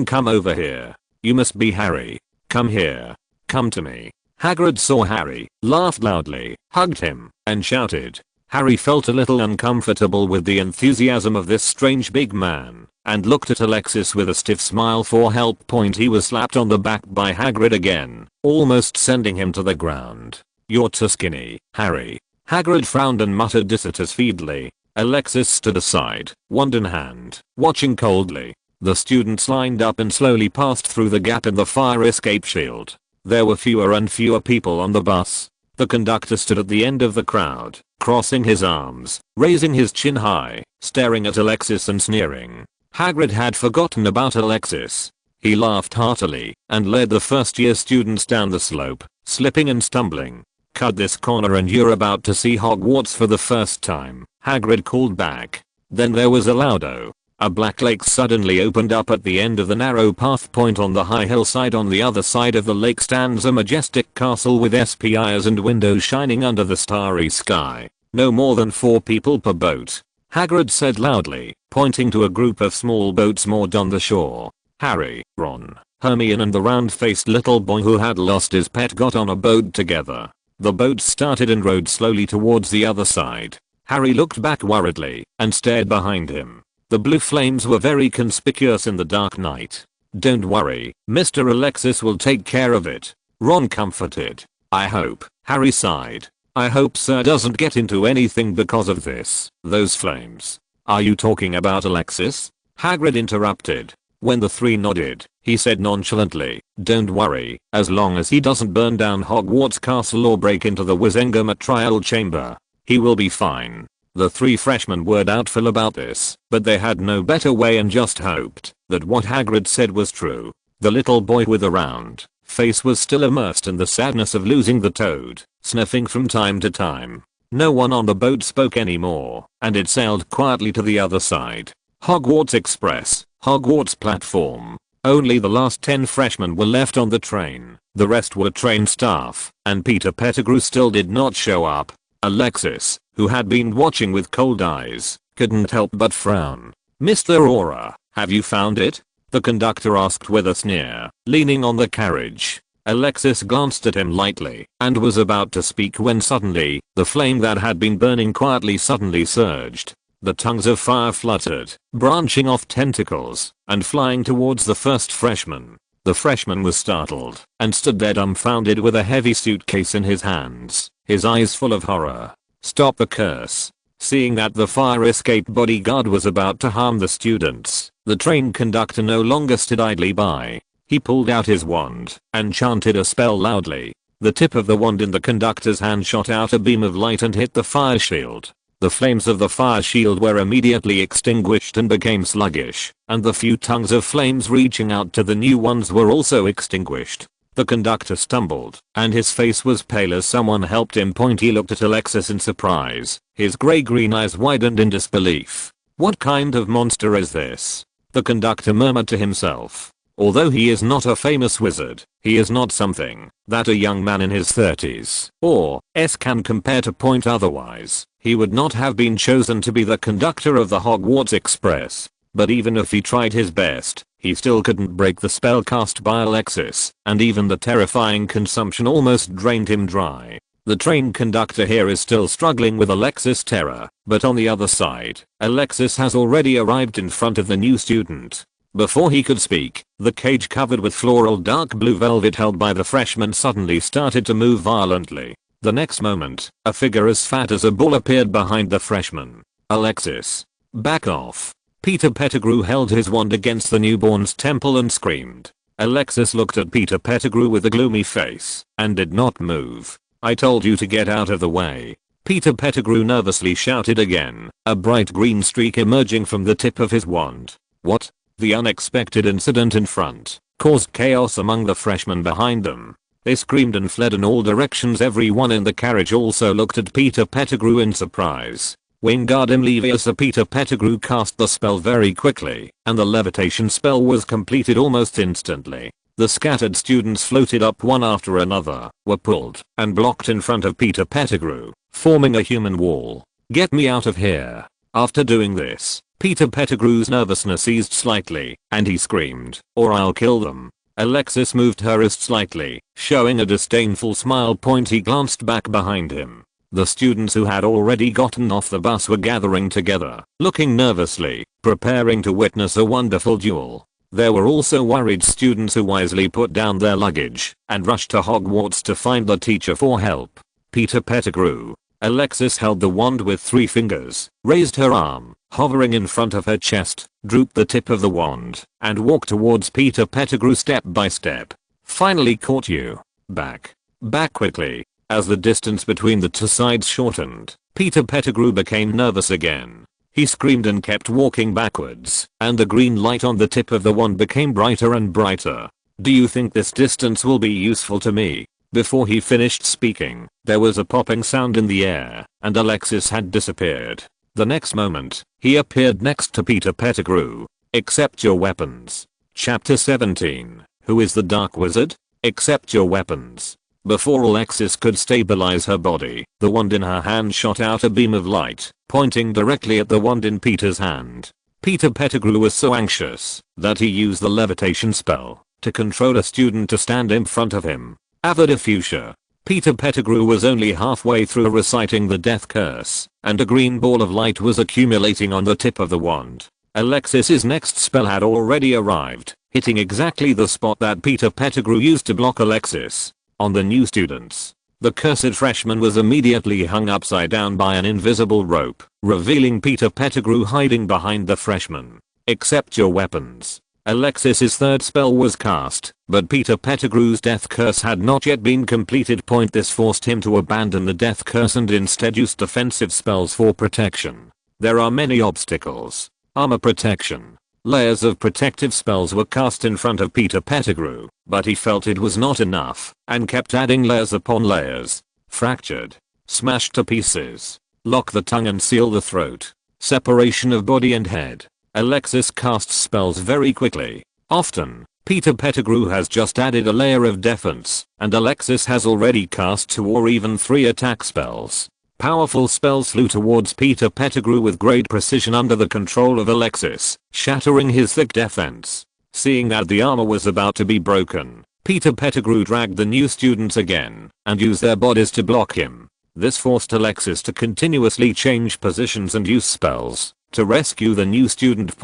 [SPEAKER 1] come over here. You must be Harry. Come here. Come to me." Hagrid saw Harry, laughed loudly, hugged him, and shouted. Harry felt a little uncomfortable with the enthusiasm of this strange big man, and looked at Alexis with a stiff smile. For help point he was slapped on the back by Hagrid again, almost sending him to the ground. "You're too skinny, Harry." Hagrid frowned and muttered dissatisfiedly. Alexis stood aside, wand in hand, watching coldly. The students lined up and slowly passed through the gap in the fire escape shield. There were fewer and fewer people on the bus. The conductor stood at the end of the crowd, crossing his arms, raising his chin high, staring at Alexis and sneering. Hagrid had forgotten about Alexis. He laughed heartily and led the first-year students down the slope, slipping and stumbling. "Cut this corner and you're about to see Hogwarts for the first time," Hagrid called back. Then there was a loud "oh." A black lake suddenly opened up at the end of the narrow path point on the high hillside. On the other side of the lake stands a majestic castle with spires and windows shining under the starry sky. "No more than 4 people per boat," Hagrid said loudly, pointing to a group of small boats moored on the shore. Harry, Ron, Hermione and the round-faced little boy who had lost his pet got on a boat together. The boat started and rowed slowly towards the other side. Harry looked back worriedly and stared behind him. The blue flames were very conspicuous in the dark night. "Don't worry, Mr. Alexis will take care of it," Ron comforted. "I hope," Harry sighed. "I hope Sir doesn't get into anything because of this. Those flames." "Are you talking about Alexis?" Hagrid interrupted. When the three nodded, he said nonchalantly, "Don't worry, as long as he doesn't burn down Hogwarts Castle or break into the Wizengamot trial chamber, he will be fine." The 3 freshmen were doubtful about this, but they had no better way and just hoped that what Hagrid said was true. The little boy with the round face was still immersed in the sadness of losing the toad, sniffing from time to time. No one on the boat spoke anymore, and it sailed quietly to the other side. Hogwarts Express, Hogwarts platform. Only the last 10 freshmen were left on the train. The rest were train staff, and Peter Pettigrew still did not show up. Alexis, who had been watching with cold eyes, couldn't help but frown. "Mr. Aurora, have you found it?" the conductor asked with a sneer, leaning on the carriage. Alexis glanced at him lightly and was about to speak when suddenly, the flame that had been burning quietly suddenly surged. The tongues of fire fluttered, branching off tentacles and flying towards the first freshman. The freshman was startled and stood there dumbfounded with a heavy suitcase in his hands, his eyes full of horror. "Stop the curse." Seeing that the fire escape bodyguard was about to harm the students, the train conductor no longer stood idly by. He pulled out his wand and chanted a spell loudly. The tip of the wand in the conductor's hand shot out a beam of light and hit the fire shield. The flames of the fire shield were immediately extinguished and became sluggish, and the few tongues of flames reaching out to the new ones were also extinguished. The conductor stumbled, and his face was pale as someone helped him point. He looked at Alexis in surprise, his grey-green eyes widened in disbelief. "What kind of monster is this?" the conductor murmured to himself. Although he is not a famous wizard, he is not something that a young man in his 30s or s can compare to. Point otherwise, he would not have been chosen to be the conductor of the Hogwarts Express. But even if he tried his best, he still couldn't break the spell cast by Alexis, and even the terrifying consumption almost drained him dry. The train conductor here is still struggling with Alexis' terror, but on the other side, Alexis has already arrived in front of the new student. Before he could speak, the cage covered with floral dark blue velvet held by the freshman suddenly started to move violently. The next moment, a figure as fat as a bull appeared behind the freshman. "Alexis, back off." Peter Pettigrew held his wand against the newborn's temple and screamed. Alexis looked at Peter Pettigrew with a gloomy face and did not move. "I told you to get out of the way." Peter Pettigrew nervously shouted again, a bright green streak emerging from the tip of his wand. "What?" The unexpected incident in front caused chaos among the freshmen behind them. They screamed and fled in all directions. Everyone in the carriage also looked at Peter Pettigrew in surprise. Wingardium Leviosa. Peter Pettigrew cast the spell very quickly, and the levitation spell was completed almost instantly. The scattered students floated up one after another, were pulled, and blocked in front of Peter Pettigrew, forming a human wall. "Get me out of here." After doing this, Peter Pettigrew's nervousness eased slightly, and he screamed, "Or I'll kill them." Alexis moved her wrist slightly, showing a disdainful smile. He glanced back behind him. The students who had already gotten off the bus were gathering together, looking nervously, preparing to witness a wonderful duel. There were also worried students who wisely put down their luggage and rushed to Hogwarts to find the teacher for help. Peter Pettigrew. Alexis held the wand with 3 fingers, raised her arm, hovering in front of her chest, drooped the tip of the wand, and walked towards Peter Pettigrew step by step. Finally caught you. Back. Back quickly. As the distance between the 2 sides shortened, Peter Pettigrew became nervous again. He screamed and kept walking backwards, and the green light on the tip of the wand became brighter and brighter. Do you think this distance will be useful to me? Before he finished speaking, there was a popping sound in the air, and Alexis had disappeared. The next moment, he appeared next to Peter Pettigrew. Accept your weapons. Chapter 17. Who is the Dark Wizard? Accept your weapons. Before Alexis could stabilize her body, the wand in her hand shot out a beam of light, pointing directly at the wand in Peter's hand. Peter Pettigrew was so anxious that he used the levitation spell to control a student to stand in front of him. Avid Fuchsia. Peter Pettigrew was only halfway through reciting the death curse, and a green ball of light was accumulating on the tip of the wand. Alexis's next spell had already arrived, hitting exactly the spot that Peter Pettigrew used to block Alexis. On the new students. The cursed freshman was immediately hung upside down by an invisible rope, revealing Peter Pettigrew hiding behind the freshman. Accept your weapons. Alexis's 3rd spell was cast, but Peter Pettigrew's death curse had not yet been completed. This forced him to abandon the death curse and instead use defensive spells for protection. There are many obstacles. Armor protection. Layers of protective spells were cast in front of Peter Pettigrew, but he felt it was not enough, and kept adding layers upon layers. Fractured. Smashed to pieces. Lock the tongue and seal the throat. Separation of body and head. Alexis casts spells very quickly. Often, Peter Pettigrew has just added a layer of defense, and Alexis has already cast 2 or even 3 attack spells. Powerful spells flew towards Peter Pettigrew with great precision under the control of Alexis, shattering his thick defense. Seeing that the armor was about to be broken, Peter Pettigrew dragged the new students again and used their bodies to block him. This forced Alexis to continuously change positions and use spells to rescue the new student.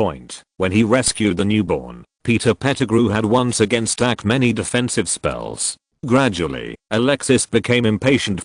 [SPEAKER 1] When he rescued the newborn, Peter Pettigrew had once again stacked many defensive spells. Gradually, Alexis became impatient.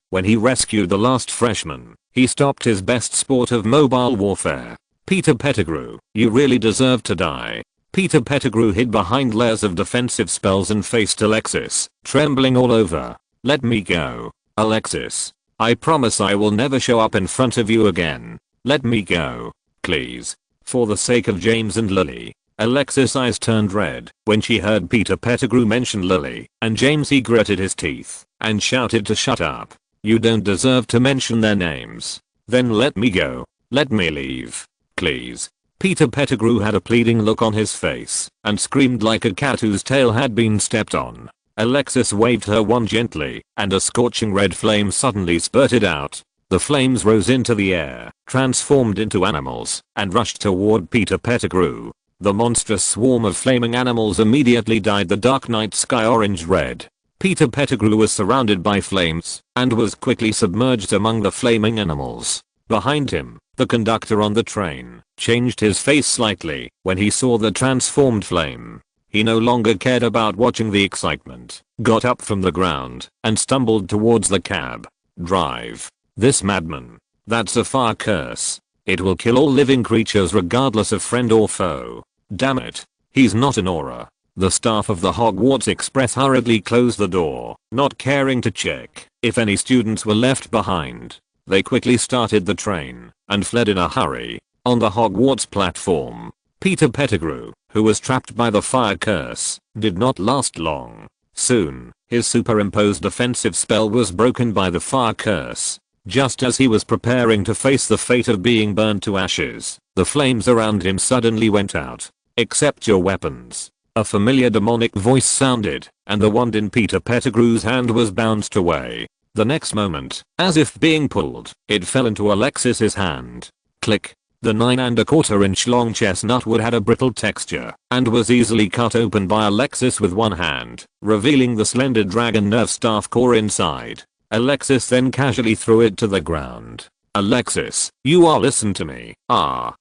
[SPEAKER 1] When he rescued the last freshman, he stopped his best sport of mobile warfare. Peter Pettigrew, you really deserve to die. Peter Pettigrew hid behind layers of defensive spells and faced Alexis, trembling all over. Let me go. Alexis. I promise I will never show up in front of you again. Let me go. Please. For the sake of James and Lily. Alexis' eyes turned red when she heard Peter Pettigrew mention Lily and James. He gritted his teeth and shouted to shut up. You don't deserve to mention their names. Then let me go. Let me leave. Please. Peter Pettigrew had a pleading look on his face and screamed like a cat whose tail had been stepped on. Alexis waved her wand gently and a scorching red flame suddenly spurted out. The flames rose into the air, transformed into animals, and rushed toward Peter Pettigrew. The monstrous swarm of flaming animals immediately dyed the dark night sky orange-red. Peter Pettigrew was surrounded by flames and was quickly submerged among the flaming animals. Behind him, the conductor on the train changed his face slightly when he saw the transformed flame. He no longer cared about watching the excitement, got up from the ground, and stumbled towards the cab. Drive. This madman. That's a fire curse. It will kill all living creatures regardless of friend or foe. Damn it. He's not an aura. The staff of the Hogwarts Express hurriedly closed the door, not caring to check if any students were left behind. They quickly started the train and fled in a hurry. On the Hogwarts platform, Peter Pettigrew, who was trapped by the fire curse, did not last long. Soon, his superimposed defensive spell was broken by the fire curse. Just as he was preparing to face the fate of being burned to ashes, the flames around him suddenly went out. Accept your weapons. A familiar demonic voice sounded, and the wand in Peter Pettigrew's hand was bounced away. The next moment, as if being pulled, it fell into Alexis's hand. Click. The 9¼ inch long chestnut wood had a brittle texture and was easily cut open by Alexis with one hand, revealing the slender dragon nerve staff core inside. Alexis then casually threw it to the ground. "Alexis, you are listen to me.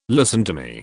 [SPEAKER 1] Listen to me.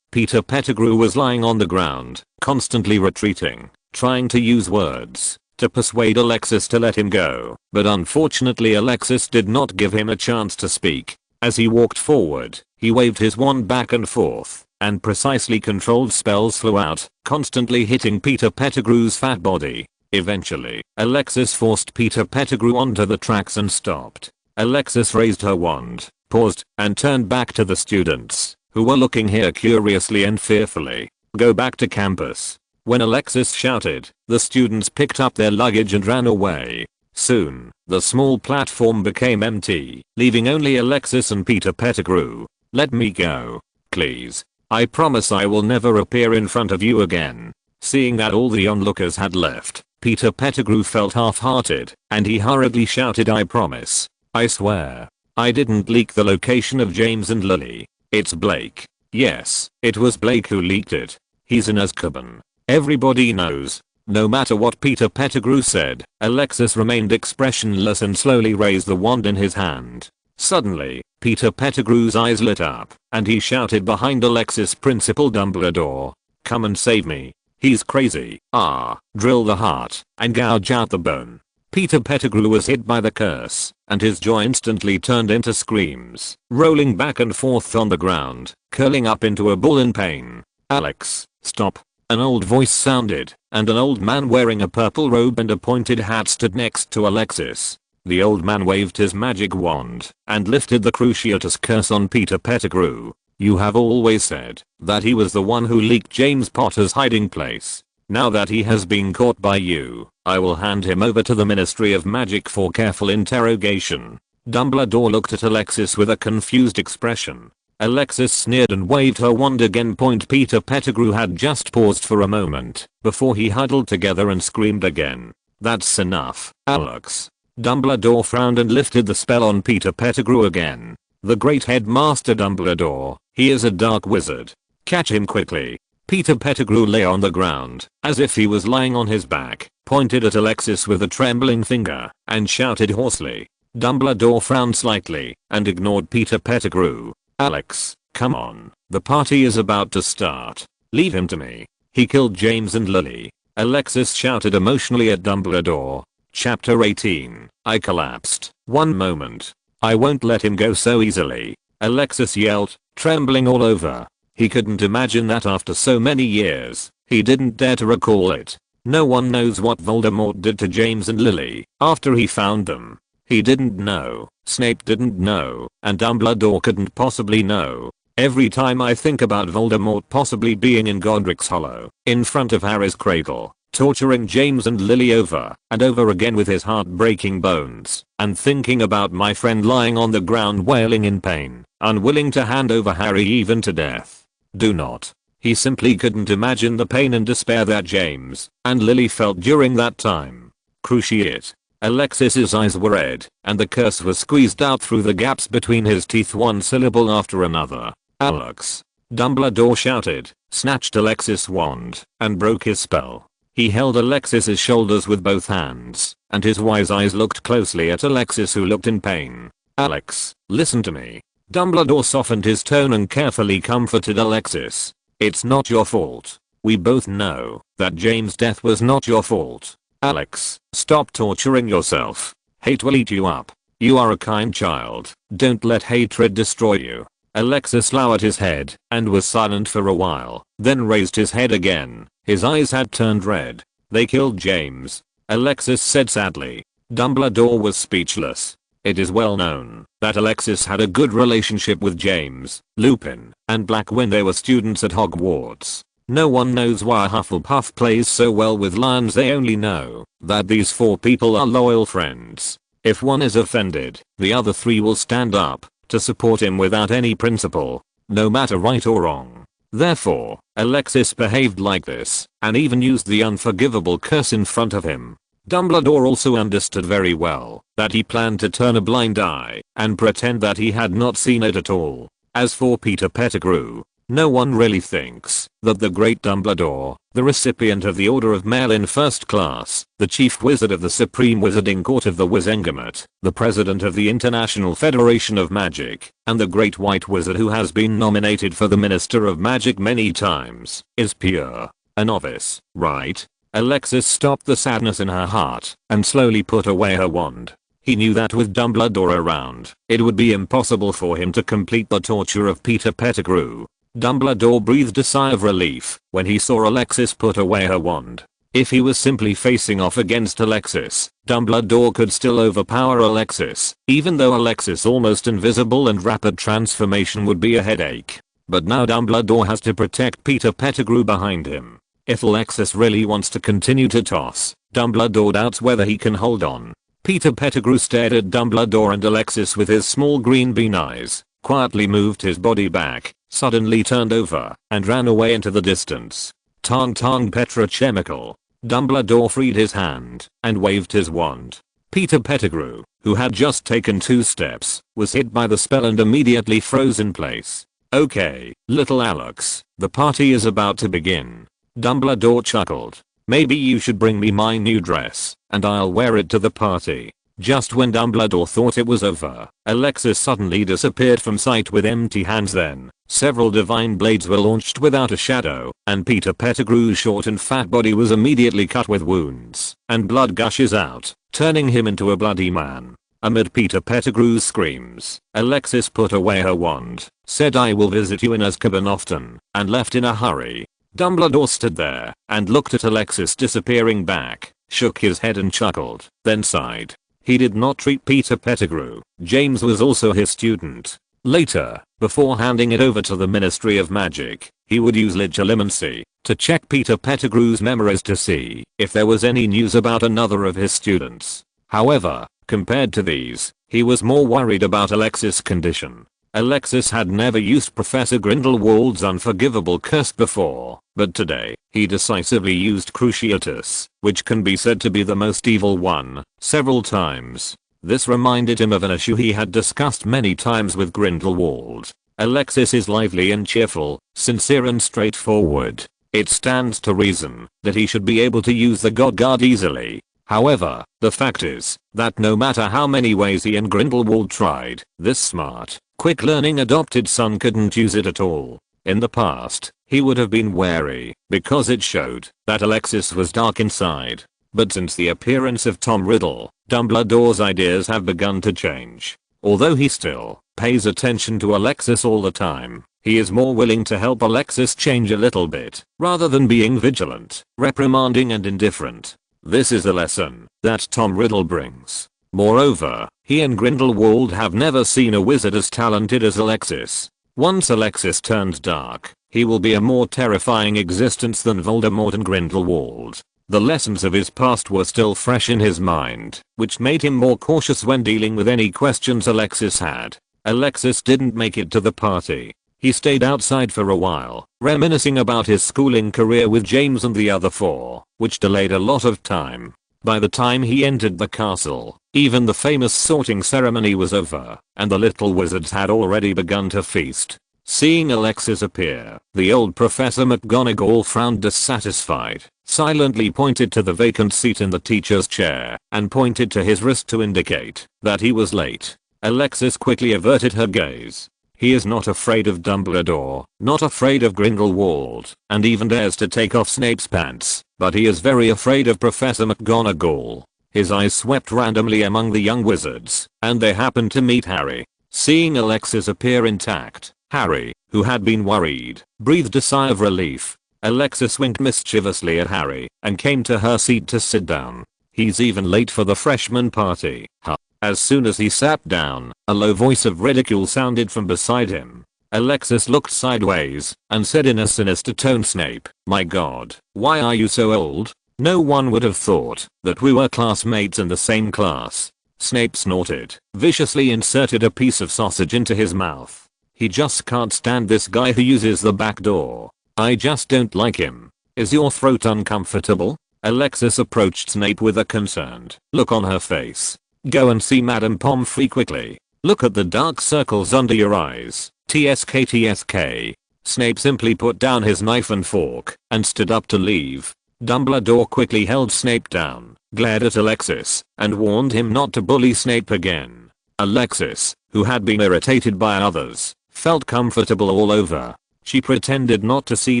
[SPEAKER 1] Peter Pettigrew was lying on the ground, constantly retreating, trying to use words to persuade Alexis to let him go, but unfortunately Alexis did not give him a chance to speak. As he walked forward, he waved his wand back and forth, and precisely controlled spells flew out, constantly hitting Peter Pettigrew's fat body. Eventually, Alexis forced Peter Pettigrew onto the tracks and stopped. Alexis raised her wand, paused, and turned back to the students, who were looking here curiously and fearfully. "Go back to campus." When Alexis shouted, the students picked up their luggage and ran away. Soon, the small platform became empty, leaving only Alexis and Peter Pettigrew. "Let me go, please. I promise I will never appear in front of you again." Seeing that all the onlookers had left, Peter Pettigrew felt half-hearted, and he hurriedly shouted, "I promise. I swear. I didn't leak the location of James and Lily. It's Blake. Yes, it was Blake who leaked it. He's in Azkaban. Everybody knows." No matter what Peter Pettigrew said, Alexis remained expressionless and slowly raised the wand in his hand. Suddenly, Peter Pettigrew's eyes lit up, and he shouted behind Alexis, "Principal Dumbledore, come and save me. He's crazy. Drill the heart and gouge out the bone." Peter Pettigrew was hit by the curse, and his jaw instantly turned into screams, rolling back and forth on the ground, curling up into a ball in pain. "Alex, stop." An old voice sounded, and an old man wearing a purple robe and a pointed hat stood next to Alexis. The old man waved his magic wand and lifted the Cruciatus curse on Peter Pettigrew. "You have always said that he was the one who leaked James Potter's hiding place. Now that he has been caught by you, I will hand him over to the Ministry of Magic for careful interrogation." Dumbledore looked at Alexis with a confused expression. Alexis sneered and waved her wand again. Peter Pettigrew had just paused for a moment before he huddled together and screamed again. "That's enough, Alex." Dumbledore frowned and lifted the spell on Peter Pettigrew again. "The great headmaster Dumbledore, he is a dark wizard. Catch him quickly." Peter Pettigrew lay on the ground, as if he was lying on his back, pointed at Alexis with a trembling finger, and shouted hoarsely. Dumbledore frowned slightly, and ignored Peter Pettigrew. "Alex, come on. The party is about to start. Leave him to me. He killed James and Lily." Alexis shouted emotionally at Dumbledore. Chapter 18. I collapsed. "One moment. I won't let him go so easily," Alexis yelled, trembling all over. He couldn't imagine that after so many years, he didn't dare to recall it. No one knows what Voldemort did to James and Lily after he found them. He didn't know, Snape didn't know, and Dumbledore couldn't possibly know. Every time I think about Voldemort possibly being in Godric's Hollow, in front of Harry's cradle, torturing James and Lily over and over again with his heart-breaking bones, and thinking about my friend lying on the ground wailing in pain, unwilling to hand over Harry even to death. Do not. He simply couldn't imagine the pain and despair that James and Lily felt during that time. Cruciate. Alexis's eyes were red, and the curse was squeezed out through the gaps between his teeth, one syllable after another. "Alex!" Dumbledore shouted, snatched Alexis' wand, and broke his spell. He held Alexis's shoulders with both hands, and his wise eyes looked closely at Alexis, who looked in pain. "Alex, listen to me." Dumbledore softened his tone and carefully comforted Alexis. "It's not your fault. We both know that James' death was not your fault. Alex, stop torturing yourself. Hate will eat you up. You are a kind child. Don't let hatred destroy you." Alexis lowered his head and was silent for a while, then raised his head again. His eyes had turned red. "They killed James," Alexis said sadly. Dumbledore was speechless. It is well known that Alexis had a good relationship with James, Lupin, and Black when they were students at Hogwarts. No one knows why Hufflepuff plays so well with lions. They only know that these four people are loyal friends. If one is offended, the other three will stand up to support him without any principle, no matter right or wrong. Therefore, Alexis behaved like this, and even used the unforgivable curse in front of him. Dumbledore also understood very well that he planned to turn a blind eye and pretend that he had not seen it at all. As for Peter Pettigrew, no one really thinks that the great Dumbledore, the recipient of the Order of Merlin First Class, the Chief Wizard of the Supreme Wizarding Court of the Wizengamot, the President of the International Federation of Magic, and the Great White Wizard who has been nominated for the Minister of Magic many times, is pure a novice, right? Alexis stopped the sadness in her heart and slowly put away her wand. He knew that with Dumbledore around, it would be impossible for him to complete the torture of Peter Pettigrew. Dumbledore breathed a sigh of relief when he saw Alexis put away her wand. If he was simply facing off against Alexis, Dumbledore could still overpower Alexis, even though Alexis' almost invisible and rapid transformation would be a headache. But now Dumbledore has to protect Peter Pettigrew behind him. If Alexis really wants to continue to toss, Dumbledore doubts whether he can hold on. Peter Pettigrew stared at Dumbledore and Alexis with his small green bean eyes, quietly moved his body back, suddenly turned over, and ran away into the distance. Tong tong petrochemical. Dumbledore freed his hand and waved his wand. Peter Pettigrew, who had just taken 2 steps, was hit by the spell and immediately froze in place. Okay, little Alex, the party is about to begin. Dumbledore chuckled. Maybe you should bring me my new dress, and I'll wear it to the party. Just when Dumbledore thought it was over, Alexis suddenly disappeared from sight with empty hands. Then, several divine blades were launched without a shadow, and Peter Pettigrew's short and fat body was immediately cut with wounds, and blood gushes out, turning him into a bloody man. Amid Peter Pettigrew's screams, Alexis put away her wand, said I will visit you in Azkaban often, and left in a hurry. Dumbledore stood there and looked at Alexis disappearing back, shook his head and chuckled, then sighed. He did not treat Peter Pettigrew. James was also his student. Later, before handing it over to the Ministry of Magic, he would use legilimency to check Peter Pettigrew's memories to see if there was any news about another of his students. However, compared to these, he was more worried about Alexis' condition. Alexis had never used Professor Grindelwald's unforgivable curse before, but today, he decisively used Cruciatus, which can be said to be the most evil one, several times. This reminded him of an issue he had discussed many times with Grindelwald. Alexis is lively and cheerful, sincere and straightforward. It stands to reason that he should be able to use the God Guard easily. However, the fact is that no matter how many ways he and Grindelwald tried, this smart, quick learning adopted son couldn't use it at all. In the past, he would have been wary because it showed that Alexis was dark inside. But since the appearance of Tom Riddle, Dumbledore's ideas have begun to change. Although he still pays attention to Alexis all the time, he is more willing to help Alexis change a little bit, rather than being vigilant, reprimanding and indifferent. This is a lesson that Tom Riddle brings. Moreover, he and Grindelwald have never seen a wizard as talented as Alexis. Once Alexis turns dark, he will be a more terrifying existence than Voldemort and Grindelwald. The lessons of his past were still fresh in his mind, which made him more cautious when dealing with any questions Alexis had. Alexis didn't make it to the party. He stayed outside for a while, reminiscing about his schooling career with James and the other 4, which delayed a lot of time. By the time he entered the castle, even the famous sorting ceremony was over, and the little wizards had already begun to feast. Seeing Alexis appear, the old Professor McGonagall frowned dissatisfied, silently pointed to the vacant seat in the teacher's chair, and pointed to his wrist to indicate that he was late. Alexis quickly averted her gaze. He is not afraid of Dumbledore, not afraid of Grindelwald, and even dares to take off Snape's pants, but he is very afraid of Professor McGonagall. His eyes swept randomly among the young wizards, and they happened to meet Harry. Seeing Alexis appear intact, Harry, who had been worried, breathed a sigh of relief. Alexis winked mischievously at Harry and came to her seat to sit down. He's even late for the freshman party, huh? As soon as he sat down, a low voice of ridicule sounded from beside him. Alexis looked sideways and said in a sinister tone, Snape, my god, why are you so old? No one would have thought that we were classmates in the same class. Snape snorted, viciously inserted a piece of sausage into his mouth. He just can't stand this guy who uses the back door. I just don't like him. Is your throat uncomfortable? Alexis approached Snape with a concerned look on her face. Go and see Madame Pomfrey quickly. Look at the dark circles under your eyes. TSK. Snape simply put down his knife and fork and stood up to leave. Dumbledore quickly held Snape down, glared at Alexis, and warned him not to bully Snape again. Alexis, who had been irritated by others, felt comfortable all over. She pretended not to see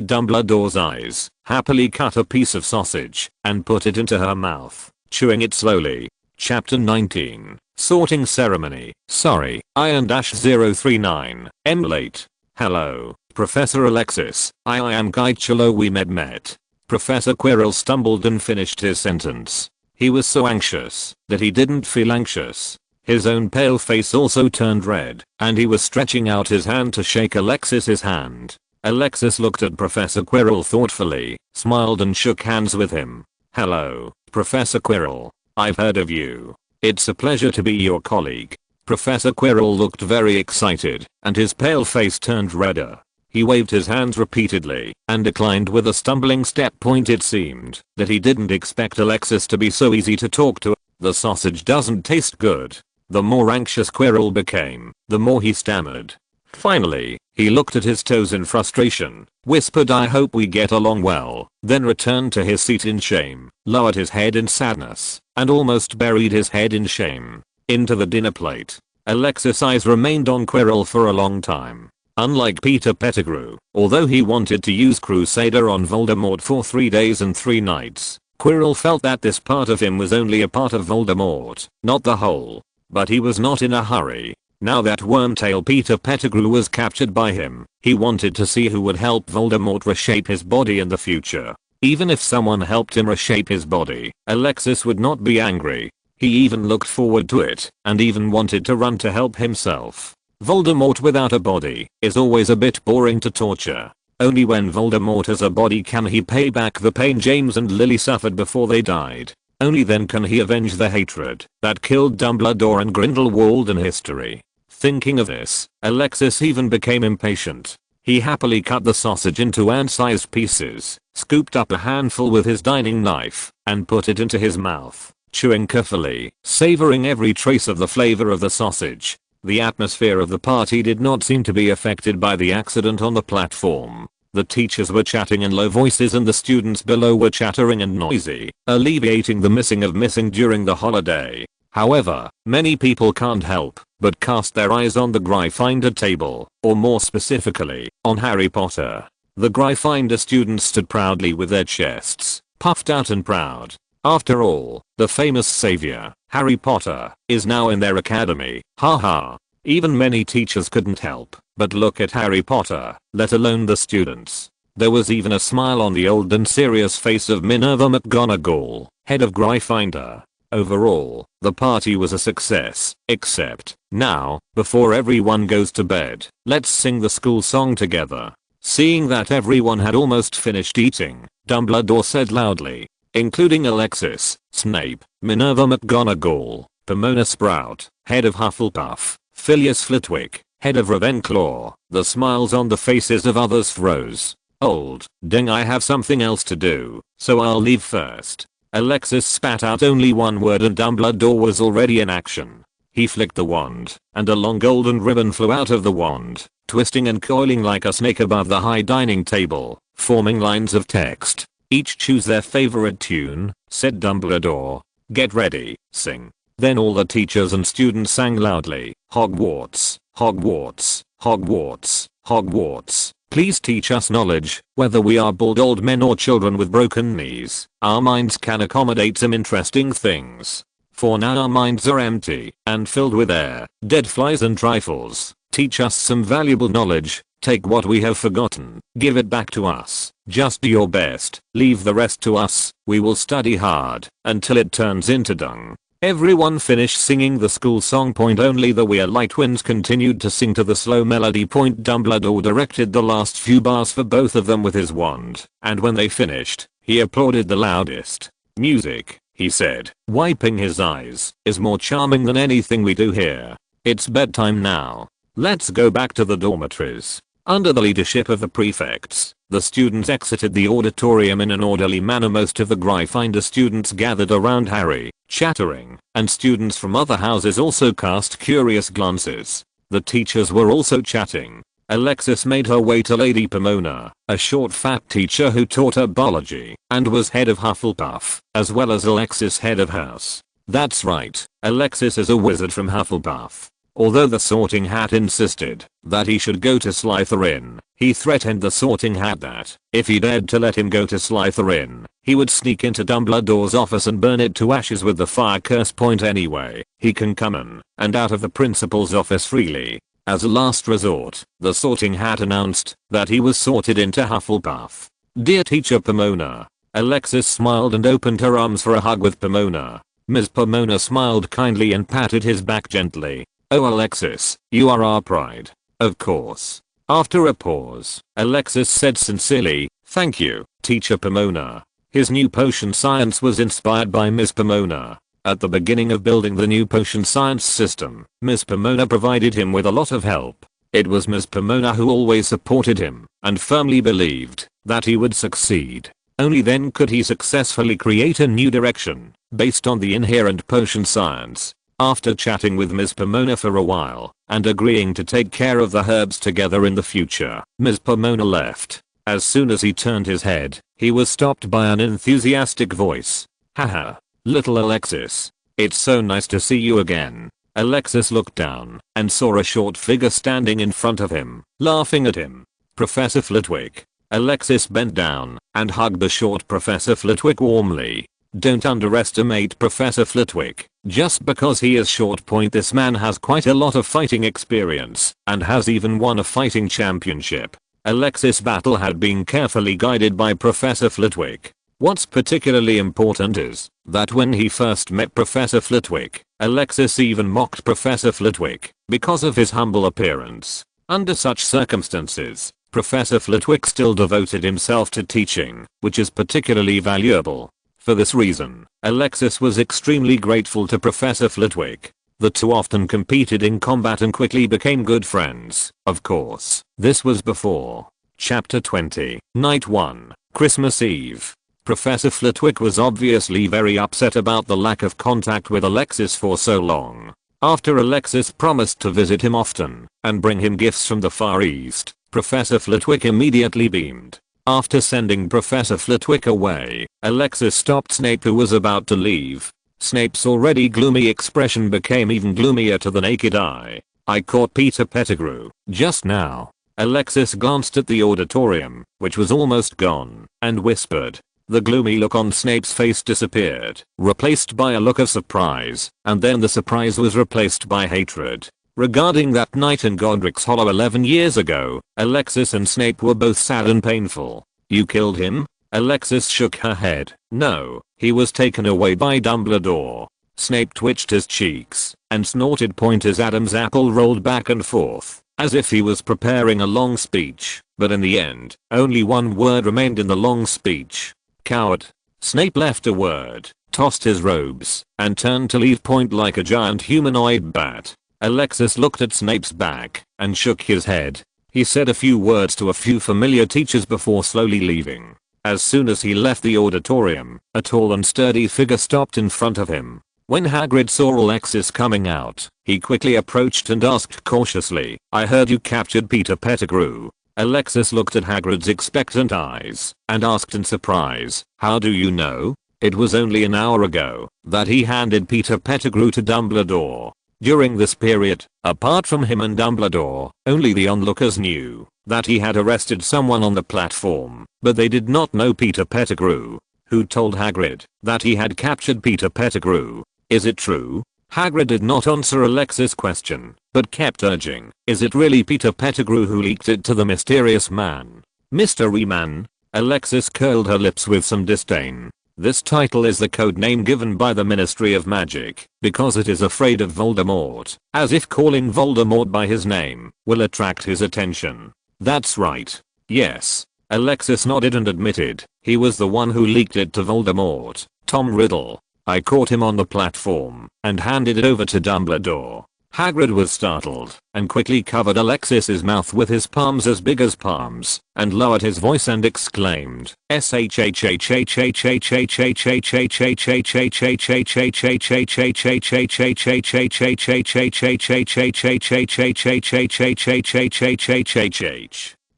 [SPEAKER 1] Dumbledore's eyes, happily cut a piece of sausage, and put it into her mouth, chewing it slowly. Chapter 19. Sorting Ceremony. Sorry, Iron-039, I'm late. Hello, Professor Alexis, I am Guy Cholo we met. Professor Quirrell stumbled and finished his sentence. He was so anxious that he didn't feel anxious. His own pale face also turned red, and he was stretching out his hand to shake Alexis's hand. Alexis looked at Professor Quirrell thoughtfully, smiled and shook hands with him. Hello, Professor Quirrell. I've heard of you. It's a pleasure to be your colleague. Professor Quirrell looked very excited, and his pale face turned redder. He waved his hands repeatedly, and declined with a stumbling step. It seemed that he didn't expect Alexis to be so easy to talk to. The sausage doesn't taste good. The more anxious Quirrell became, the more he stammered. Finally, he looked at his toes in frustration, whispered I hope we get along well, then returned to his seat in shame, lowered his head in sadness, and almost buried his head in shame into the dinner plate. Alexis' eyes remained on Quirrell for a long time. Unlike Peter Pettigrew, although he wanted to use Crusader on Voldemort for 3 days and 3 nights, Quirrell felt that this part of him was only a part of Voldemort, not the whole. But he was not in a hurry. Now that Wormtail Peter Pettigrew was captured by him, he wanted to see who would help Voldemort reshape his body in the future. Even if someone helped him reshape his body, Alexis would not be angry. He even looked forward to it, and even wanted to run to help himself. Voldemort without a body is always a bit boring to torture. Only when Voldemort has a body can he pay back the pain James and Lily suffered before they died. Only then can he avenge the hatred that killed Dumbledore and Grindelwald in history. Thinking of this, Alexis even became impatient. He happily cut the sausage into ant-sized pieces, scooped up a handful with his dining knife, and put it into his mouth, chewing carefully, savoring every trace of the flavor of the sausage. The atmosphere of the party did not seem to be affected by the accident on the platform. The teachers were chatting in low voices and the students below were chattering and noisy, alleviating the missing during the holiday. However, many people can't help but cast their eyes on the Gryffindor table, or more specifically, on Harry Potter. The Gryffindor students stood proudly with their chests puffed out and proud. After all, the famous savior, Harry Potter, is now in their academy. Haha. Even many teachers couldn't help but look at Harry Potter, let alone the students. There was even a smile on the old and serious face of Minerva McGonagall, head of Gryffindor. Overall, the party was a success, except, now, before everyone goes to bed, let's sing the school song together. Seeing that everyone had almost finished eating, Dumbledore said loudly, including Alexis, Snape, Minerva McGonagall, Pomona Sprout, head of Hufflepuff, Phileas Flitwick, head of Ravenclaw. The smiles on the faces of others froze. Old, dang, I have something else to do, so I'll leave first. Alexis spat out only one word and Dumbledore was already in action. He flicked the wand, and a long golden ribbon flew out of the wand, twisting and coiling like a snake above the high dining table, forming lines of text. Each choose their favorite tune, said Dumbledore. Get ready, sing. Then all the teachers and students sang loudly, Hogwarts, Hogwarts, Hogwarts, Hogwarts. Please teach us knowledge, whether we are bald old men or children with broken knees. Our minds can accommodate some interesting things. For now our minds are empty and filled with air, dead flies and trifles. Teach us some valuable knowledge. Take what we have forgotten, give it back to us. Just do your best, leave the rest to us. We will study hard until it turns into dung. Everyone finished singing the school song. Only the Weirlight Twins continued to sing to the slow melody. Dumbledore directed the last few bars for both of them with his wand, and when they finished, he applauded the loudest. Music, he said, wiping his eyes, is more charming than anything we do here. It's bedtime now. Let's go back to the dormitories. Under the leadership of the prefects, the students exited the auditorium in an orderly manner. Most of the Gryffindor students gathered around Harry, chattering, and students from other houses also cast curious glances. The teachers were also chatting. Alexis made her way to Lady Pomona, a short fat teacher who taught her biology and was head of Hufflepuff, as well as Alexis head of house. That's right, Alexis is a wizard from Hufflepuff. Although the Sorting Hat insisted that he should go to Slytherin, he threatened the Sorting Hat that, if he dared to let him go to Slytherin, he would sneak into Dumbledore's office and burn it to ashes with the fire curse point anyway. He can come in and out of the principal's office freely. As a last resort, the Sorting Hat announced that he was sorted into Hufflepuff. Dear Teacher Pomona. Alexis smiled and opened her arms for a hug with Pomona. Ms. Pomona smiled kindly and patted his back gently. Oh Alexis, you are our pride. Of course. After a pause, Alexis said sincerely, thank you, Teacher Pomona. His new potion science was inspired by Ms. Pomona. At the beginning of building the new potion science system, Ms. Pomona provided him with a lot of help. It was Ms. Pomona who always supported him and firmly believed that he would succeed. Only then could he successfully create a new direction based on the inherent potion science. After chatting with Ms. Pomona for a while and agreeing to take care of the herbs together in the future, Ms. Pomona left. As soon as he turned his head, he was stopped by an enthusiastic voice. Haha, little Alexis. It's so nice to see you again. Alexis looked down and saw a short figure standing in front of him, laughing at him. Professor Flitwick. Alexis bent down and hugged the short Professor Flitwick warmly. Don't underestimate Professor Flitwick. Just because he is short, this man has quite a lot of fighting experience and has even won a fighting championship. Alexis' battle had been carefully guided by Professor Flitwick. What's particularly important is that when he first met Professor Flitwick, Alexis even mocked Professor Flitwick because of his humble appearance. Under such circumstances, Professor Flitwick still devoted himself to teaching, which is particularly valuable. For this reason, Alexis was extremely grateful to Professor Flitwick. The two often competed in combat and quickly became good friends. Of course, this was before. Chapter 20, Night 1, Christmas Eve. Professor Flitwick was obviously very upset about the lack of contact with Alexis for so long. After Alexis promised to visit him often and bring him gifts from the Far East, Professor Flitwick immediately beamed. After sending Professor Flitwick away, Alexis stopped Snape, who was about to leave. Snape's already gloomy expression became even gloomier to the naked eye. I caught Peter Pettigrew just now. Alexis glanced at the auditorium, which was almost gone, and whispered. The gloomy look on Snape's face disappeared, replaced by a look of surprise, and then the surprise was replaced by hatred. Regarding that night in Godric's Hollow 11 years ago, Alexis and Snape were both sad and painful. You killed him? Alexis shook her head. No, he was taken away by Dumbledore. Snape twitched his cheeks and snorted as Adam's apple rolled back and forth, as if he was preparing a long speech, but in the end, only one word remained in the long speech. Coward. Snape left a word, tossed his robes, and turned to leave like a giant humanoid bat. Alexis looked at Snape's back and shook his head. He said a few words to a few familiar teachers before slowly leaving. As soon as he left the auditorium, a tall and sturdy figure stopped in front of him. When Hagrid saw Alexis coming out, he quickly approached and asked cautiously, I heard you captured Peter Pettigrew. Alexis looked at Hagrid's expectant eyes and asked in surprise, how do you know? It was only an hour ago that he handed Peter Pettigrew to Dumbledore. During this period, apart from him and Dumbledore, only the onlookers knew that he had arrested someone on the platform, but they did not know Peter Pettigrew. Who told Hagrid that he had captured Peter Pettigrew? Is it true? Hagrid did not answer Alexis' question, but kept urging, is it really Peter Pettigrew who leaked it to the mysterious man? Mystery Man? Alexis curled her lips with some disdain. This title is the code name given by the Ministry of Magic because it is afraid of Voldemort, as if calling Voldemort by his name will attract his attention. That's right. Yes. Alexis nodded and admitted he was the one who leaked it to Voldemort. Tom Riddle. I caught him on the platform and handed it over to Dumbledore. Hagrid was startled and quickly covered Alexis's mouth with his palms as big as palms and lowered his voice and exclaimed,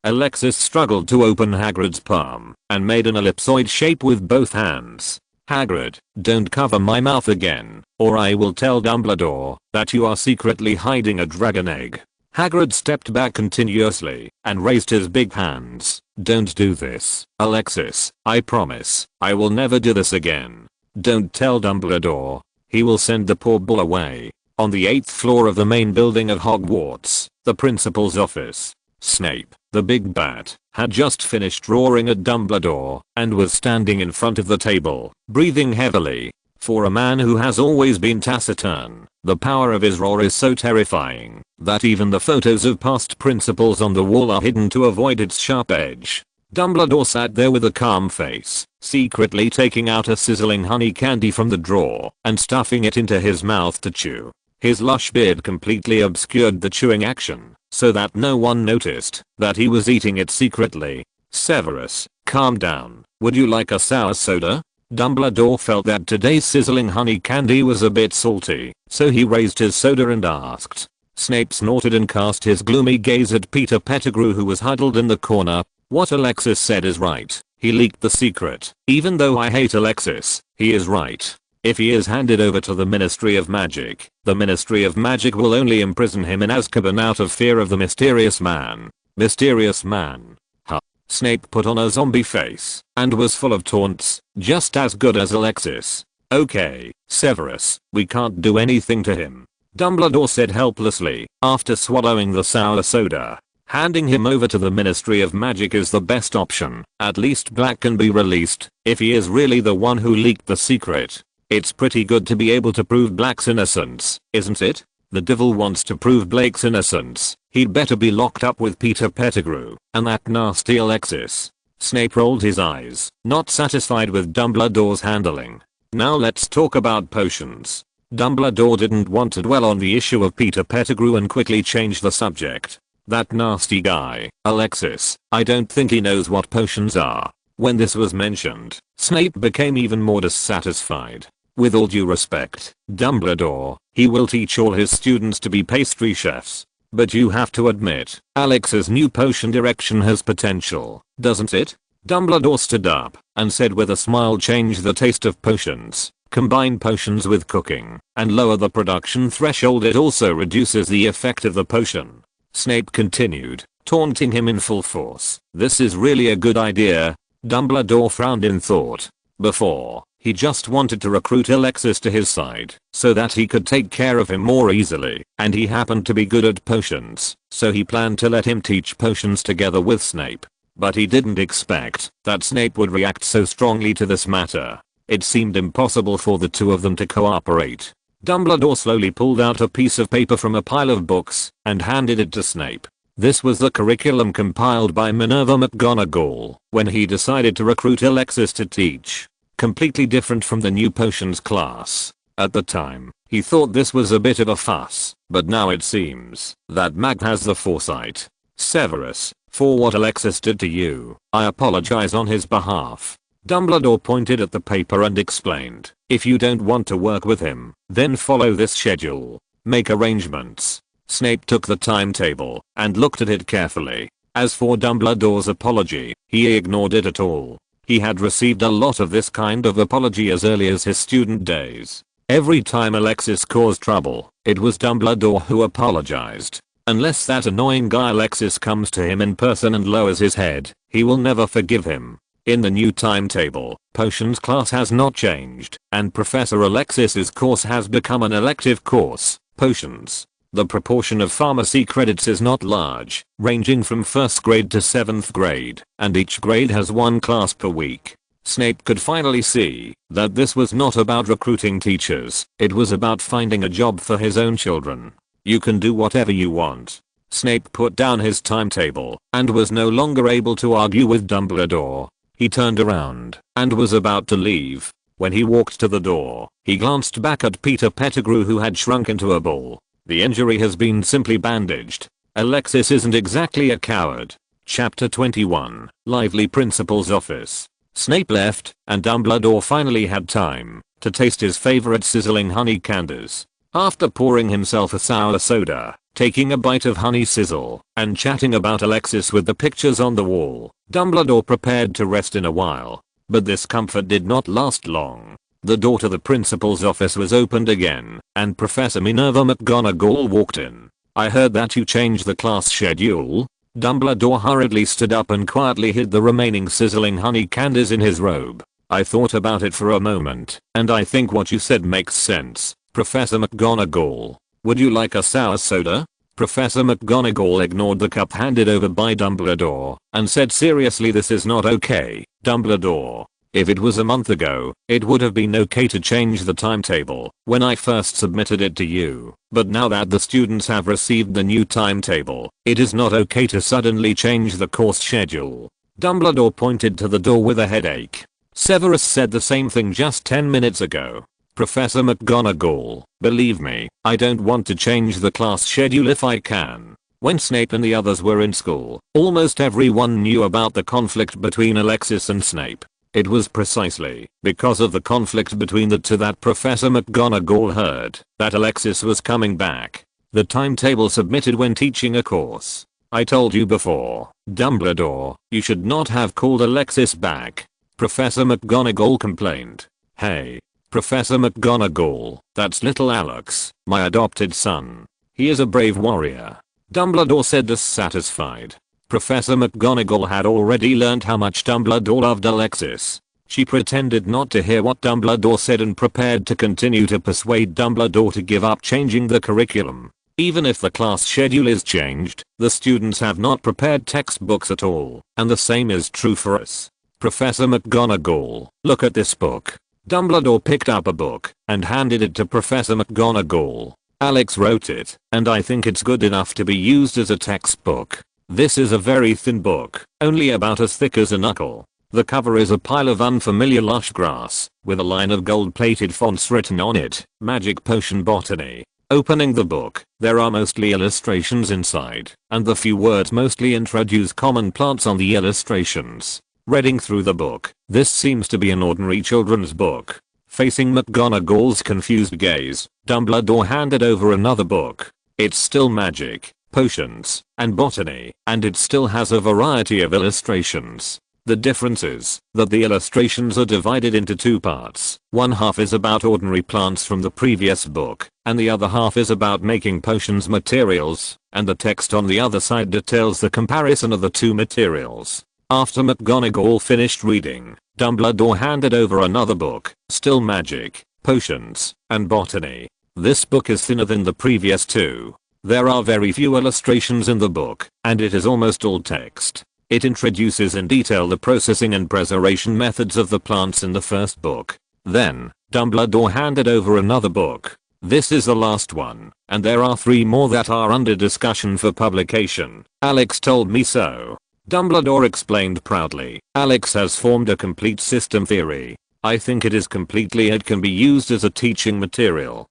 [SPEAKER 1] Alexis struggled to open Hagrid's palm and made an ellipsoid shape with both hands. Hagrid, don't cover my mouth again, or I will tell Dumbledore that you are secretly hiding a dragon egg. Hagrid stepped back continuously and raised his big hands. Don't do this, Alexis, I promise, I will never do this again. Don't tell Dumbledore. He will send the poor boy away. On the 8th floor of the main building of Hogwarts, the principal's office, Snape, the big bat, had just finished roaring at Dumbledore and was standing in front of the table, breathing heavily. For a man who has always been taciturn, the power of his roar is so terrifying that even the photos of past principals on the wall are hidden to avoid its sharp edge. Dumbledore sat there with a calm face, secretly taking out a sizzling honey candy from the drawer and stuffing it into his mouth to chew. His lush beard completely obscured the chewing action, so that no one noticed that he was eating it secretly. Severus, calm down. Would you like a sour soda? Dumbledore felt that today's sizzling honey candy was a bit salty, so he raised his soda and asked. Snape snorted and cast his gloomy gaze at Peter Pettigrew, who was huddled in the corner. What Alexis said is right. He leaked the secret. Even though I hate Alexis, he is right. If he is handed over to the Ministry of Magic, the Ministry of Magic will only imprison him in Azkaban out of fear of the mysterious man. Mysterious man. Huh. Snape put on a zombie face and was full of taunts, just as good as Alexis. Okay, Severus, we can't do anything to him, Dumbledore said helplessly after swallowing the sour soda. Handing him over to the Ministry of Magic is the best option. At least Black can be released if he is really the one who leaked the secret. It's pretty good to be able to prove Black's innocence, isn't it? The devil wants to prove Blake's innocence. He'd better be locked up with Peter Pettigrew and that nasty Alexis. Snape rolled his eyes, not satisfied with Dumbledore's handling. Now let's talk about potions. Dumbledore didn't want to dwell on the issue of Peter Pettigrew and quickly changed the subject. That nasty guy, Alexis, I don't think he knows what potions are. When this was mentioned, Snape became even more dissatisfied. With all due respect, Dumbledore, he will teach all his students to be pastry chefs. But you have to admit, Alex's new potion direction has potential, doesn't it? Dumbledore stood up and said with a smile, change the taste of potions, combine potions with cooking, and lower the production threshold. It also reduces the effect of the potion. Snape continued, taunting him in full force. This is really a good idea. Dumbledore frowned in thought. Before, he just wanted to recruit Alexis to his side so that he could take care of him more easily, and he happened to be good at potions, so he planned to let him teach potions together with Snape. But he didn't expect that Snape would react so strongly to this matter. It seemed impossible for the two of them to cooperate. Dumbledore slowly pulled out a piece of paper from a pile of books and handed it to Snape. This was the curriculum compiled by Minerva McGonagall when he decided to recruit Alexis to teach. Completely different from the new potions class. At the time, he thought this was a bit of a fuss, but now it seems that Mag has the foresight. Severus, for what Alexis did to you, I apologize on his behalf. Dumbledore pointed at the paper and explained, if you don't want to work with him, then follow this schedule. Make arrangements. Snape took the timetable and looked at it carefully. As for Dumbledore's apology, he ignored it at all. He had received a lot of this kind of apology as early as his student days. Every time Alexis caused trouble, it was Dumbledore who apologized. Unless that annoying guy Alexis comes to him in person and lowers his head, he will never forgive him. In the new timetable, potions class has not changed, and Professor Alexis's course has become an elective course, potions. The proportion of pharmacy credits is not large, ranging from 1st grade to 7th grade, and each grade has one class per week. Snape could finally see that this was not about recruiting teachers, it was about finding a job for his own children. You can do whatever you want. Snape put down his timetable and was no longer able to argue with Dumbledore. He turned around and was about to leave. When he walked to the door, he glanced back at Peter Pettigrew, who had shrunk into a ball. The injury has been simply bandaged. Alexis isn't exactly a coward. Chapter 21. Lively Principal's Office. Snape left, and Dumbledore finally had time to taste his favorite sizzling honey candies. After pouring himself a sour soda, taking a bite of honey sizzle, and chatting about Alexis with the pictures on the wall, Dumbledore prepared to rest in a while. But this comfort did not last long. The door to the principal's office was opened again, and Professor Minerva McGonagall walked in. "I heard that you changed the class schedule." Dumbledore hurriedly stood up and quietly hid the remaining sizzling honey candies in his robe. "I thought about it for a moment, and I think what you said makes sense, Professor McGonagall. Would you like a sour soda?" Professor McGonagall ignored the cup handed over by Dumbledore, and said seriously, "This is not okay, Dumbledore. If it was a month ago, it would have been okay to change the timetable when I first submitted it to you. But now that the students have received the new timetable, it is not okay to suddenly change the course schedule." Dumbledore pointed to the door with a headache. "Severus said the same thing just 10 minutes ago. Professor McGonagall, believe me, I don't want to change the class schedule if I can." When Snape and the others were in school, almost everyone knew about the conflict between Alexis and Snape. It was precisely because of the conflict between the two that Professor McGonagall heard that Alexis was coming back. The timetable submitted when teaching a course. "I told you before, Dumbledore, you should not have called Alexis back," Professor McGonagall complained. "Hey, Professor McGonagall, that's little Alex, my adopted son. He is a brave warrior," Dumbledore said, dissatisfied. Professor McGonagall had already learned how much Dumbledore loved Alexis. She pretended not to hear what Dumbledore said and prepared to continue to persuade Dumbledore to give up changing the curriculum. "Even if the class schedule is changed, the students have not prepared textbooks at all, and the same is true for us. Professor McGonagall, look at this book." Dumbledore picked up a book and handed it to Professor McGonagall. "Alex wrote it, and I think it's good enough to be used as a textbook. This is a very thin book, only about as thick as a knuckle. The cover is a pile of unfamiliar lush grass, with a line of gold-plated fonts written on it, Magic Potion Botany." Opening the book, there are mostly illustrations inside, and the few words mostly introduce common plants on the illustrations. Reading through the book, this seems to be an ordinary children's book. Facing McGonagall's confused gaze, Dumbledore handed over another book. "It's still magic, potions, and botany, and it still has a variety of illustrations. The difference is that the illustrations are divided into two parts. One half is about ordinary plants from the previous book, and the other half is about making potions materials, and the text on the other side details the comparison of the two materials." After McGonagall finished reading, Dumbledore handed over another book, Still Magic, Potions, and Botany. This book is thinner than the previous two. There are very few illustrations in the book, and it is almost all text. It introduces in detail the processing and preservation methods of the plants in the first book. Then, Dumbledore handed over another book. "This is the last one, and there are 3 more that are under discussion for publication. Alex told me so." Dumbledore explained proudly. "Alex has formed a complete system theory. I think it can be used as a teaching material."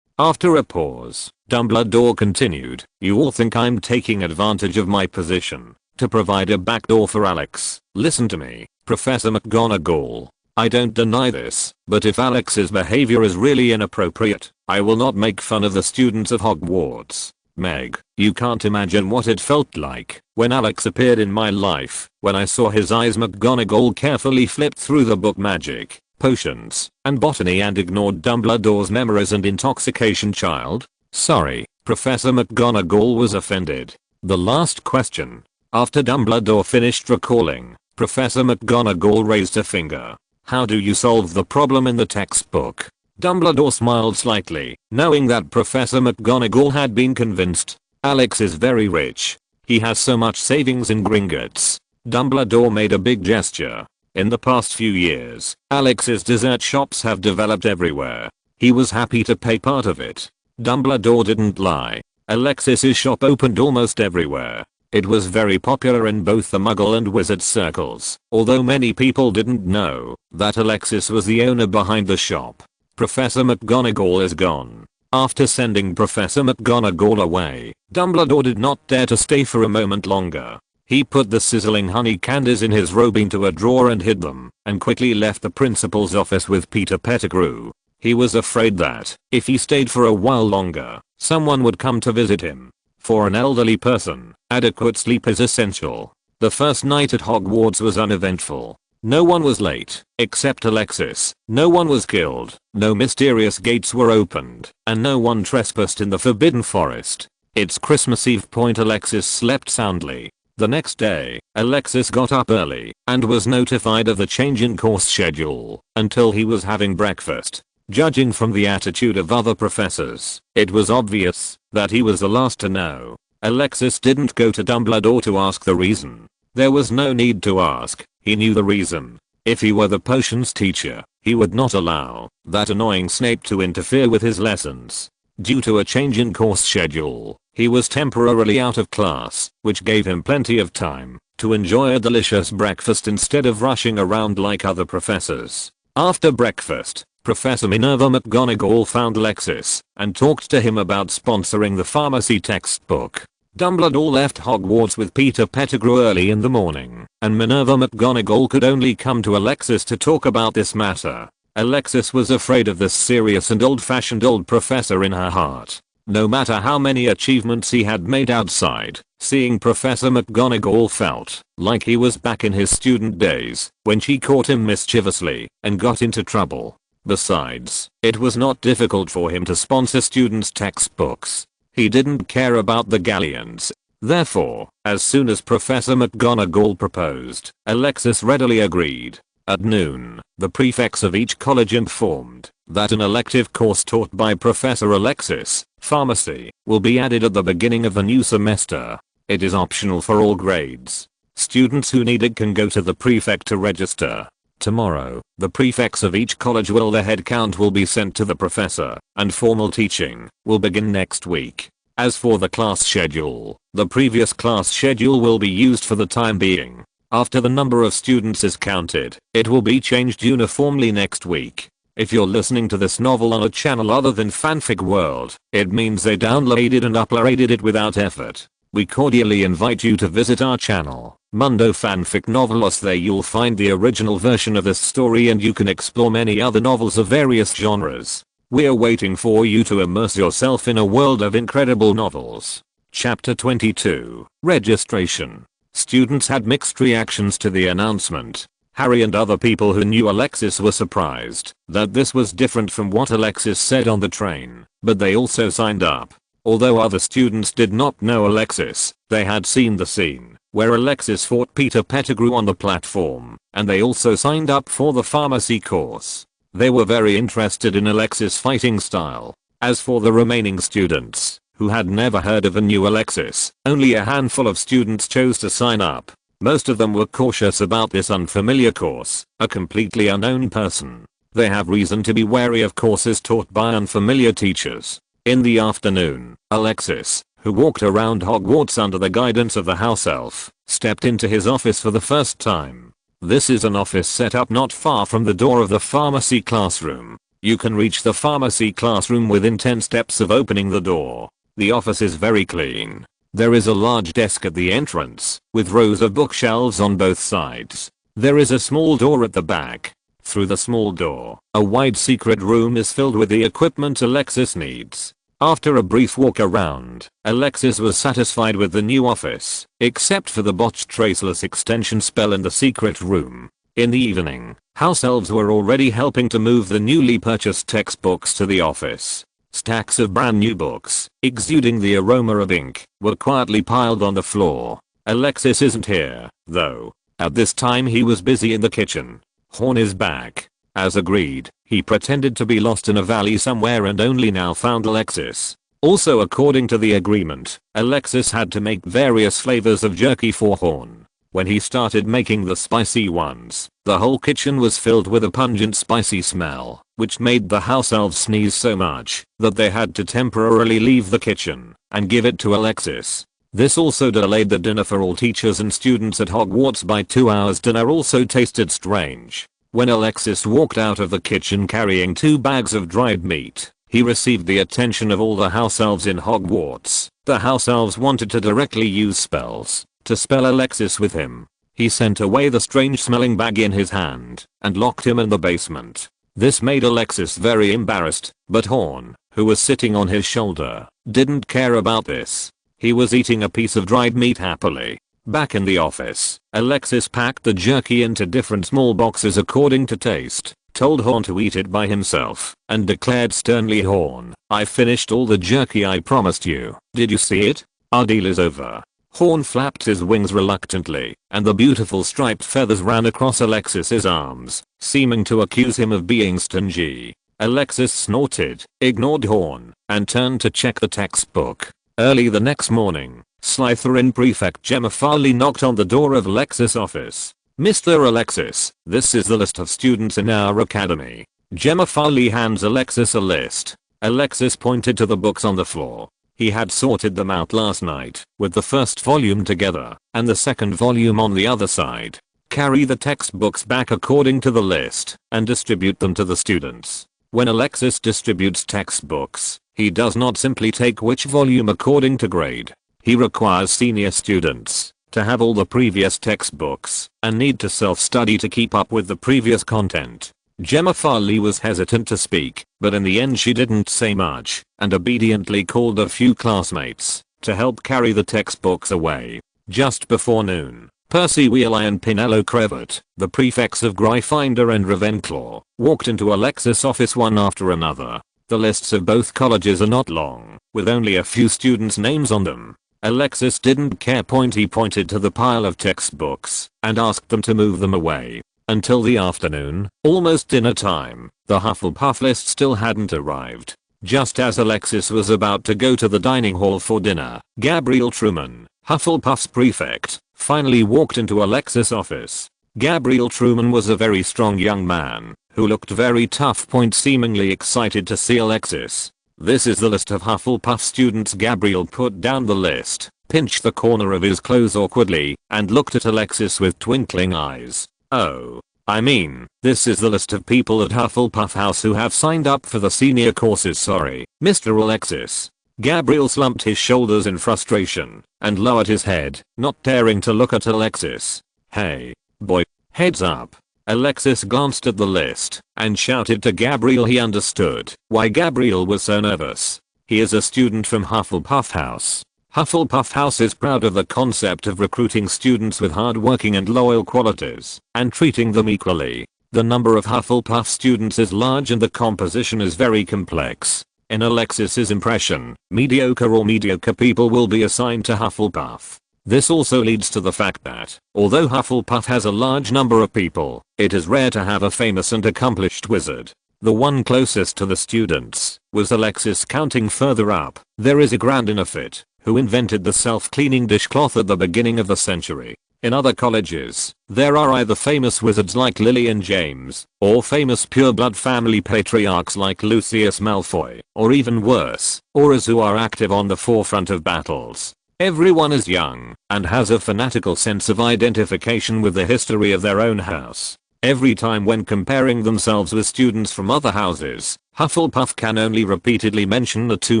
[SPEAKER 1] After a pause, Dumbledore continued, "You all think I'm taking advantage of my position to provide a backdoor for Alex. Listen to me, Professor McGonagall. I don't deny this, but if Alex's behavior is really inappropriate, I will not make fun of the students of Hogwarts. Meg, you can't imagine what it felt like when Alex appeared in my life, when I saw his eyes." McGonagall carefully flipped through the book Magic, Potions, and Botany and ignored Dumbledore's memories and intoxication. "Child? Sorry." Professor McGonagall was offended. The last question. After Dumbledore finished recalling, Professor McGonagall raised a finger. "How do you solve the problem in the textbook?" Dumbledore smiled slightly, knowing that Professor McGonagall had been convinced. "Alex is very rich. He has so much savings in Gringotts." Dumbledore made a big gesture. "In the past few years, Alex's dessert shops have developed everywhere. He was happy to pay part of it." Dumbledore didn't lie. Alexis's shop opened almost everywhere. It was very popular in both the Muggle and Wizard circles, although many people didn't know that Alexis was the owner behind the shop. Professor McGonagall is gone. After sending Professor McGonagall away, Dumbledore did not dare to stay for a moment longer. He put the sizzling honey candies in his robe into a drawer and hid them, and quickly left the principal's office with Peter Pettigrew. He was afraid that, if he stayed for a while longer, someone would come to visit him. For an elderly person, adequate sleep is essential. The first night at Hogwarts was uneventful. No one was late, except Alexis. No one was killed, no mysterious gates were opened, and no one trespassed in the Forbidden Forest. It's Christmas Eve. Alexis slept soundly. The next day, Alexis got up early and was notified of the change in course schedule until he was having breakfast. Judging from the attitude of other professors, it was obvious that he was the last to know. Alexis didn't go to Dumbledore to ask the reason. There was no need to ask, he knew the reason. If he were the potions teacher, he would not allow that annoying Snape to interfere with his lessons. Due to a change in course schedule, he was temporarily out of class, which gave him plenty of time to enjoy a delicious breakfast instead of rushing around like other professors. After breakfast, Professor Minerva McGonagall found Alexis and talked to him about sponsoring the pharmacy textbook. Dumbledore left Hogwarts with Peter Pettigrew early in the morning, and Minerva McGonagall could only come to Alexis to talk about this matter. Alexis was afraid of this serious and old-fashioned old professor in her heart. No matter how many achievements he had made outside, seeing Professor McGonagall felt like he was back in his student days when she caught him mischievously and got into trouble. Besides, it was not difficult for him to sponsor students' textbooks. He didn't care about the galleons. Therefore, as soon as Professor McGonagall proposed, Alexis readily agreed. At noon, the prefects of each college informed that an elective course taught by Professor Alexis, pharmacy, will be added at the beginning of the new semester. It is optional for all grades. Students who need it can go to the prefect to register. Tomorrow, the prefects of each college their head count will be sent to the professor, and formal teaching will begin next week. As for the class schedule, the previous class schedule will be used for the time being. After the number of students is counted, it will be changed uniformly next week. If you're listening to this novel on a channel other than Fanfic World, it means they downloaded and uploaded it without effort. We cordially invite you to visit our channel, Mundo Fanfic Novelos. There you'll find the original version of this story and you can explore many other novels of various genres. We're waiting for you to immerse yourself in a world of incredible novels. Chapter 22, Registration. Students had mixed reactions to the announcement. Harry and other people who knew Alexis were surprised that this was different from what Alexis said on the train, but they also signed up. Although other students did not know Alexis, they had seen the scene where Alexis fought Peter Pettigrew on the platform, and they also signed up for the pharmacy course. They were very interested in Alexis' fighting style. As for the remaining students, who had never heard of a new Alexis, only a handful of students chose to sign up. Most of them were cautious about this unfamiliar course, a completely unknown person. They have reason to be wary of courses taught by unfamiliar teachers. In the afternoon, Alexis, who walked around Hogwarts under the guidance of the house elf, stepped into his office for the first time. This is an office set up not far from the door of the pharmacy classroom. You can reach the pharmacy classroom within 10 steps of opening the door. The office is very clean. There is a large desk at the entrance, with rows of bookshelves on both sides. There is a small door at the back. Through the small door, a wide secret room is filled with the equipment Alexis needs. After a brief walk around, Alexis was satisfied with the new office, except for the botched traceless extension spell in the secret room. In the evening, house elves were already helping to move the newly purchased textbooks to the office. Stacks of brand new books, exuding the aroma of ink, were quietly piled on the floor. Alexis isn't here, though. At this time he was busy in the kitchen. Horn is back. As agreed, he pretended to be lost in a valley somewhere and only now found Alexis. Also according to the agreement, Alexis had to make various flavors of jerky for Horn. When he started making the spicy ones, the whole kitchen was filled with a pungent spicy smell, which made the house elves sneeze so much that they had to temporarily leave the kitchen and give it to Alexis. This also delayed the dinner for all teachers and students at Hogwarts by 2 hours. Dinner also tasted strange. When Alexis walked out of the kitchen carrying 2 bags of dried meat, He received the attention of all the house elves in Hogwarts. The house elves wanted to directly use spells to spell Alexis with him. He sent away the strange smelling bag in his hand and locked him in the basement. This made Alexis very embarrassed, but Horn, who was sitting on his shoulder, didn't care about this. He was eating a piece of dried meat happily. Back in the office, Alexis packed the jerky into different small boxes according to taste, told Horn to eat it by himself, and declared sternly, "Horn, I finished all the jerky I promised you. Did you see it? Our deal is over." Horn flapped his wings reluctantly, and the beautiful striped feathers ran across Alexis's arms, seeming to accuse him of being stingy. Alexis snorted, ignored Horn, and turned to check the textbook. Early the next morning, Slytherin Prefect Gemma Farley knocked on the door of Alexis' office. "Mr. Alexis, this is the list of students in our academy." Gemma Farley hands Alexis a list. Alexis pointed to the books on the floor. He had sorted them out last night, with the first volume together, and the second volume on the other side. Carry the textbooks back according to the list, and distribute them to the students. When Alexis distributes textbooks, he does not simply take which volume according to grade. He requires senior students to have all the previous textbooks and need to self-study to keep up with the previous content. Gemma Farley was hesitant to speak, but in the end she didn't say much and obediently called a few classmates to help carry the textbooks away. Just before noon, Percy Weasley and Pinello Crevat, the prefects of Gryffindor and Ravenclaw, walked into Alexis' office one after another. The lists of both colleges are not long, with only a few students' names on them. Alexis didn't care. He pointed to the pile of textbooks and asked them to move them away. Until the afternoon, almost dinner time, the Hufflepuff list still hadn't arrived. Just as Alexis was about to go to the dining hall for dinner, Gabriel Truman, Hufflepuff's prefect, finally walked into Alexis' office. Gabriel Truman was a very strong young man who looked very tough. Seemingly excited to see Alexis. "This is the list of Hufflepuff students." Gabriel put down the list, pinched the corner of his clothes awkwardly, and looked at Alexis with twinkling eyes. "Oh, I mean, this is the list of people at Hufflepuff House who have signed up for the senior courses. Sorry, Mr. Alexis." Gabriel slumped his shoulders in frustration and lowered his head, not daring to look at Alexis. "Hey, boy, heads up." Alexis glanced at the list and shouted to Gabriel he understood why Gabriel was so nervous. He is a student from Hufflepuff House. Hufflepuff House is proud of the concept of recruiting students with hardworking and loyal qualities and treating them equally. The number of Hufflepuff students is large and the composition is very complex. In Alexis's impression, mediocre people will be assigned to Hufflepuff. This also leads to the fact that, although Hufflepuff has a large number of people, it is rare to have a famous and accomplished wizard. The one closest to the students was Alexis. Counting further up, there is a Grandinfit, who invented the self-cleaning dishcloth at the beginning of the century. In other colleges, there are either famous wizards like Lily and James, or famous pureblood family patriarchs like Lucius Malfoy, or even worse, Aurors who are active on the forefront of battles. Everyone is young and has a fanatical sense of identification with the history of their own house. Every time when comparing themselves with students from other houses, Hufflepuff can only repeatedly mention the two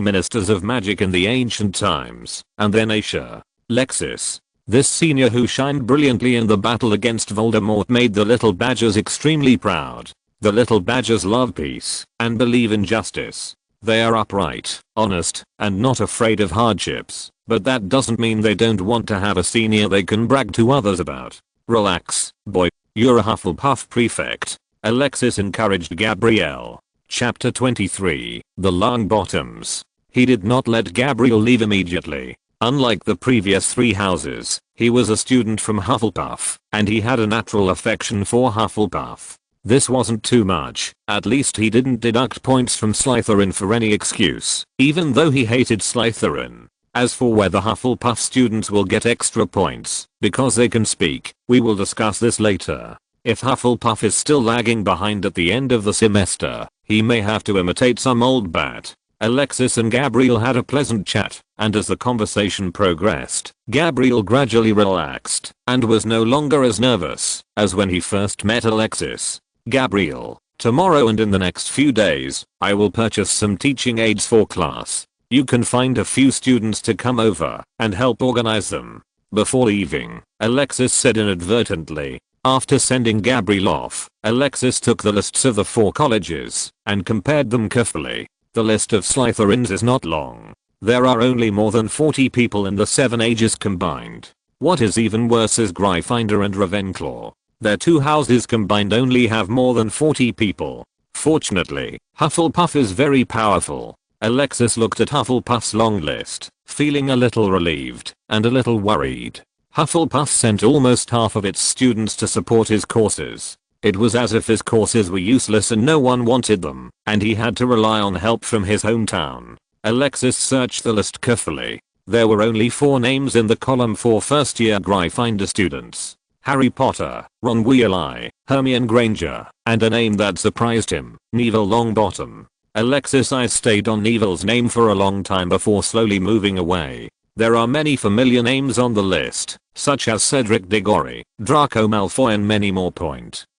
[SPEAKER 1] ministers of magic in the ancient times, and their nature. Lexis, this senior who shined brilliantly in the battle against Voldemort, made the little badgers extremely proud. The little badgers love peace and believe in justice. They are upright, honest, and not afraid of hardships, but that doesn't mean they don't want to have a senior they can brag to others about. "Relax, boy. You're a Hufflepuff prefect," Alexis encouraged Gabrielle. Chapter 23, The Longbottoms. He did not let Gabriel leave immediately. Unlike the previous three houses, he was a student from Hufflepuff, and he had a natural affection for Hufflepuff. This wasn't too much. At least he didn't deduct points from Slytherin for any excuse, even though he hated Slytherin. As for whether Hufflepuff students will get extra points because they can speak, we will discuss this later. If Hufflepuff is still lagging behind at the end of the semester, he may have to imitate some old bat. Alexis and Gabriel had a pleasant chat, and as the conversation progressed, Gabriel gradually relaxed and was no longer as nervous as when he first met Alexis. "Gabriel, Tomorrow and in the next few days, I will purchase some teaching aids for class. You can find a few students to come over and help organize them. Before leaving, Alexis said inadvertently. After sending Gabriel off, Alexis took the lists of the 4 colleges and compared them carefully. The list of Slytherins is not long. There are only more than 40 people in the 7 ages combined. What is even worse is Gryffindor and Ravenclaw. Their 2 houses combined only have more than 40 people. Fortunately, Hufflepuff is very powerful. Alexis looked at Hufflepuff's long list, feeling a little relieved and a little worried. Hufflepuff sent almost half of its students to support his courses. It was as if his courses were useless and no one wanted them, and he had to rely on help from his hometown. Alexis searched the list carefully. There were only 4 names in the column for first-year Gryffindor students. Harry Potter, Ron Weasley, Hermione Granger, and a name that surprised him, Neville Longbottom. Alexis' eyes stayed on Neville's name for a long time before slowly moving away. There are many familiar names on the list, such as Cedric Diggory, Draco Malfoy and many more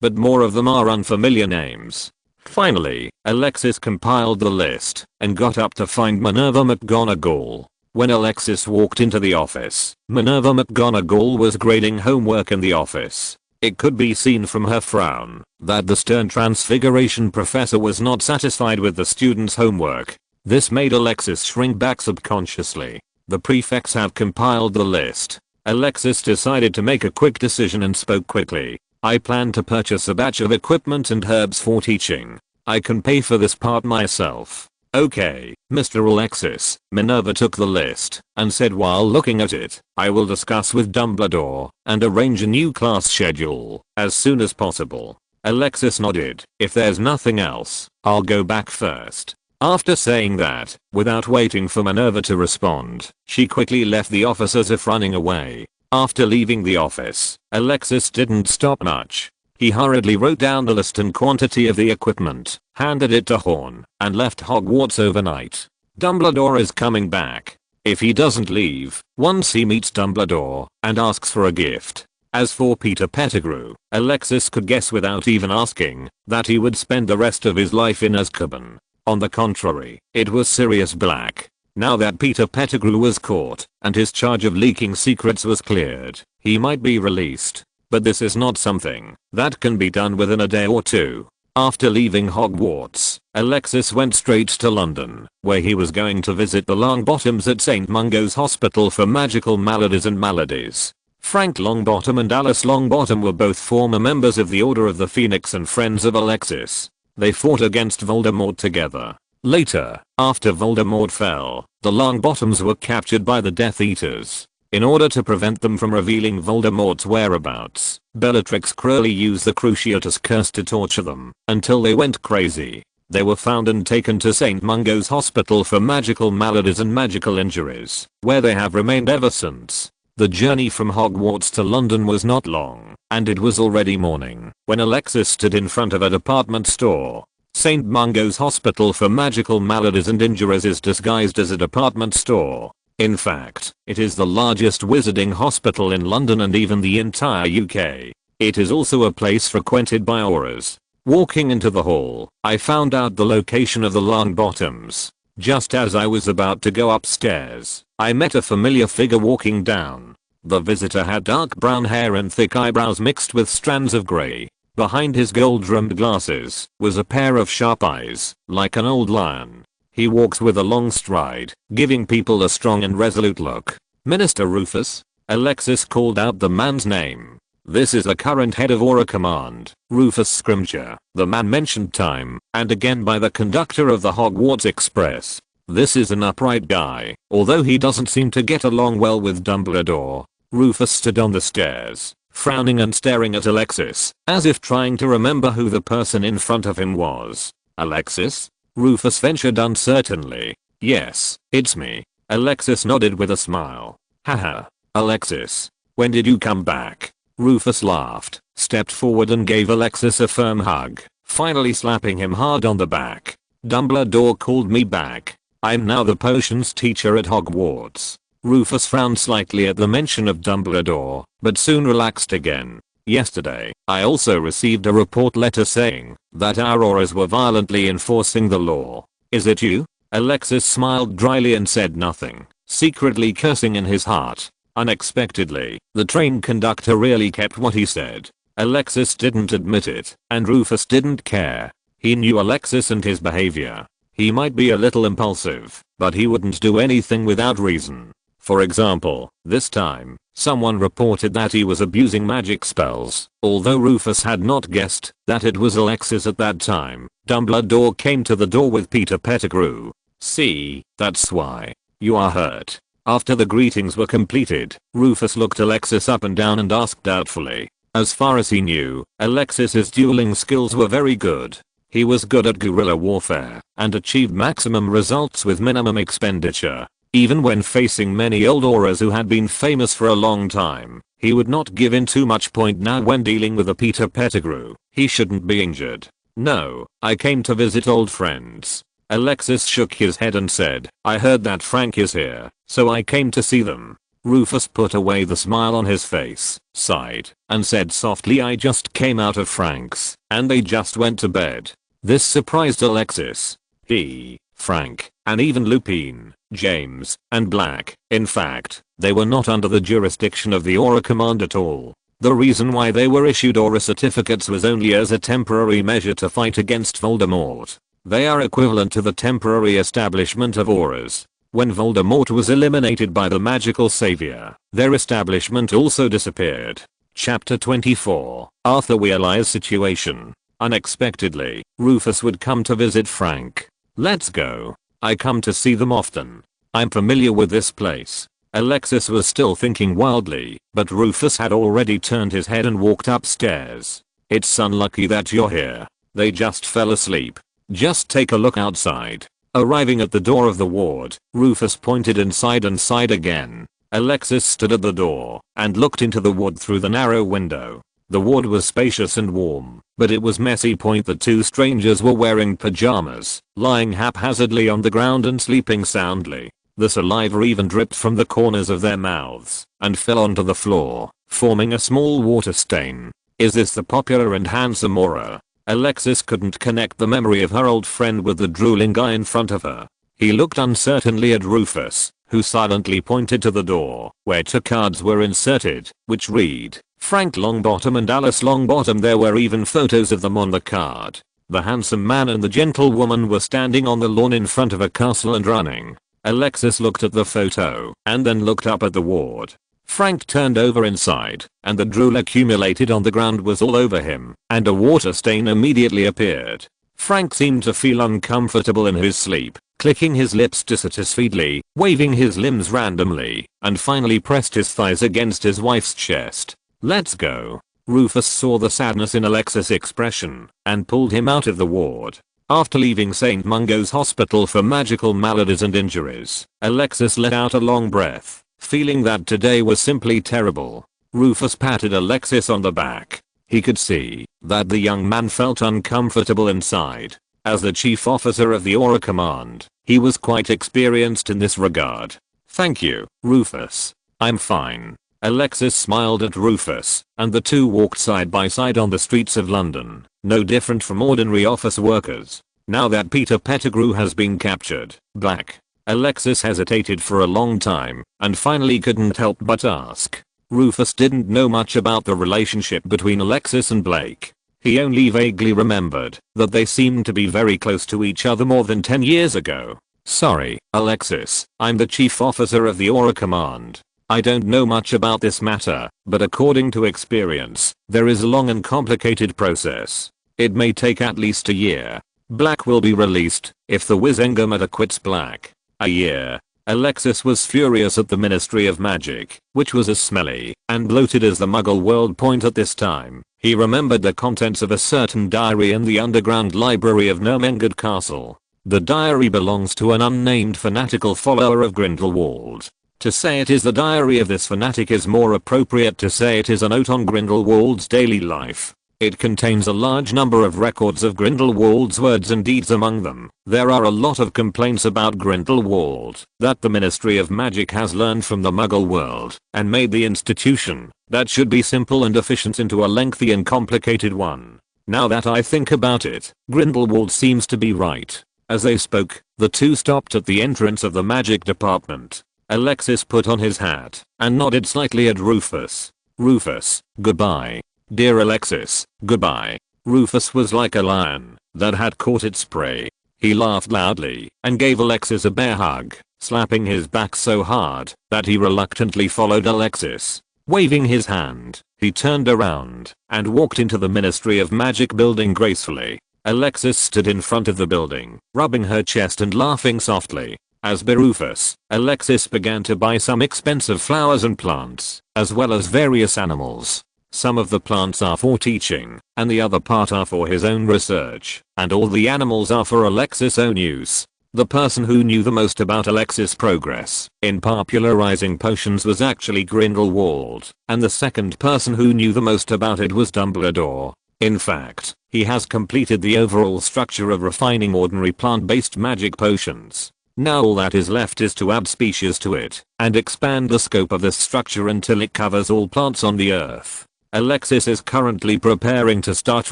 [SPEAKER 1] but more of them are unfamiliar names. Finally, Alexis compiled the list and got up to find Minerva McGonagall. When Alexis walked into the office, Minerva McGonagall was grading homework in the office. It could be seen from her frown that the stern Transfiguration professor was not satisfied with the students' homework. This made Alexis shrink back subconsciously. The prefects have compiled the list. Alexis decided to make a quick decision and spoke quickly. I plan to purchase a batch of equipment and herbs for teaching. I can pay for this part myself. Okay, Mr. Alexis. Minerva took the list and said while looking at it, I will discuss with Dumbledore and arrange a new class schedule as soon as possible. Alexis nodded. If there's nothing else, I'll go back first. After saying that, without waiting for Minerva to respond, she quickly left the office as if running away. After leaving the office, Alexis didn't stop much. He hurriedly wrote down the list and quantity of the equipment, handed it to Horn, and left Hogwarts overnight. Dumbledore is coming back. If he doesn't leave, once he meets Dumbledore and asks for a gift. As for Peter Pettigrew, Alexis could guess without even asking that he would spend the rest of his life in Azkaban. On the contrary, it was Sirius Black. Now that Peter Pettigrew was caught and his charge of leaking secrets was cleared, he might be released. But this is not something that can be done within a day or 2. After leaving Hogwarts, Alexis went straight to London, where he was going to visit the Longbottoms at St. Mungo's Hospital for Magical Maladies and Maladies. Frank Longbottom and Alice Longbottom were both former members of the Order of the Phoenix and friends of Alexis. They fought against Voldemort together. Later, after Voldemort fell, the Longbottoms were captured by the Death Eaters. In order to prevent them from revealing Voldemort's whereabouts, Bellatrix Crowley used the Cruciatus curse to torture them until they went crazy. They were found and taken to St. Mungo's Hospital for Magical Maladies and Magical Injuries, where they have remained ever since. The journey from Hogwarts to London was not long, and it was already morning when Alexis stood in front of a department store. St. Mungo's Hospital for Magical Maladies and Injuries is disguised as a department store. In fact, it is the largest wizarding hospital in London and even the entire UK. It is also a place frequented by auras. Walking into the hall, I found out the location of the Longbottoms. Just as I was about to go upstairs, I met a familiar figure walking down. The visitor had dark brown hair and thick eyebrows mixed with strands of grey. Behind his gold-rimmed glasses was a pair of sharp eyes, like an old lion. He walks with a long stride, giving people a strong and resolute look. Minister Rufus? Alexis called out the man's name. This is the current head of Aura Command, Rufus Scrimgeour, the man mentioned time and again by the conductor of the Hogwarts Express. This is an upright guy, although he doesn't seem to get along well with Dumbledore. Rufus stood on the stairs, frowning and staring at Alexis, as if trying to remember who the person in front of him was. Alexis? Rufus ventured uncertainly. Yes, it's me. Alexis nodded with a smile. Haha. Alexis, when did you come back? Rufus laughed, stepped forward and gave Alexis a firm hug, finally slapping him hard on the back. Dumbledore called me back. I'm now the potions teacher at Hogwarts. Rufus frowned slightly at the mention of Dumbledore, but soon relaxed again. Yesterday, I also received a report letter saying that our auras were violently enforcing the law. Is it you? Alexis smiled dryly and said nothing, secretly cursing in his heart. Unexpectedly, the train conductor really kept what he said. Alexis didn't admit it, and Rufus didn't care. He knew Alexis and his behavior. He might be a little impulsive, but he wouldn't do anything without reason. For example, this time, someone reported that he was abusing magic spells. Although Rufus had not guessed that it was Alexis at that time, Dumbledore came to the door with Peter Pettigrew. See, that's why. You are hurt. After the greetings were completed, Rufus looked Alexis up and down and asked doubtfully. As far as he knew, Alexis's dueling skills were very good. He was good at guerrilla warfare and achieved maximum results with minimum expenditure. Even when facing many old auras who had been famous for a long time, he would not give in too much. Point now when dealing with a Peter Pettigrew, he shouldn't be injured. No, I came to visit old friends. Alexis shook his head and said, I heard that Frank is here, so I came to see them. Rufus put away the smile on his face, sighed, and said softly, I just came out of Frank's, and they just went to bed. This surprised Alexis. He, Frank, and even Lupin, James, and Black, in fact, they were not under the jurisdiction of the Aura Command at all. The reason why they were issued Aura certificates was only as a temporary measure to fight against Voldemort. They are equivalent to the temporary establishment of auras. When Voldemort was eliminated by the magical savior, their establishment also disappeared. Chapter 24, Arthur Weasley's situation. Unexpectedly, Rufus would come to visit Frank. Let's go. I come to see them often. I'm familiar with this place. Alexis was still thinking wildly, but Rufus had already turned his head and walked upstairs. It's unlucky that you're here. They just fell asleep. Just take a look outside. Arriving at the door of the ward, Rufus pointed inside and sighed again. Alexis stood at the door and looked into the ward through the narrow window. The ward was spacious and warm, but it was messy. The two strangers were wearing pajamas, lying haphazardly on the ground and sleeping soundly. The saliva even dripped from the corners of their mouths and fell onto the floor, forming a small water stain. Is this the popular and handsome Aura? Alexis couldn't connect the memory of her old friend with the drooling guy in front of her. He looked uncertainly at Rufus, who silently pointed to the door, where two cards were inserted, which read, Frank Longbottom and Alice Longbottom. There were even photos of them on the card. The handsome man and the gentle woman were standing on the lawn in front of a castle and running. Alexis looked at the photo, and then looked up at the ward. Frank turned over inside, and the drool accumulated on the ground was all over him, and a water stain immediately appeared. Frank seemed to feel uncomfortable in his sleep, clicking his lips dissatisfiedly, waving his limbs randomly, and finally pressed his thighs against his wife's chest. Let's go. Rufus saw the sadness in Alexis' expression, and pulled him out of the ward. After leaving St. Mungo's Hospital for Magical Maladies and Injuries, Alexis let out a long breath, feeling that today was simply terrible. Rufus patted Alexis on the back. He could see that the young man felt uncomfortable inside. As the chief officer of the Aura Command, he was quite experienced in this regard. Thank you, Rufus. I'm fine. Alexis smiled at Rufus, and the two walked side by side on the streets of London, no different from ordinary office workers. Now that Peter Pettigrew has been captured, Black. Alexis hesitated for a long time, and finally couldn't help but ask. Rufus didn't know much about the relationship between Alexis and Blake. He only vaguely remembered that they seemed to be very close to each other more than 10 years ago. Sorry, Alexis, I'm the chief officer of the Aura Command. I don't know much about this matter, but according to experience, there is a long and complicated process. It may take at least a year. Black will be released if the Wizengamot acquits Black. A year. Alexis was furious at the Ministry of Magic, which was as smelly and bloated as the Muggle world. At this time, he remembered the contents of a certain diary in the underground library of Nurmengard Castle. The diary belongs to an unnamed fanatical follower of Grindelwald. To say it is the diary of this fanatic is more appropriate to say it is a note on Grindelwald's daily life. It contains a large number of records of Grindelwald's words and deeds. Among them, there are a lot of complaints about Grindelwald that the Ministry of Magic has learned from the Muggle world and made the institution that should be simple and efficient into a lengthy and complicated one. Now that I think about it, Grindelwald seems to be right. As they spoke, the two stopped at the entrance of the magic department. Alexis put on his hat and nodded slightly at Rufus. Rufus, goodbye. Dear Alexis, goodbye. Rufus was like a lion that had caught its prey. He laughed loudly and gave Alexis a bear hug, slapping his back so hard that he reluctantly followed Alexis. Waving his hand, he turned around and walked into the Ministry of Magic building gracefully. Alexis stood in front of the building, rubbing her chest and laughing softly. As per Rufus, Alexis began to buy some expensive flowers and plants, as well as various animals. Some of the plants are for teaching, and the other part are for his own research, and all the animals are for Alexis' own use. The person who knew the most about Alexis' progress in popularizing potions was actually Grindelwald, and the second person who knew the most about it was Dumbledore. In fact, he has completed the overall structure of refining ordinary plant-based magic potions. Now all that is left is to add species to it, and expand the scope of this structure until it covers all plants on the earth. Alexis is currently preparing to start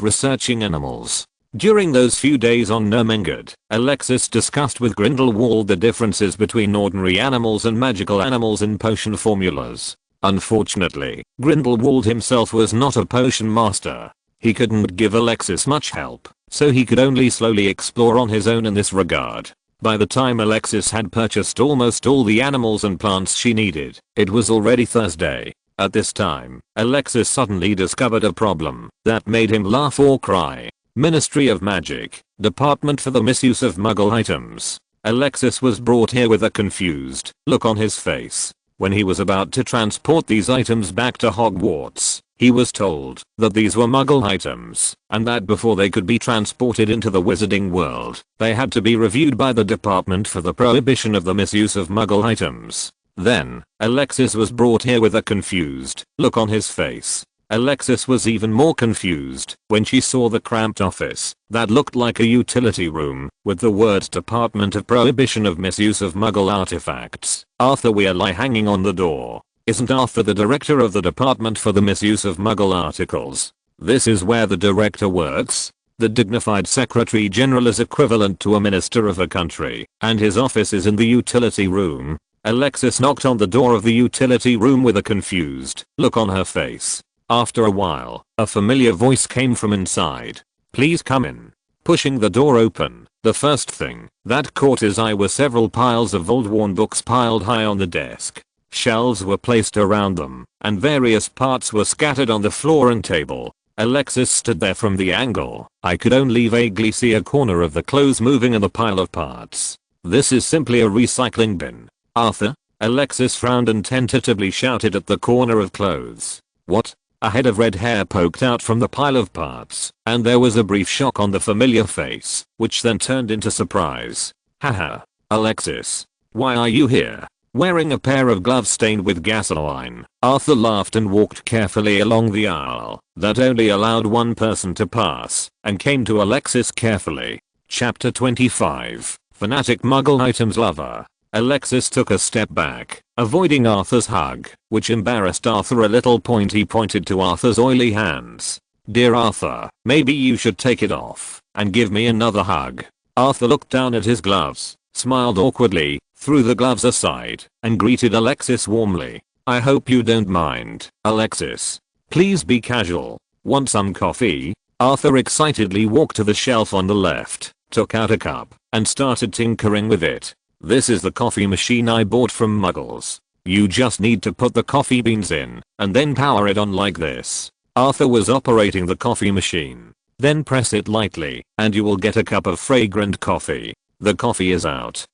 [SPEAKER 1] researching animals. During those few days on Nurmengard, Alexis discussed with Grindelwald the differences between ordinary animals and magical animals in potion formulas. Unfortunately, Grindelwald himself was not a potion master. He couldn't give Alexis much help, so he could only slowly explore on his own in this regard. By the time Alexis had purchased almost all the animals and plants she needed, it was already Thursday. At this time, Alexis suddenly discovered a problem that made him laugh or cry. Ministry of Magic, Department for the Misuse of Muggle Items. Alexis was brought here with a confused look on his face. When he was about to transport these items back to Hogwarts, he was told that these were Muggle items, and that before they could be transported into the wizarding world, they had to be reviewed by the Department for the Prohibition of the Misuse of Muggle Items. Then, Alexis was brought here with a confused look on his face. Alexis was even more confused when she saw the cramped office that looked like a utility room with the words Department of Prohibition of Misuse of Muggle Artifacts, Arthur Weasley hanging on the door. Isn't Arthur the director of the Department for the Misuse of Muggle Articles? This is where the director works? The dignified Secretary General is equivalent to a minister of a country, and his office is in the utility room. Alexis knocked on the door of the utility room with a confused look on her face. After a while, a familiar voice came from inside. Please come in. Pushing the door open, the first thing that caught his eye were several piles of old-worn books piled high on the desk. Shelves were placed around them, and various parts were scattered on the floor and table. Alexis stood there from the angle. I could only vaguely see a corner of the clothes moving in the pile of parts. This is simply a recycling bin. Arthur? Alexis frowned and tentatively shouted at the corner of clothes. What? A head of red hair poked out from the pile of parts, and there was a brief shock on the familiar face, which then turned into surprise. Haha. Alexis. Why are you here? Wearing a pair of gloves stained with gasoline, Arthur laughed and walked carefully along the aisle that only allowed one person to pass, and came to Alexis carefully. Chapter 25. Fanatic Muggle Items Lover. Alexis took a step back, avoiding Arthur's hug, which embarrassed Arthur a little. He pointed to Arthur's oily hands. Dear Arthur, maybe you should take it off and give me another hug. Arthur looked down at his gloves, smiled awkwardly, threw the gloves aside, and greeted Alexis warmly. I hope you don't mind, Alexis. Please be casual. Want some coffee? Arthur excitedly walked to the shelf on the left, took out a cup, and started tinkering with it. This is the coffee machine I bought from Muggles. You just need to put the coffee beans in, and then power it on like this. Arthur was operating the coffee machine. Then press it lightly, and you will get a cup of fragrant coffee. The coffee is out.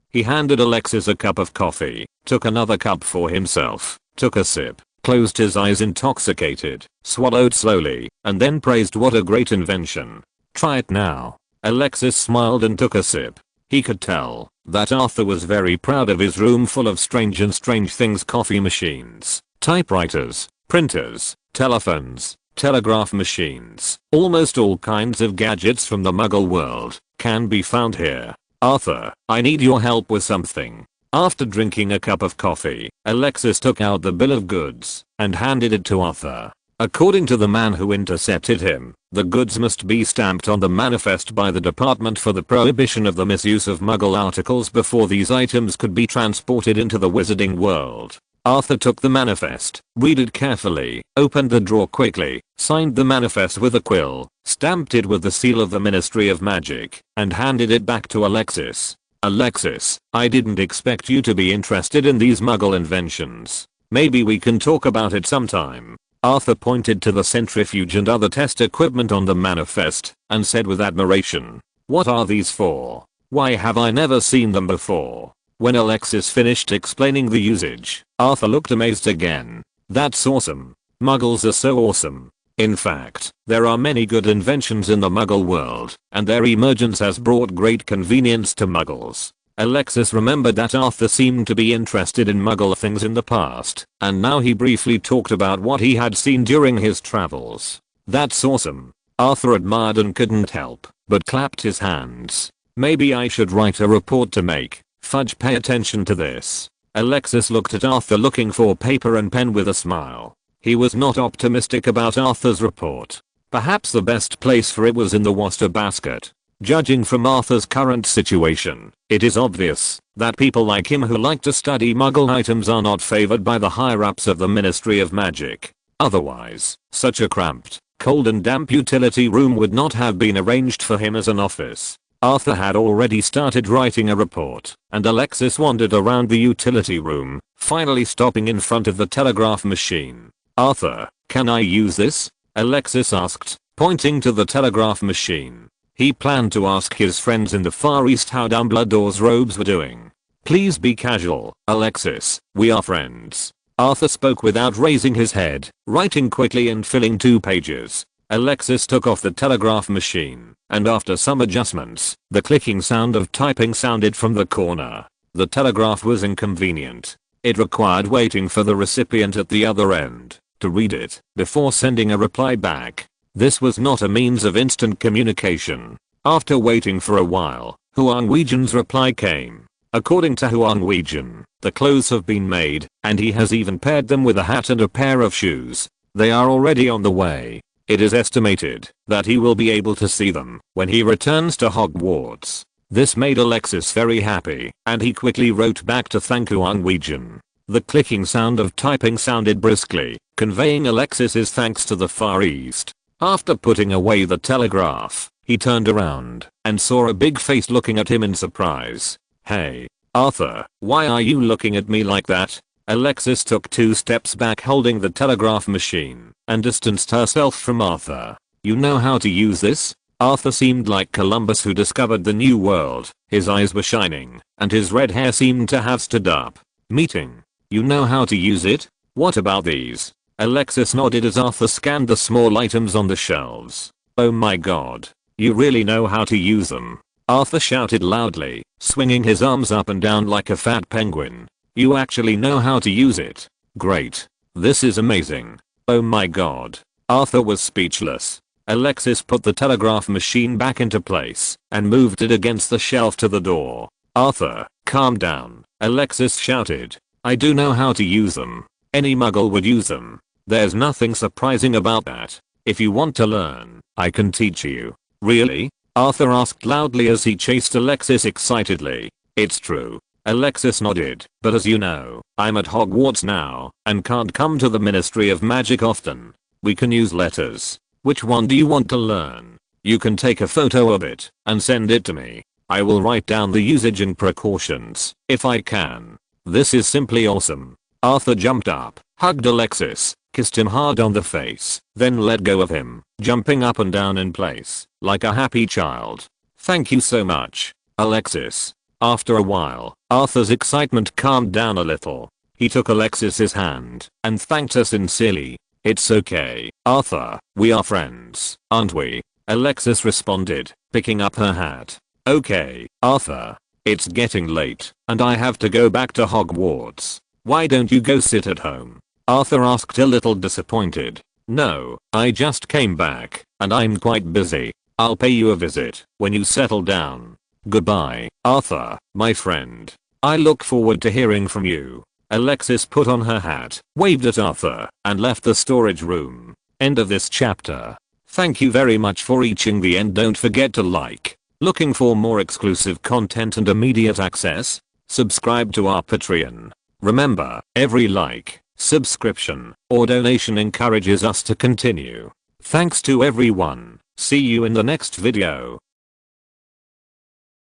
[SPEAKER 1] He handed Alexis a cup of coffee, took another cup for himself, took a sip, closed his eyes intoxicated, swallowed slowly, and then praised what a great invention. Try it now. Alexis smiled and took a sip. He could tell that Arthur was very proud of his room full of strange things: coffee machines, typewriters, printers, telephones, telegraph machines, almost all kinds of gadgets from the Muggle world, can be found here. Arthur, I need your help with something. After drinking a cup of coffee, Alexis took out the bill of goods and handed it to Arthur. According to the man who intercepted him, the goods must be stamped on the manifest by the Department for the Prohibition of the Misuse of Muggle Articles before these items could be transported into the wizarding world. Arthur took the manifest, read it carefully, opened the drawer quickly, signed the manifest with a quill, stamped it with the seal of the Ministry of Magic, and handed it back to Alexis. Alexis, I didn't expect you to be interested in these Muggle inventions. Maybe we can talk about it sometime. Arthur pointed to the centrifuge and other test equipment on the manifest and said with admiration, what are these for? Why have I never seen them before? When Alexis finished explaining the usage, Arthur looked amazed again. That's awesome. Muggles are so awesome. In fact, there are many good inventions in the Muggle world, and their emergence has brought great convenience to Muggles. Alexis remembered that Arthur seemed to be interested in Muggle things in the past, and now he briefly talked about what he had seen during his travels. That's awesome. Arthur admired and couldn't help but clapped his hands. Maybe I should write a report to make Fudge pay attention to this. Alexis looked at Arthur looking for paper and pen with a smile. He was not optimistic about Arthur's report. Perhaps the best place for it was in the waster basket. Judging from Arthur's current situation, it is obvious that people like him who like to study Muggle items are not favored by the higher-ups of the Ministry of Magic. Otherwise, such a cramped, cold and damp utility room would not have been arranged for him as an office. Arthur had already started writing a report, and Alexis wandered around the utility room, finally stopping in front of the telegraph machine. Arthur, can I use this? Alexis asked, pointing to the telegraph machine. He planned to ask his friends in the Far East how Dumbledore's robes were doing. Please be casual, Alexis, we are friends. Arthur spoke without raising his head, writing quickly and filling 2 pages. Alexis took off the telegraph machine, and after some adjustments, the clicking sound of typing sounded from the corner. The telegraph was inconvenient. It required waiting for the recipient at the other end to read it before sending a reply back. This was not a means of instant communication. After waiting for a while, Huang Weijian's reply came. According to Huang Weijian, the clothes have been made, and he has even paired them with a hat and a pair of shoes. They are already on the way. It is estimated that he will be able to see them when he returns to Hogwarts. This made Alexis very happy, and he quickly wrote back to thank Huang Weijian. The clicking sound of typing sounded briskly, conveying Alexis's thanks to the Far East. After putting away the telegraph, he turned around and saw a big face looking at him in surprise. Hey, Arthur, why are you looking at me like that? Alexis took 2 steps back holding the telegraph machine and distanced herself from Arthur. You know how to use this? Arthur seemed like Columbus who discovered the new world. His eyes were shining and his red hair seemed to have stood up. Meeting. You know how to use it? What about these? Alexis nodded as Arthur scanned the small items on the shelves. Oh my god. You really know how to use them. Arthur shouted loudly, swinging his arms up and down like a fat penguin. You actually know how to use it. Great. This is amazing. Oh my god. Arthur was speechless. Alexis put the telegraph machine back into place and moved it against the shelf to the door. Arthur, calm down. Alexis shouted. I do know how to use them. Any Muggle would use them. There's nothing surprising about that. If you want to learn, I can teach you. Really? Arthur asked loudly as he chased Alexis excitedly. It's true. Alexis nodded, but as you know, I'm at Hogwarts now and can't come to the Ministry of Magic often. We can use letters. Which one do you want to learn? You can take a photo of it and send it to me. I will write down the usage and precautions, if I can. This is simply awesome. Arthur jumped up, hugged Alexis, kissed him hard on the face, then let go of him, jumping up and down in place, like a happy child. Thank you so much, Alexis. After a while, Arthur's excitement calmed down a little. He took Alexis's hand and thanked her sincerely. It's okay, Arthur, we are friends, aren't we? Alexis responded, picking up her hat. Okay, Arthur. It's getting late, and I have to go back to Hogwarts. Why don't you go sit at home? Arthur asked a little disappointed. No, I just came back, and I'm quite busy. I'll pay you a visit when you settle down. Goodbye, Arthur, my friend. I look forward to hearing from you. Alexis put on her hat, waved at Arthur, and left the storage room. End of this chapter. Thank you very much for reaching the end. Don't forget to like. Looking for more exclusive content and immediate access? Subscribe to our Patreon. Remember, every like, subscription, or donation encourages us to continue. Thanks to everyone. See you in the next video.